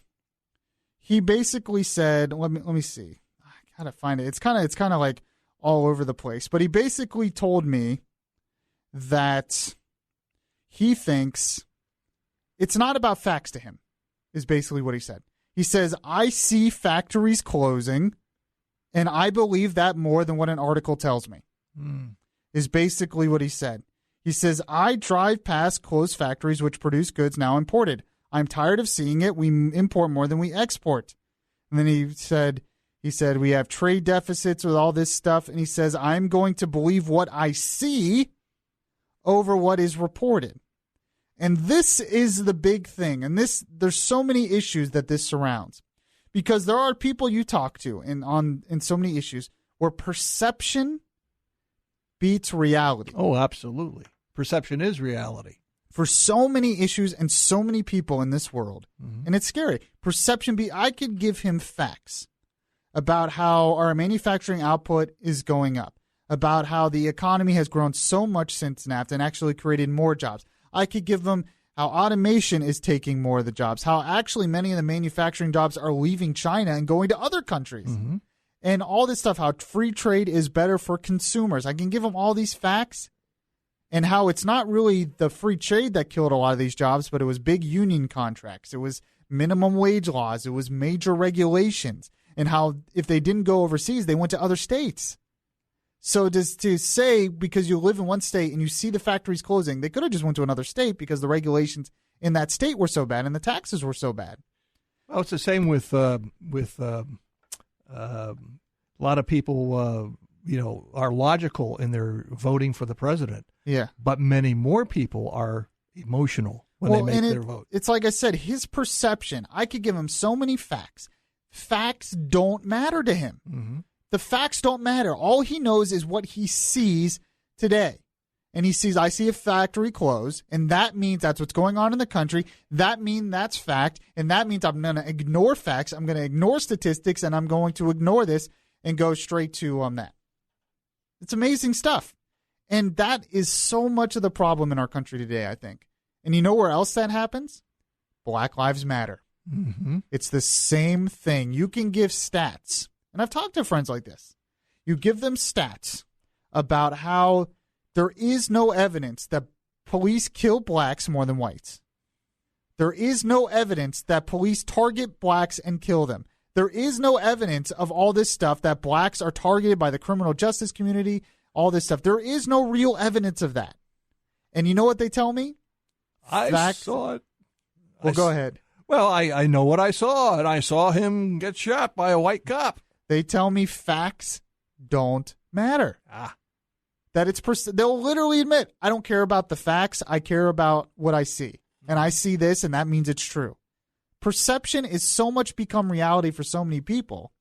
He basically said, let me see. I gotta find it. It's kind of like all over the place. But he basically told me that he thinks it's not about facts to him, is basically what he said. He says, I see factories closing, and I believe that more than what an article tells me, is basically what he said. He says, I drive past closed factories which produce goods now imported. I'm tired of seeing it. We import more than we export. And then he said, we have trade deficits with all this stuff. And he says, I'm going to believe what I see over what is reported. And this is the big thing. And there's so many issues that this surrounds. Because there are people you talk to in so many issues where perception beats reality.
Oh, absolutely. Perception is reality.
For so many issues and so many people in this world. Mm-hmm. And it's scary. I could give him facts about how our manufacturing output is going up, about how the economy has grown so much since NAFTA and actually created more jobs. I could give them how automation is taking more of the jobs, how actually many of the manufacturing jobs are leaving China and going to other countries. Mm-hmm. And all this stuff, how free trade is better for consumers. I can give them all these facts and how it's not really the free trade that killed a lot of these jobs, but it was big union contracts. It was minimum wage laws. It was major regulations. And how if they didn't go overseas, they went to other states. So to say because you live in one state and you see the factories closing, they could have just went to another state because the regulations in that state were so bad and the taxes were so bad.
Well, it's the same with a lot of people, are logical in their voting for the president.
Yeah.
But many more people are emotional when they make their vote.
It's like I said, his perception, I could give him so many facts. Facts don't matter to him. Mm-hmm. The facts don't matter. All he knows is what he sees today. And he sees, I see a factory close, and that means that's what's going on in the country. That means that's fact, and that means I'm going to ignore facts. I'm going to ignore statistics, and I'm going to ignore this and go straight to that. It's amazing stuff. And that is so much of the problem in our country today, I think. And you know where else that happens? Black Lives Matter. Mm-hmm. It's the same thing. You can give stats. And I've talked to friends like this. You give them stats about how there is no evidence that police kill blacks more than whites. There is no evidence that police target blacks and kill them. There is no evidence of all this stuff that blacks are targeted by the criminal justice community, all this stuff. There is no real evidence of that. And you know what they tell me?
I saw it.
Well, go ahead.
Well, I know what I saw, and I saw him get shot by a white cop.
They tell me facts don't matter. That they'll literally admit, I don't care about the facts. I care about what I see. And I see this, and that means it's true. Perception is so much become reality for so many people.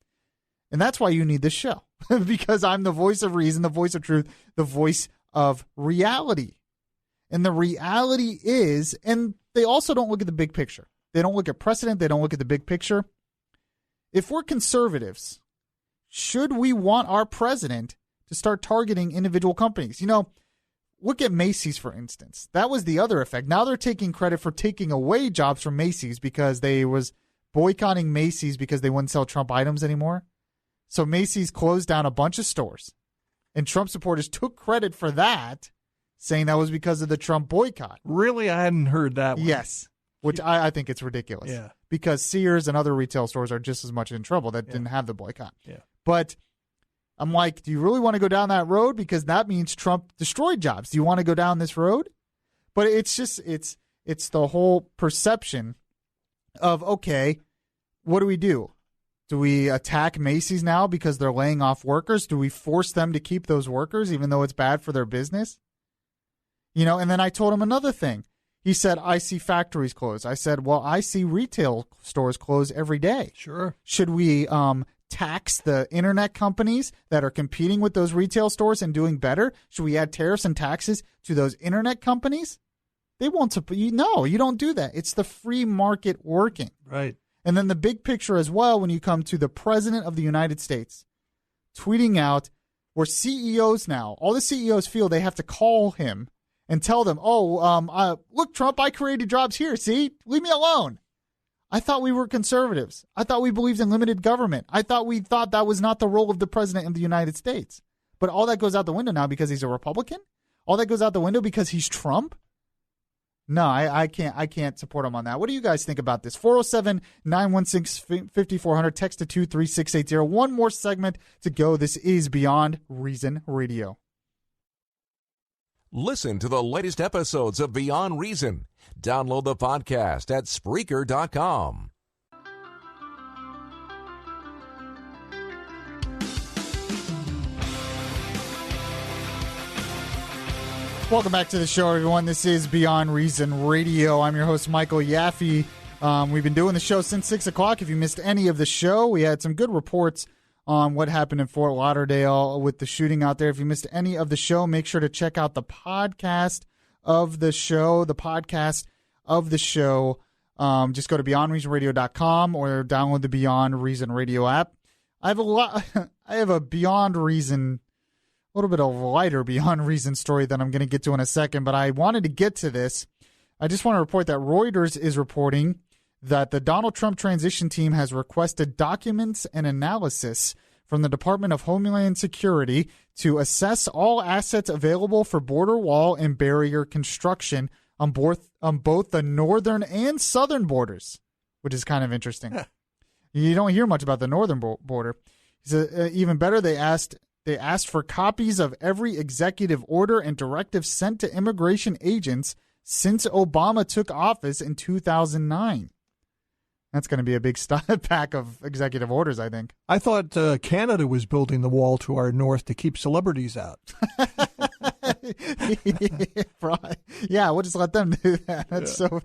And that's why you need this show. Because I'm the voice of reason, the voice of truth, the voice of reality. And the reality is, and they also don't look at the big picture. They don't look at precedent. They don't look at the big picture. If we're conservatives, should we want our president to start targeting individual companies? Look at Macy's, for instance. That was the other effect. Now they're taking credit for taking away jobs from Macy's because they was boycotting Macy's because they wouldn't sell Trump items anymore. So Macy's closed down a bunch of stores. And Trump supporters took credit for that, saying that was because of the Trump boycott.
Really? I hadn't heard that one.
Yes, which I think it's ridiculous.
Yeah.
Because Sears and other retail stores are just as much in trouble that didn't have the boycott.
Yeah.
But I'm like, do you really want to go down that road? Because that means Trump destroyed jobs. Do you want to go down this road? But it's just, it's the whole perception of, okay, what do we do? Do we attack Macy's now because they're laying off workers? Do we force them to keep those workers even though it's bad for their business? And then I told him another thing. He said, I see factories close. I said, well, I see retail stores close every day.
Sure.
Should we tax the internet companies that are competing with those retail stores and doing better? Should we add tariffs and taxes to those internet companies? They won't. No, you don't do that. It's the free market working.
Right.
And then the big picture as well, when you come to the president of the United States tweeting out where CEOs now, all the CEOs feel they have to call him and tell them, look, Trump, I created jobs here. See, leave me alone. I thought we were conservatives. I thought we believed in limited government. I thought we thought that was not the role of the president of the United States. But all that goes out the window now because he's a Republican? All that goes out the window because he's Trump? No, I can't support him on that. What do you guys think about this? 407-916-5400, text to 23680. One more segment to go. This is Beyond Reason Radio.
Listen to the latest episodes of Beyond Reason. Download the podcast at Spreaker.com.
Welcome back to the show, everyone. This is Beyond Reason Radio. I'm your host, Michael Yaffee. We've been doing the show since 6 o'clock. If you missed any of the show, we had some good reports on what happened in Fort Lauderdale with the shooting out there. If you missed any of the show, make sure to check out the podcast of the show. Just go to beyondreasonradio.com or download the Beyond Reason Radio app. I have a Beyond Reason, a little bit of a lighter Beyond Reason story that I'm going to get to in a second, but I wanted to get to this. I just want to report that Reuters is reporting that the Donald Trump transition team has requested documents and analysis from the Department of Homeland Security to assess all assets available for border wall and barrier construction on both the northern and southern borders, which is kind of interesting. You don't hear much about the northern border. Even better, they asked for copies of every executive order and directive sent to immigration agents since Obama took office in 2009. That's going to be a big pack of executive orders, I think.
I thought Canada was building the wall to our north to keep celebrities out.
Yeah, we'll just let them do that.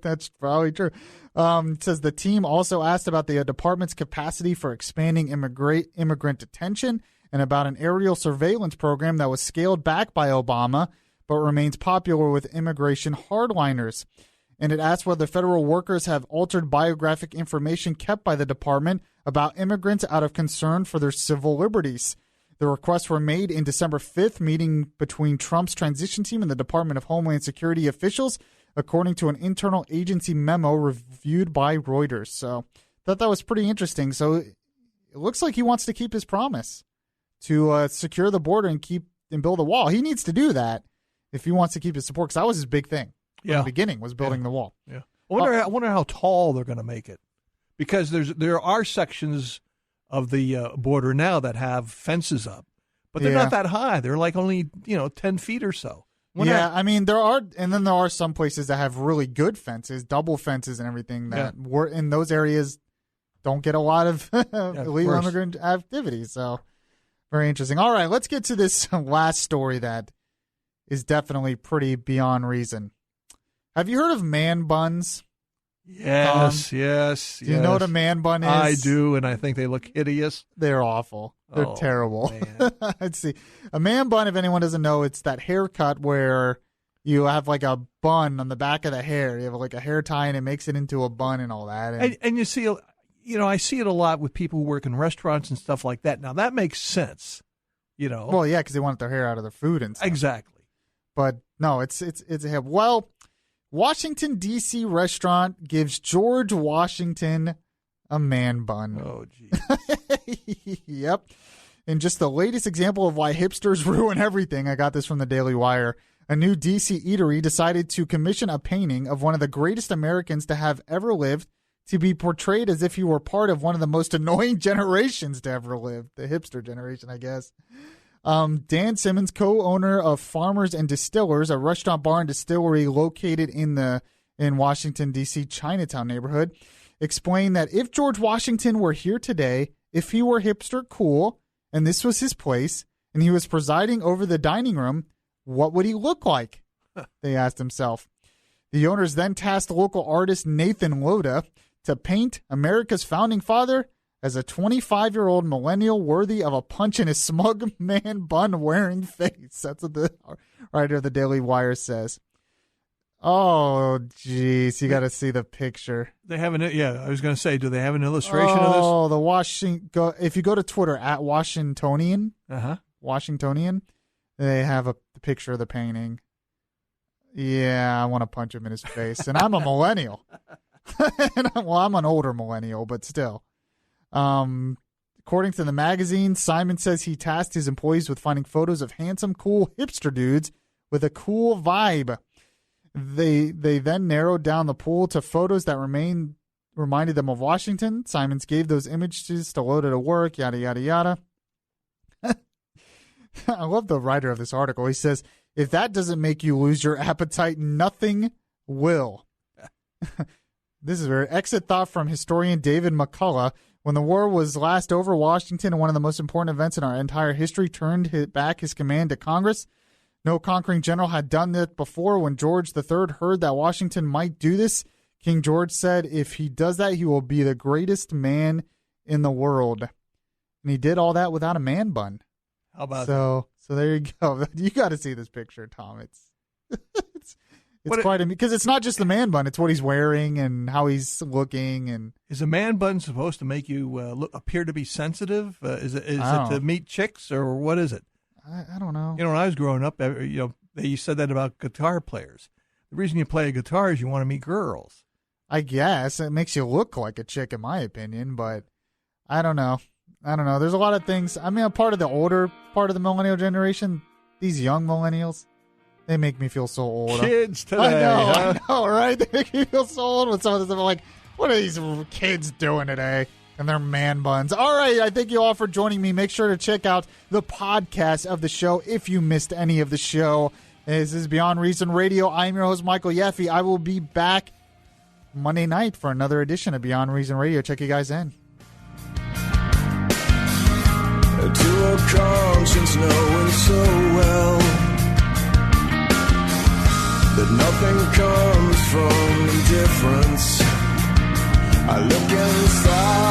That's probably true. It says the team also asked about the department's capacity for expanding immigrant detention and about an aerial surveillance program that was scaled back by Obama but remains popular with immigration hardliners. And it asked whether federal workers have altered biographic information kept by the department about immigrants out of concern for their civil liberties. The requests were made in December 5th, meeting between Trump's transition team and the Department of Homeland Security officials, according to an internal agency memo reviewed by Reuters. So I thought that was pretty interesting. So it looks like he wants to keep his promise to secure the border and build a wall. He needs to do that if he wants to keep his support, because that was his big thing. In the beginning was building the wall.
Yeah, I wonder how tall they're going to make it, because there are sections of the border now that have fences up, but they're not that high. They're like only 10 feet or so.
I mean there are some places that have really good fences, double fences and everything that were in those areas don't get a lot of illegal immigrant activity. So very interesting. All right, let's get to this last story that is definitely pretty beyond reason. Have you heard of man buns?
Yes.
Do you know what a man bun is?
I do, and I think they look hideous.
They're awful. They're terrible. Let's see. A man bun, if anyone doesn't know, it's that haircut where you have like a bun on the back of the hair. You have like a hair tie, and it makes it into a bun and all that.
And you see, I see it a lot with people who work in restaurants and stuff like that. Now, that makes sense,
Well, yeah, because they want their hair out of their food and stuff.
Exactly.
But no, it's a hair. Well, Washington, D.C. restaurant gives George Washington a man bun.
Oh, geez.
Yep. And just the latest example of why hipsters ruin everything, I got this from the Daily Wire. A new D.C. eatery decided to commission a painting of one of the greatest Americans to have ever lived to be portrayed as if he were part of one of the most annoying generations to ever live. The hipster generation, I guess. Dan Simmons, co-owner of Farmers and Distillers, a restaurant, bar, and distillery located in Washington, D.C. Chinatown neighborhood, explained that if George Washington were here today, if he were hipster cool, and this was his place, and he was presiding over the dining room, what would he look like? They asked himself. The owners then tasked local artist Nathan Loda to paint America's founding father as a 25-year-old millennial worthy of a punch in his smug man bun wearing face. That's what the writer of the Daily Wire says. Oh, geez. You got to see the picture.
They have I was going to say, do they have an illustration of this?
Oh, if you go to Twitter at Washingtonian, Washingtonian, they have a picture of the painting. Yeah, I want to punch him in his face. And I'm a millennial. Well, I'm an older millennial, but still. According to the magazine, Simon says he tasked his employees with finding photos of handsome, cool hipster dudes with a cool vibe. They then narrowed down the pool to photos that reminded them of Washington. Simons gave those images to Loda to work, yada, yada, yada. I love the writer of this article. He says, if that doesn't make you lose your appetite, nothing will. This is very exit thought from historian David McCullough. When the war was last over, Washington, and one of the most important events in our entire history, turned back his command to Congress. No conquering general had done that before. When George III heard that Washington might do this, King George said, if he does that, he will be the greatest man in the world. And he did all that without a man bun.
How about
that? So there you go. You got to see this picture, Tom. It's quite because it's not just the man bun; it's what he's wearing and how he's looking. And
is a man bun supposed to make you appear to be sensitive? Is it to meet chicks, or what is it?
I don't know.
You know, when I was growing up, they said that about guitar players. The reason you play a guitar is you want to meet girls.
I guess it makes you look like a chick, in my opinion, but I don't know. There's a lot of things. I mean, I'm part of the older part of the millennial generation. These young millennials, they make me feel so old.
Kids today.
I know, right? They make me feel so old with some of this stuff. I'm like, what are these kids doing today? And their man buns. All right, I thank you all for joining me. Make sure to check out the podcast of the show if you missed any of the show. This is Beyond Reason Radio. I'm your host, Michael Yaffee. I will be back Monday night for another edition of Beyond Reason Radio. Check you guys in.
To a conscience knowing so well that nothing comes from indifference, I look inside